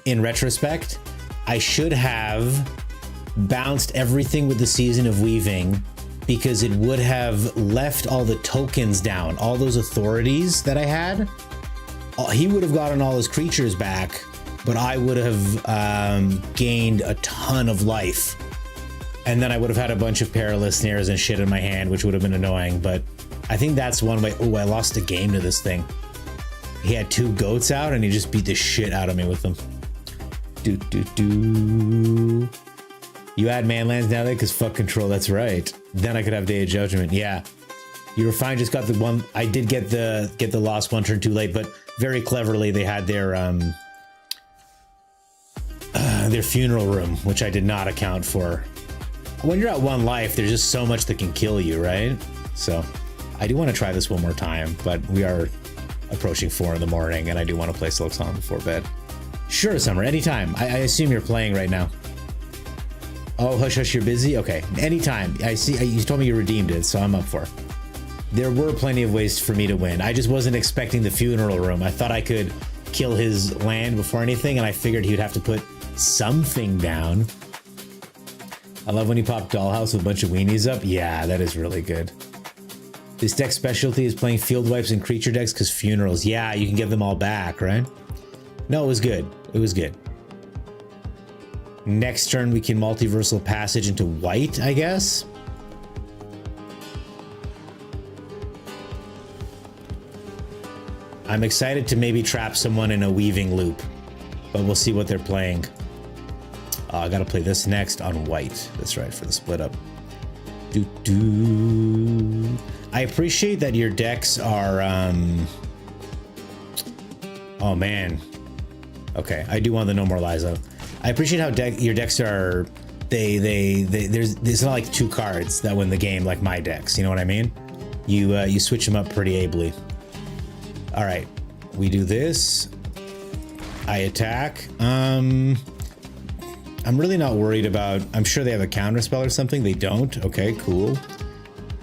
In retrospect, I should have bounced everything with the Season of Weaving, because it would have left all the tokens down, all those authorities that I had. He would have gotten all his creatures back, but I would have gained a ton of life. And then I would have had a bunch of perilous snares and shit in my hand, which would have been annoying. But I think that's one way. Oh, I lost a game to this thing. He had 2 goats out and he just beat the shit out of me with them. Do do do. You add manlands now, because fuck control. That's right. Then I could have Day of Judgment. Yeah, you were fine. Just got the one. I did get the lost one turn too late, but very cleverly they had their funeral room, which I did not account for. When you're at 1 life, there's just so much that can kill you, right? So I do want to try this one more time, but we are approaching 4 in the morning, and I do want to play Silk Song before bed. Sure, Summer, anytime. I assume you're playing right now. Oh, hush, hush, you're busy? Okay, anytime. I see, you told me you redeemed it, so I'm up for it. There were plenty of ways for me to win. I just wasn't expecting the funeral room. I thought I could kill his land before anything, and I figured he'd have to put something down. I love when you pop Dollhouse with a bunch of weenies up. Yeah, that is really good. This deck's specialty is playing field wipes and creature decks because funerals. Yeah, you can give them all back, right? No, it was good. It was good. Next turn, we can multiversal passage into white, I guess. I'm excited to maybe trap someone in a weaving loop, but we'll see what they're playing. I gotta play this next on white. That's right, for the split up. I appreciate that your decks are, oh man. Okay, I do want the No More Lies though. I appreciate how your decks are, there's not like 2 cards that win the game like my decks, you know what I mean? You switch them up pretty ably. All right, we do this. I attack. I'm really not worried about, I'm sure they have a counter spell or something. They don't. Okay, cool.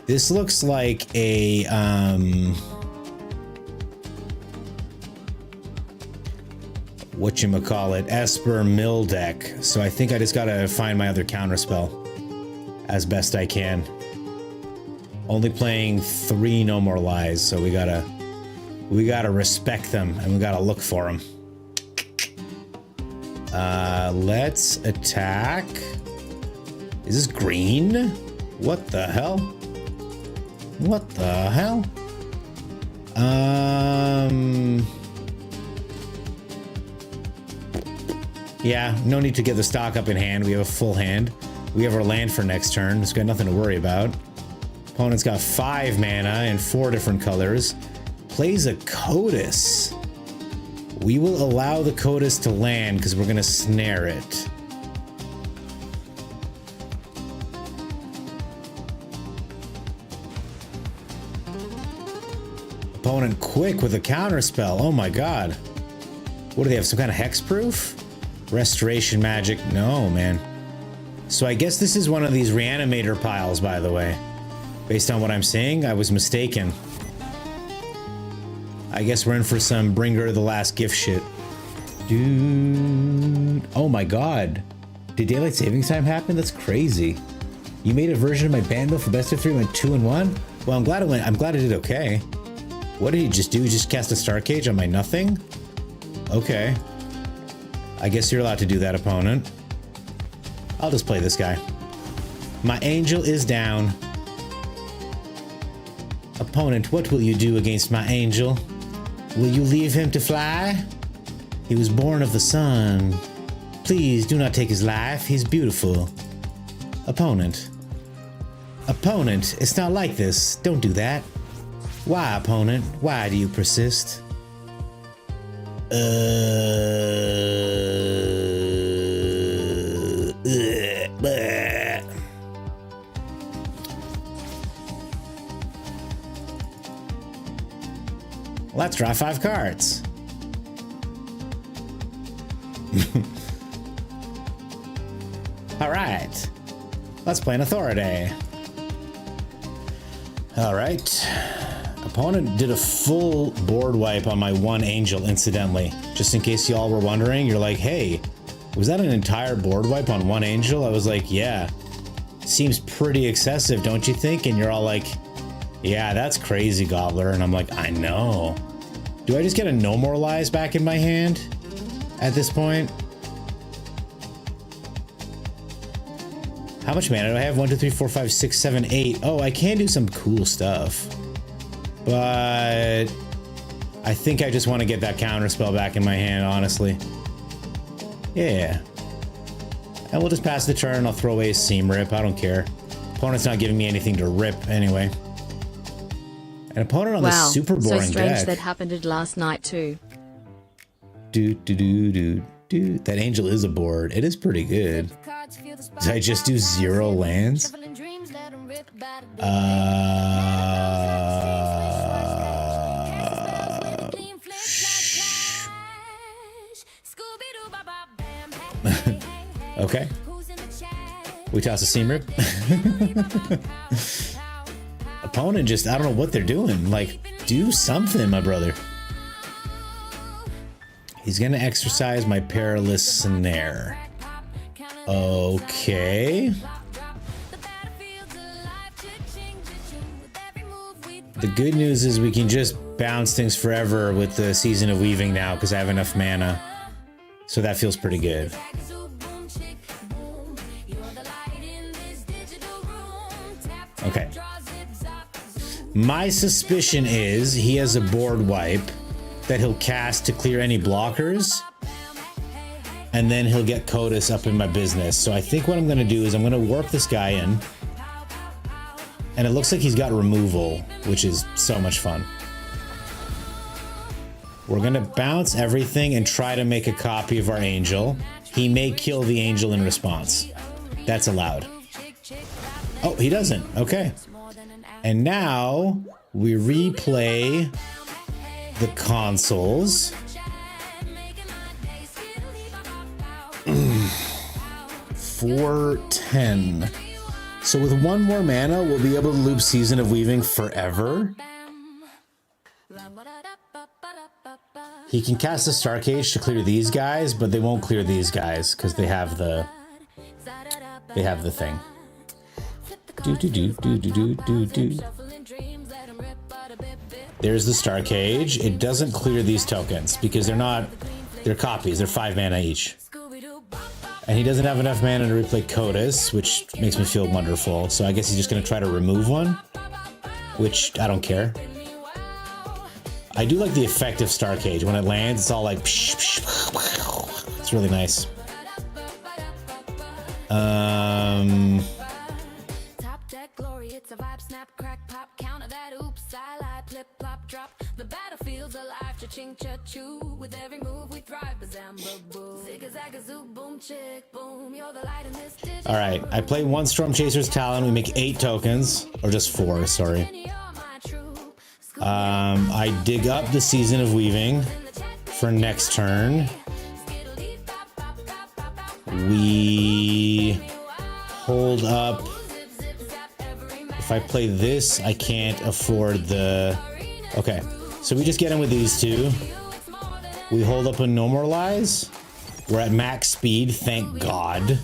This looks like a whatchamacallit, Esper Mill deck. So I think I just gotta find my other counter spell as best I can. Only playing 3 No More Lies, so we gotta respect them and we gotta look for them. Let's attack. Is this green? What the hell? What the hell? Yeah, no need to get the stock up in hand. We have a full hand. We have our land for next turn. It's got nothing to worry about. Opponent's got 5 mana in 4 different colors. Plays a Codis. We will allow the Codis to land because we're going to snare it. Opponent quick with a counter spell. Oh my god. What do they have? Some kind of hexproof? Restoration magic? No, man. So I guess this is one of these reanimator piles, by the way. Based on what I'm seeing, I was mistaken. I guess we're in for some Bringer of the Last Gift shit. Dude. Oh my god. Did Daylight Savings Time happen? That's crazy. You made a version of my band for best of 3 went 2 and 1? Well, I'm glad it did okay. What did he just do? He just cast a Star Cage on my nothing? Okay. I guess you're allowed to do that, opponent. I'll just play this guy. My angel is down. Opponent, what will you do against my angel? Will you leave him to fly? He was born of the sun. Please do not take his life. He's beautiful. Opponent. Opponent, it's not like this. Don't do that. Why, opponent? Why do you persist? Let's draw 5 cards. All right. Let's play an authority. All right. Opponent did a full board wipe on my 1 angel, incidentally. Just in case y'all were wondering, you're like, hey, was that an entire board wipe on 1 angel? I was like, yeah. Seems pretty excessive, don't you think? And you're all like, yeah, that's crazy, Gobbler. And I'm like, I know. Do I just get a No More Lies back in my hand at this point? How much mana do I have? 1, 2, 3, 4, 5, 6, 7, 8. Oh, I can do some cool stuff. But I think I just want to get that counter spell back in my hand, honestly. Yeah. And we'll just pass the turn. I'll throw away a seam rip. I don't care. Opponent's not giving me anything to rip anyway. An opponent on this super boring so strange deck. that happened last night too. That angel is a board. It is pretty good. Did I just do 0 lands? Okay. We toss a seam rip. Opponent just, I don't know what they're doing. Like, do something, my brother. He's gonna exercise my perilous snare. Okay. The good news is we can just bounce things forever with the Season of Weaving now because I have enough mana. So that feels pretty good. Okay. My suspicion is he has a board wipe that he'll cast to clear any blockers, and then he'll get Codas up in my business. So I think what I'm going to do is I'm going to warp this guy in, and it looks like he's got removal, which is so much fun. We're going to bounce everything and try to make a copy of our angel. He may kill the angel in response. That's allowed. Oh, he doesn't. Okay. And now we replay the consoles. 410. So with one more mana, we'll be able to loop Season of Weaving forever. He can cast a Star Cage to clear these guys, but they won't clear these guys because they have the thing. There's the Star Cage. It doesn't clear these tokens because they're copies. They're 5 mana each. And he doesn't have enough mana to replay Codas, which makes me feel wonderful. So I guess he's just going to try to remove one, which I don't care. I do like the effect of Star Cage. When it lands, it's all like... It's really nice. It's a vibe, snap, crack, pop, counter that, oops, I lied, flip, flop, drop. The battlefield's alive, cha-ching, cha-choo. With every move we thrive, bazam, ba-boom. Zig-a-zag, zoo, boom, chick, boom. You're the light in this digital. All right, I play one Storm Chaser's Talon. We make 8 tokens, or just 4, sorry. I dig up the Season of Weaving for next turn. We hold up. If I play this, I can't afford the... Okay, so we just get in with these two. We hold up a Normalize. We're at max speed, thank God.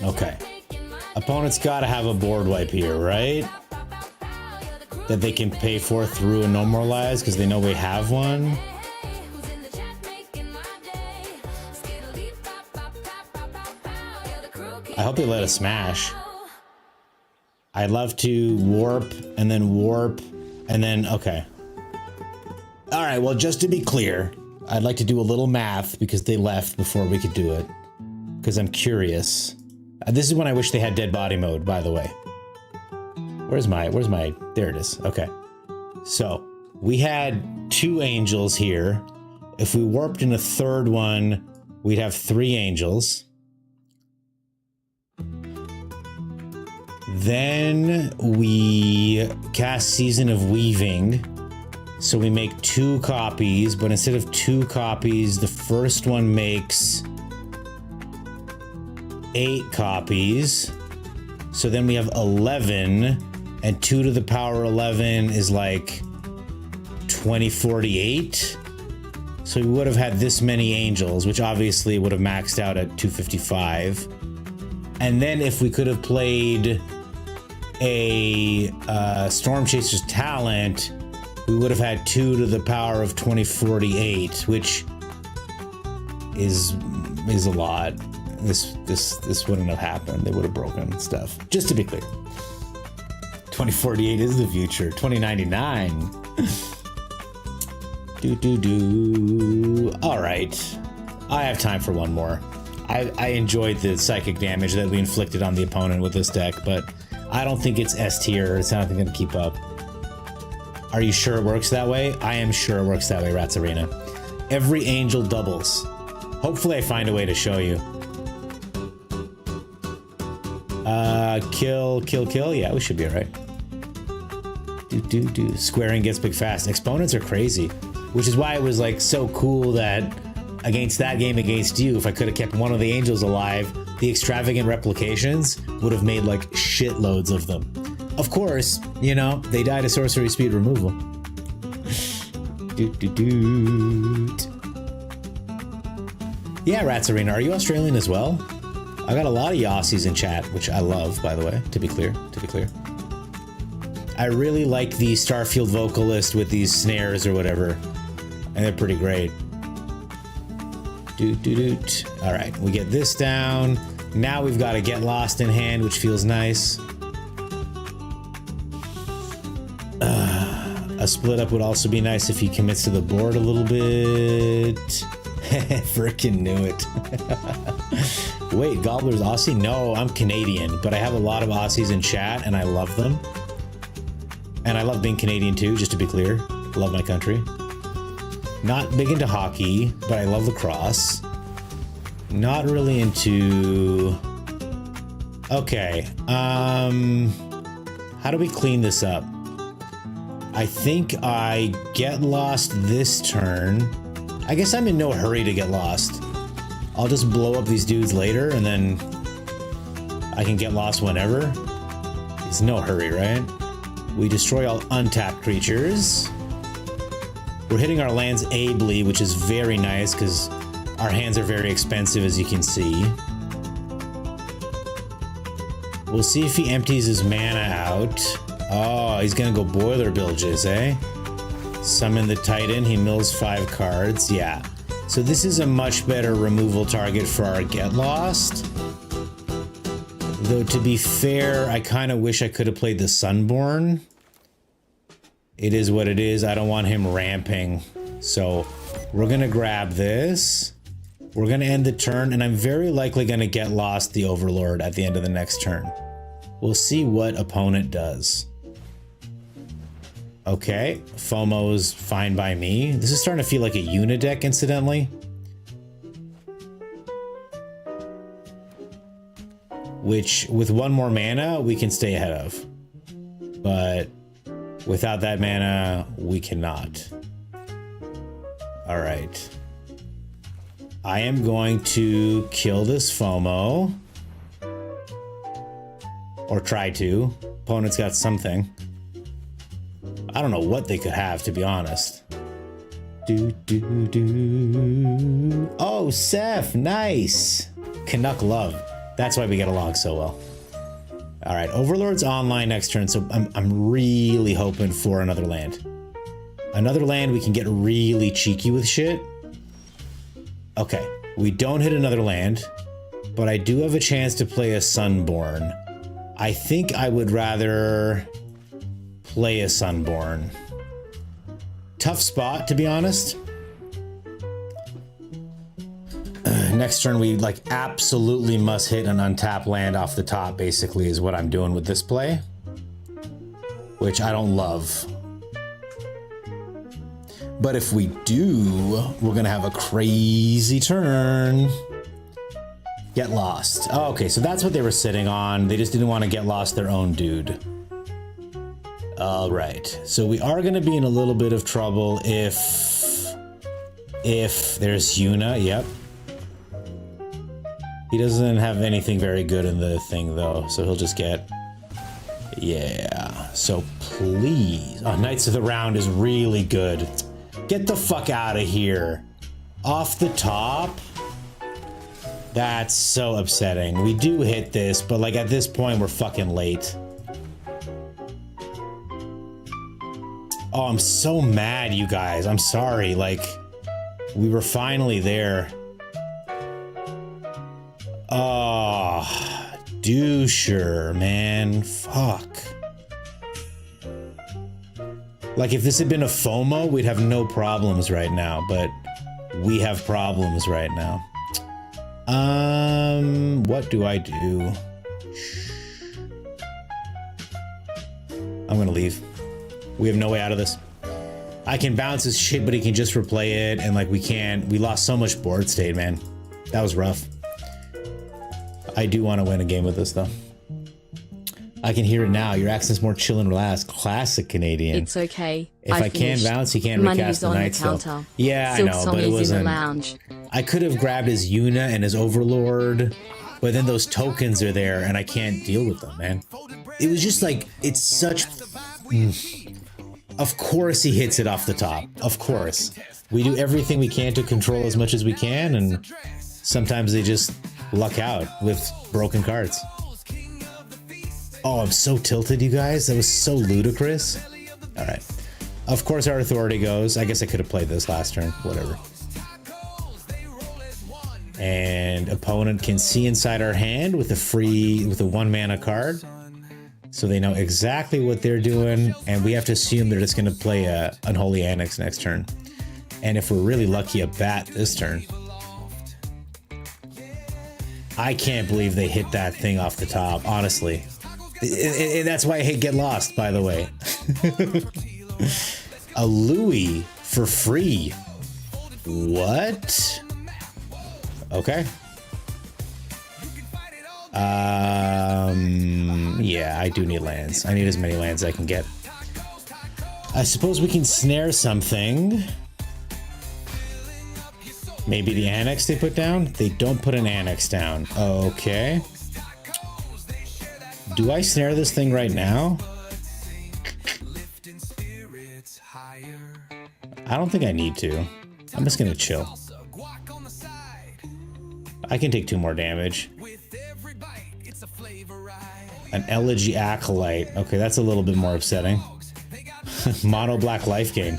Okay. Opponent's gotta have a board wipe here, right? That they can pay for through a Normalize because they know we have one. I hope they let us smash. I'd love to warp, and then, okay. All right, well, just to be clear, I'd like to do a little math because they left before we could do it. Because I'm curious. This is when I wish they had dead body mode, by the way. Where's my, there it is, okay. So, we had 2 angels here. If we warped in a third one, we'd have 3 angels. Then we cast Season of Weaving. So we make 2 copies, but instead of 2 copies, the first one makes 8 copies. So then we have 11, and 2 to the power 11 is like 2048. So we would have had this many angels, which obviously would have maxed out at 255. And then if we could have played a Storm Chaser's Talent, we would have had 2 to the power of 2048, which is a lot. This wouldn't have happened. They would have broken stuff. Just to be clear, 2048 is the future. 2099. All right. I have time for one more. I enjoyed the psychic damage that we inflicted on the opponent with this deck, but I don't think it's S tier. It's not going to keep up. Are you sure it works that way? I am sure it works that way, Rats Arena. Every angel doubles. Hopefully I find a way to show you. Kill. Yeah, we should be alright. Squaring gets big fast. Exponents are crazy, which is why it was like so cool that against that game against you, if I could have kept one of the angels alive, the extravagant replications would have made like shitloads of them. Of course, you know, they die to sorcery speed removal. Yeah, Rats Arena, are you Australian as well? I got a lot of Aussies in chat, which I love, by the way, to be clear. I really like the Starfield vocalist with these snares or whatever, and they're pretty great. All right, we get this down. Now we've got to Get Lost in hand, which feels nice. A split up would also be nice if he commits to the board a little bit. Frickin' knew it. Wait, Gobbler's Aussie? No, I'm Canadian, but I have a lot of Aussies in chat, and I love them. And I love being Canadian too, just to be clear. Love my country. Not big into hockey, but I love lacrosse. Not really into... Okay, how do we clean this up? I think I Get Lost this turn. I guess I'm in no hurry to get lost. I'll just blow up these dudes later, and then I can get lost whenever. It's no hurry, right? We destroy all untapped creatures. We're hitting our lands ably, which is very nice, because our hands are very expensive, as you can see. We'll see if he empties his mana out. Oh, he's gonna go Boiler Bilges, eh? Summon the Titan, he mills 5 cards, yeah. So this is a much better removal target for our Get Lost. Though to be fair, I kind of wish I could have played the Sunborn. It is what it is, I don't want him ramping. So we're gonna grab this. We're gonna end the turn, and I'm very likely gonna Get Lost the Overlord at the end of the next turn. We'll see what opponent does. Okay, FOMO's fine by me. This is starting to feel like a unideck, incidentally. Which, with one more mana, we can stay ahead of. But without that mana, we cannot. Alright. I am going to kill this FOMO. Or try to. Opponent's got something. I don't know what they could have, to be honest. Oh, Seth, nice. Canuck love. That's why we get along so well. All right, Overlord's online next turn, so I'm really hoping for another land. Another land we can get really cheeky with shit. Okay, we don't hit another land, but I do have a chance to play a Sunborn. I think I would rather play a Sunborn. Tough spot, to be honest. Next turn, we like absolutely must hit an untapped land off the top, basically, is what I'm doing with this play. Which I don't love. But if we do, we're gonna have a crazy turn. Get Lost. Oh, okay, so that's what they were sitting on. They just didn't want to get lost their own dude. All right, so we are going to be in a little bit of trouble if there's Yuna. Yep. He doesn't have anything very good in the thing, though, so he'll just get... Yeah, so please... Oh, Knights of the Round is really good. Get the fuck out of here. Off the top? That's so upsetting. We do hit this, but like at this point, we're fucking late. Oh, I'm so mad, you guys. I'm sorry. Like, we were finally there. Oh, doucher, man. Fuck. Like, if this had been a FOMO, we'd have no problems right now, but We have problems right now. What do I do? I'm gonna leave. We have no way out of this. I can bounce his shit, but he can just replay it, and like we lost so much board state, man. That was rough. I do want to win a game with this though. I can hear it now. Your accent's more chill and relaxed. Classic Canadian. It's okay. If I can't bounce, he can't recast the night still. Yeah, I know, but it wasn't. In the lounge. I could have grabbed his Yuna and his Overlord, but then those tokens are there and I can't deal with them, man. It was just like, it's such... Of course he hits it off the top. Of course. We do everything we can to control as much as we can, and sometimes they just luck out with broken cards. Oh, I'm so tilted, you guys. That was so ludicrous. All right. Of course our authority goes. I guess I could have played this last turn. Whatever. And opponent can see inside our hand with a 1 mana card. So they know exactly what they're doing. And we have to assume they're just going to play a Unholy Annex next turn. And if we're really lucky, a bat this turn. I can't believe they hit that thing off the top, honestly. That's why I hate Get Lost, by the way. A Louis for free. What? Okay. Yeah, I do need lands. I need as many lands as I can get. I suppose we can snare something. Maybe the annex they put down? They don't put an annex down. Okay. Do I snare this thing right now? I don't think I need to. I'm just gonna chill. I can take 2 more damage. An Elegy Acolyte. Okay, that's a little bit more upsetting. Mono black life gain.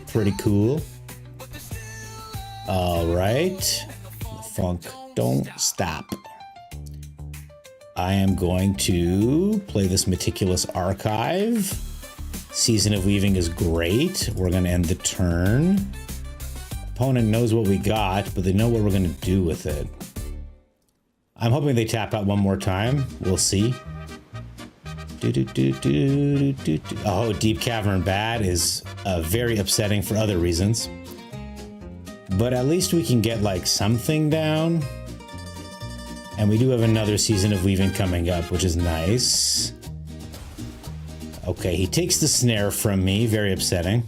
Pretty cool. Alright. Funk don't stop. I am going to play this Meticulous Archive. Season of Weaving is great. We're going to end the turn. Opponent knows what we got, but they know what we're going to do with it. I'm hoping they tap out one more time. We'll see. Oh, Deep Cavern bad is very upsetting for other reasons. But at least we can get like something down. And we do have another Season of Weaving coming up, which is nice. Okay, he takes the snare from me. Very upsetting.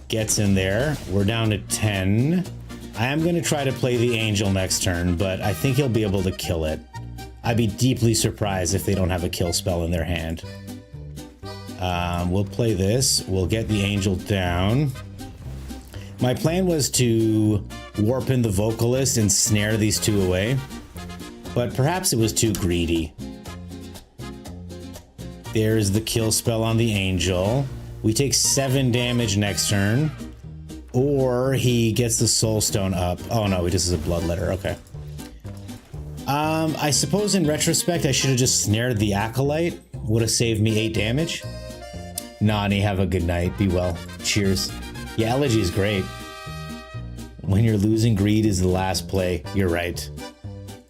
Gets in there. We're down to 10. I am going to try to play the Angel next turn, but I think he'll be able to kill it. I'd be deeply surprised if they don't have a kill spell in their hand. We'll play this. We'll get the Angel down. My plan was to warp in the Vocalist and snare these 2 away, but perhaps it was too greedy. There's the kill spell on the Angel. We take 7 damage next turn, or he gets the Soul Stone up. Oh no, he just is a Bloodletter. Okay. I suppose in retrospect, I should have just snared the Acolyte. Would have saved me 8 damage. Nani, have a good night. Be well. Cheers. Yeah, Elegy is great. When you're losing, greed is the last play. You're right.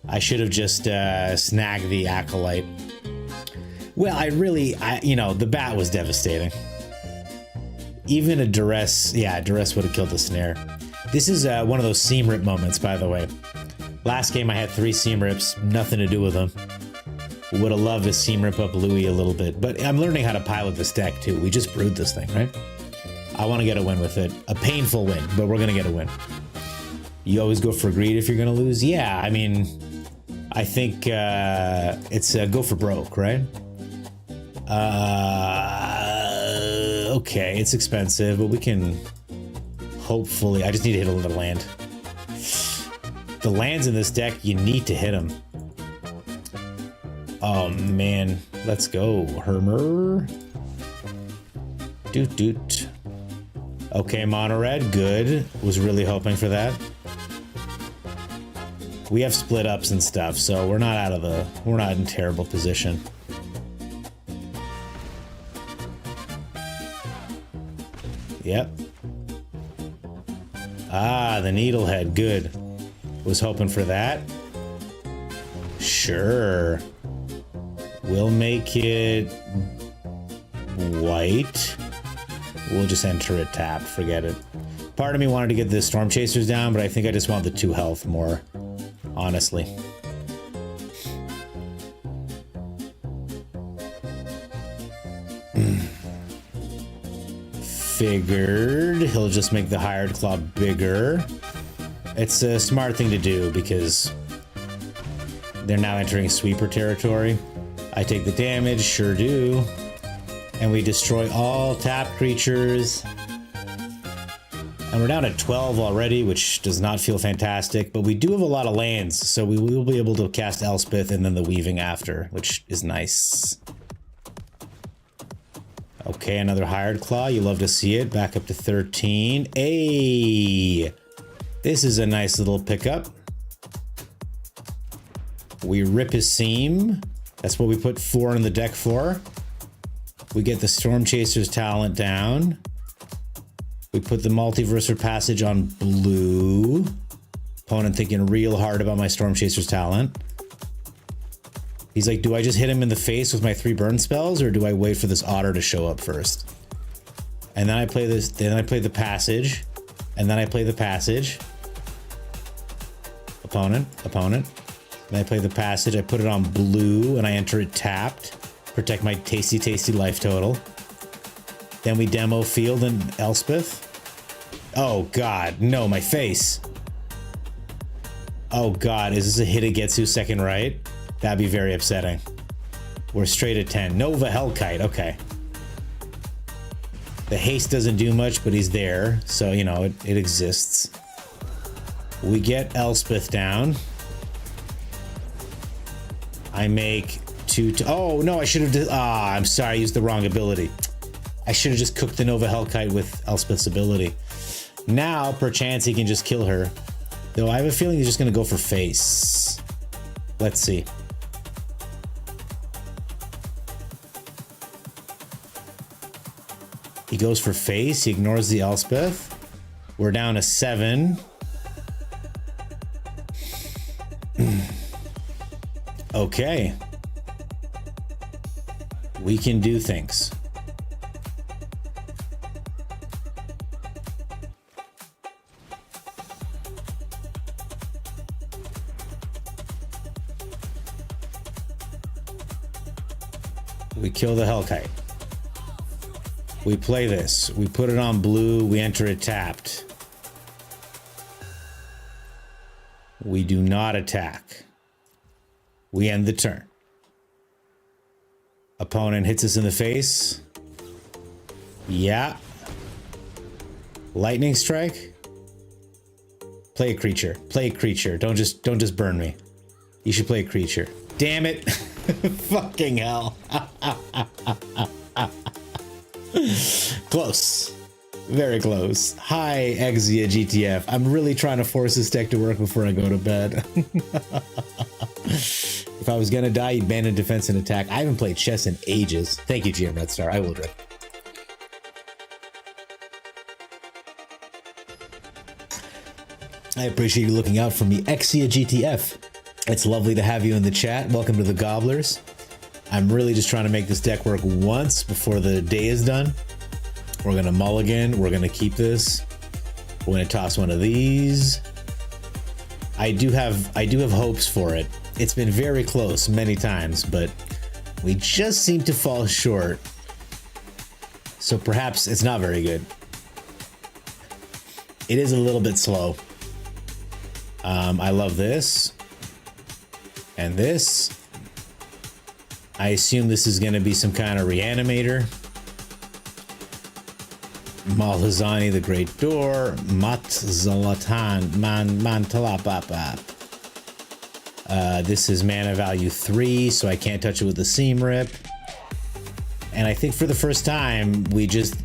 I should have just snagged the Acolyte. Well, you know, the bat was devastating. Even a Duress, yeah, Duress would have killed the snare. This is one of those seam rip moments, by the way. Last game I had 3 seam rips, nothing to do with them. Would have loved to seam rip up Louis a little bit, but I'm learning how to pilot this deck too. We just brewed this thing, right? I want to get a win with it. A painful win, but we're going to get a win. You always go for greed if you're going to lose? Yeah, I mean, I think it's go for broke, right? Okay, it's expensive, but we can hopefully... I just need to hit another land. The lands in this deck, you need to hit them. Oh, man. Let's go, Hermer. Doot, doot. Okay, mono red, good. Was really hoping for that. We have split ups and stuff, so we're not we're not in terrible position. Yep. Ah, the needlehead. Good. Was hoping for that. Sure. We'll make it white. We'll just enter it tapped. Forget it. Part of me wanted to get the storm chasers down, but I think I just want the 2 health more. Honestly. Figured he'll just make the hired claw bigger. It's a smart thing to do because they're now entering sweeper territory. I take the damage, sure do. And we destroy all tapped creatures. And we're down at 12 already, which does not feel fantastic, but we do have a lot of lands, so we will be able to cast Elspeth and then the Weaving after, which is nice. Okay, another hired claw. You love to see it. Back up to 13. Hey! This is a nice little pickup. We rip his seam. That's what we put 4 in the deck for. We get the Storm Chaser's talent down. We put the Multiversal Passage on blue. Opponent thinking real hard about my Storm Chaser's talent. He's like, do I just hit him in the face with my 3 burn spells, or do I wait for this otter to show up first? And then I play this, then I play the passage, and then I play the passage. Opponent. Then I play the passage, I put it on blue, and I enter it tapped. Protect my tasty life total. Then we demo field and Elspeth. Oh god, no, my face. Oh god, is this a Hitagetsu second right? That'd be very upsetting. We're straight at 10. Nova Hellkite, okay. The haste doesn't do much, but he's there, so you know, it exists. We get Elspeth down. I make 2. Oh no, I should have. I'm sorry, I used the wrong ability. I should have just cooked the Nova Hellkite with Elspeth's ability. Now, perchance, he can just kill her. Though I have a feeling he's just gonna go for face. Let's see. He goes for face. He ignores the Elspeth. We're down to 7. Okay. We can do things. We kill the Hellkite. We play this. We put it on blue. We enter it tapped. We do not attack. We end the turn. Opponent hits us in the face. Yeah. Lightning strike. Play a creature. Play a creature. Don't just burn me. You should play a creature. Damn it. Fucking hell. Close. Very close. Hi, Exia GTF. I'm really trying to force this deck to work before I go to bed. If I was gonna die, you'd ban in defense and attack. I haven't played chess in ages. Thank you, GM Red Star. I will drink. I appreciate you looking out for me, Exia GTF. It's lovely to have you in the chat. Welcome to the Gobblers. I'm really just trying to make this deck work once before the day is done. We're gonna mulligan. We're gonna keep this. We're gonna toss one of these. I do have hopes for it. It's been very close many times, but we just seem to fall short. So perhaps it's not very good. It is a little bit slow. I love this. And this. I assume this is going to be some kind of reanimator. Malhazani, the Great Door. Matzalatan, Mantalapapa. This is mana value 3, so I can't touch it with the Seam Rip. And I think for the first time, we just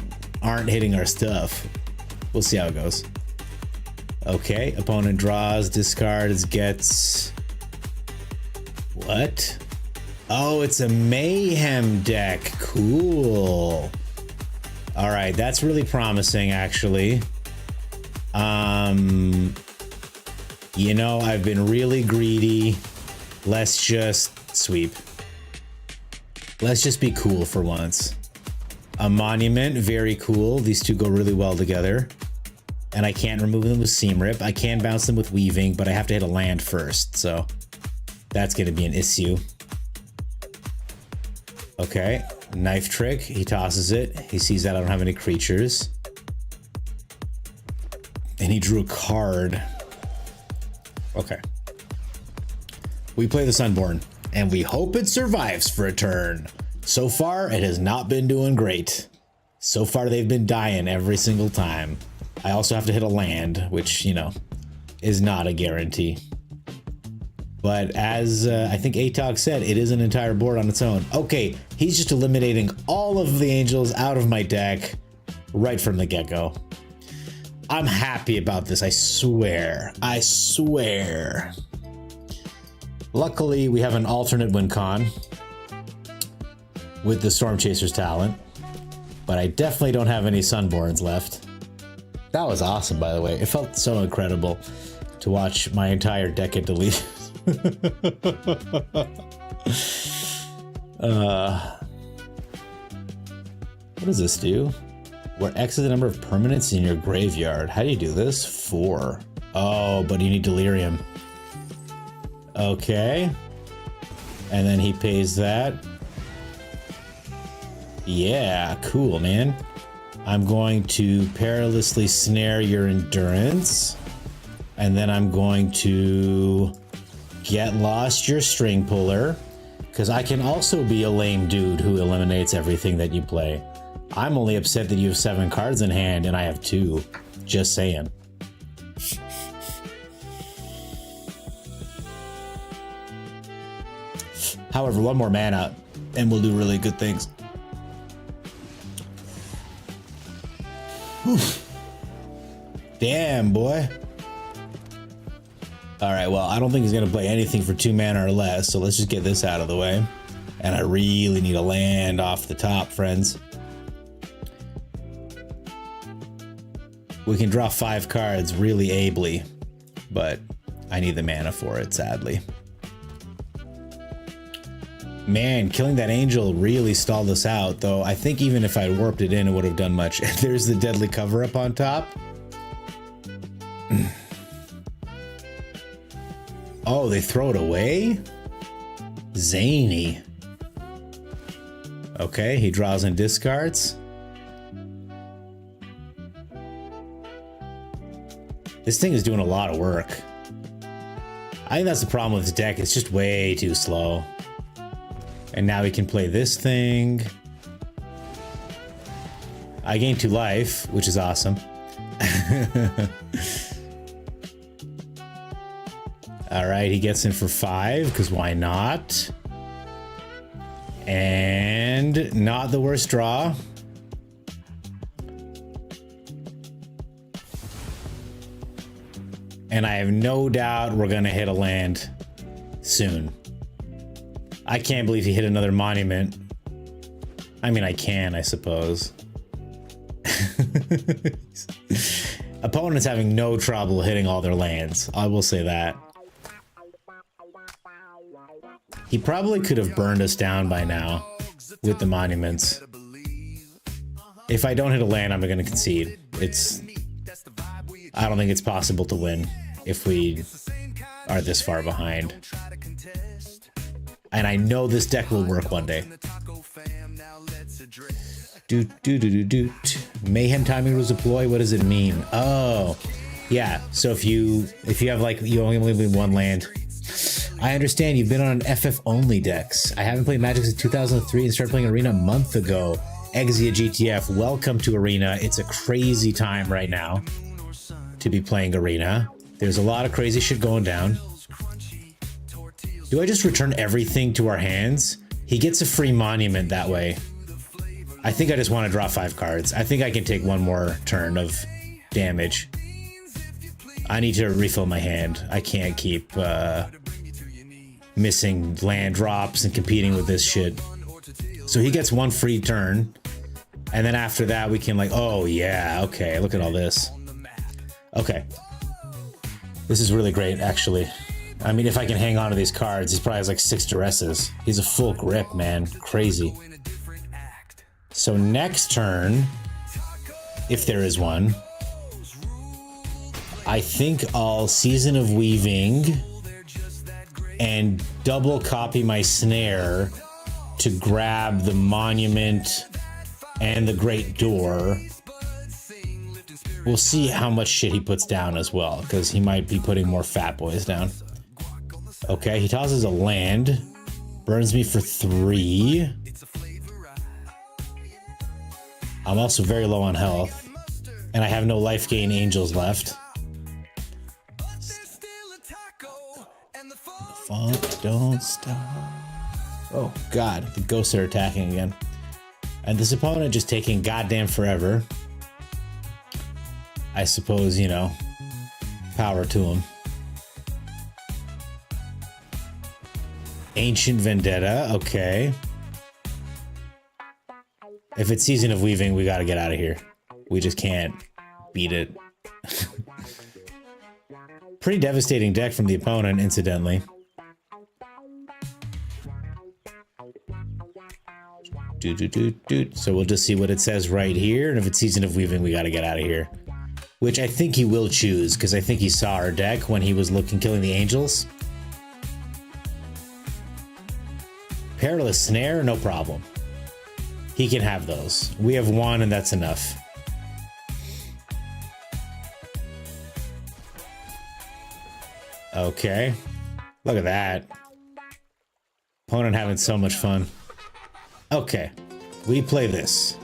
aren't hitting our stuff. We'll see how it goes. Okay, opponent draws, discards, gets... What? Oh, it's a Mayhem deck. Cool. All right, that's really promising, actually. You know, I've been really greedy. Let's just sweep. Let's just be cool for once. A monument, very cool. These two go really well together. And I can't remove them with seam rip. I can bounce them with weaving, but I have to hit a land first, so that's gonna be an issue. Okay, knife trick. He tosses it. He sees that I don't have any creatures. And he drew a card. Okay. We play the Sunborn, and we hope it survives for a turn. So far, it has not been doing great. So far, they've been dying every single time. I also have to hit a land, which, you know, is not a guarantee. But as I think Atog said, it is an entire board on its own. Okay, he's just eliminating all of the angels out of my deck right from the get-go. I'm happy about this, I swear. I swear. Luckily, we have an alternate win con with the Storm Chaser's talent, but I definitely don't have any Sunborns left. That was awesome, by the way. It felt so incredible to watch my entire deck get deleted. What does this do? Where X is the number of permanents in your graveyard. How do you do this? 4. Oh, but you need delirium. Okay. And then he pays that. Yeah, cool, man. I'm going to perilously snare your endurance. And then I'm going to get lost your string puller. Because I can also be a lame dude who eliminates everything that you play. I'm only upset that you have 7 cards in hand and I have 2. Just saying. However, 1 more mana and we'll do really good things. Whew. Damn, boy. Alright, well, I don't think he's going to play anything for 2 mana or less, so let's just get this out of the way. And I really need a land off the top, friends. We can draw 5 cards really ably, but I need the mana for it, sadly. Man, killing that angel really stalled us out, though I think even if I warped it in, it would have done much. There's the deadly cover-up on top. Oh, they throw it away? Zany. Okay, he draws and discards. This thing is doing a lot of work. I think that's the problem with this deck. It's just way too slow. And now we can play this thing. I gained 2 life, which is awesome. Alright, he gets in for 5, because why not? And not the worst draw. And I have no doubt we're gonna hit a land soon. I can't believe he hit another monument. I mean, I can, I suppose. Opponents having no trouble hitting all their lands. I will say that. He probably could have burned us down by now with the monuments. If I don't hit a land, I'm gonna concede. I don't think it's possible to win if we are this far behind. And I know this deck will work one day. Mayhem timing rules deploy. What does it mean? Oh, yeah. So if you have like you only win 1 land. I understand you've been on FF only decks. I haven't played Magic since 2003 and started playing Arena a month ago. Exia GTF, welcome to Arena. It's a crazy time right now to be playing Arena. There's a lot of crazy shit going down. Do I just return everything to our hands? He gets a free monument that way. I think I just want to draw 5 cards. I think I can take 1 more turn of damage. I need to refill my hand. I can't keep missing land drops and competing with this shit. So he gets 1 free turn. And then after that, we can like, oh yeah, okay, look at all this. Okay. This is really great, actually. I mean, if I can hang on to these cards, he probably has like 6 duresses. He's a full grip, man. Crazy. So next turn, if there is one, I think I'll Season of Weaving and double copy my snare to grab the monument and the great door. We'll see how much shit he puts down as well, because he might be putting more fat boys down. Okay, he tosses a land, burns me for 3. I'm also very low on health, and I have no life gain angels left. Funk don't stop. Oh god, the ghosts are attacking again. And this opponent just taking goddamn forever. I suppose, you know, power to him. Ancient Vendetta, okay. If it's Season of Weaving, we gotta get out of here. We just can't beat it. Pretty devastating deck from the opponent, incidentally. So we'll just see what it says right here, and if it's Season of Weaving, we gotta get out of here. Which I think he will choose, because I think he saw our deck when he was killing the angels. Perilous Snare, no problem. He can have those. We have 1, and that's enough. Okay. Look at that. Opponent having so much fun. Okay. We play this.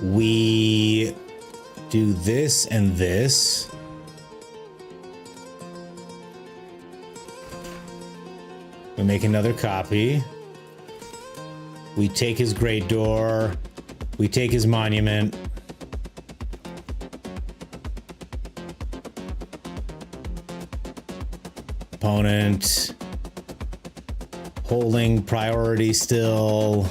We do this and this. We make another copy. We take his great door. We take his monument. Opponent holding priority still.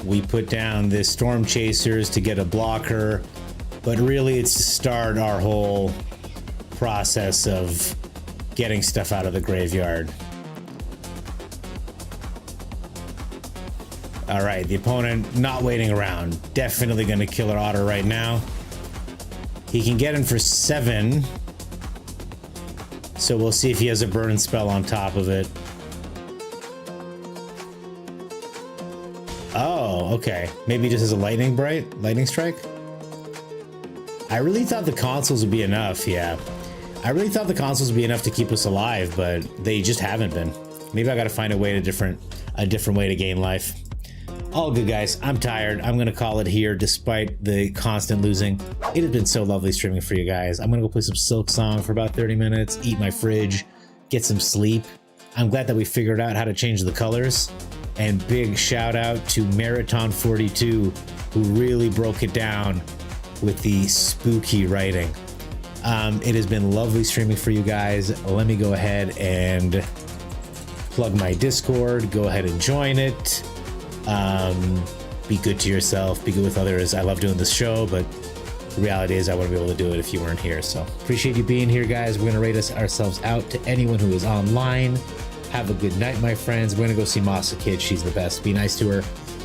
We put down this Storm Chasers to get a blocker, but really it's to start our whole process of getting stuff out of the graveyard. All right, the opponent not waiting around. Definitely going to kill our otter right now. He can get him for 7. So we'll see if he has a burn spell on top of it. Oh, okay. Maybe he just has a lightning strike? I really thought the consoles would be enough, yeah. I really thought the consoles would be enough to keep us alive, but they just haven't been. Maybe I gotta find a different way to gain life. All good, guys. I'm tired. I'm gonna call it here despite the constant losing. It has been so lovely streaming for you guys. I'm gonna go play some Silk Song for about 30 minutes, eat my fridge, get some sleep. I'm glad that we figured out how to change the colors. And big shout out to Marathon42, who really broke it down with the spooky writing. It has been lovely streaming for you guys. Let me go ahead and plug my Discord. Go ahead and join it. Be good to yourself. Be good with others. I love doing this show, but the reality is I wouldn't be able to do it if you weren't here. So appreciate you being here, guys. We're going to rate ourselves out to anyone who is online. Have a good night, my friends. We're going to go see Masa Kid. She's the best. Be nice to her.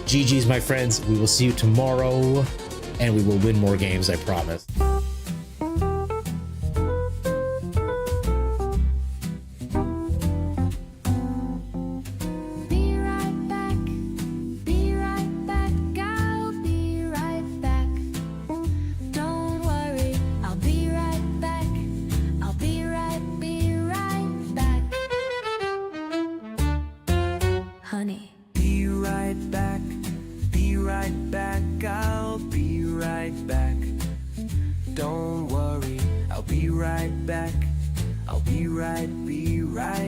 GG's, my friends. We will see you tomorrow, and we will win more games, I promise.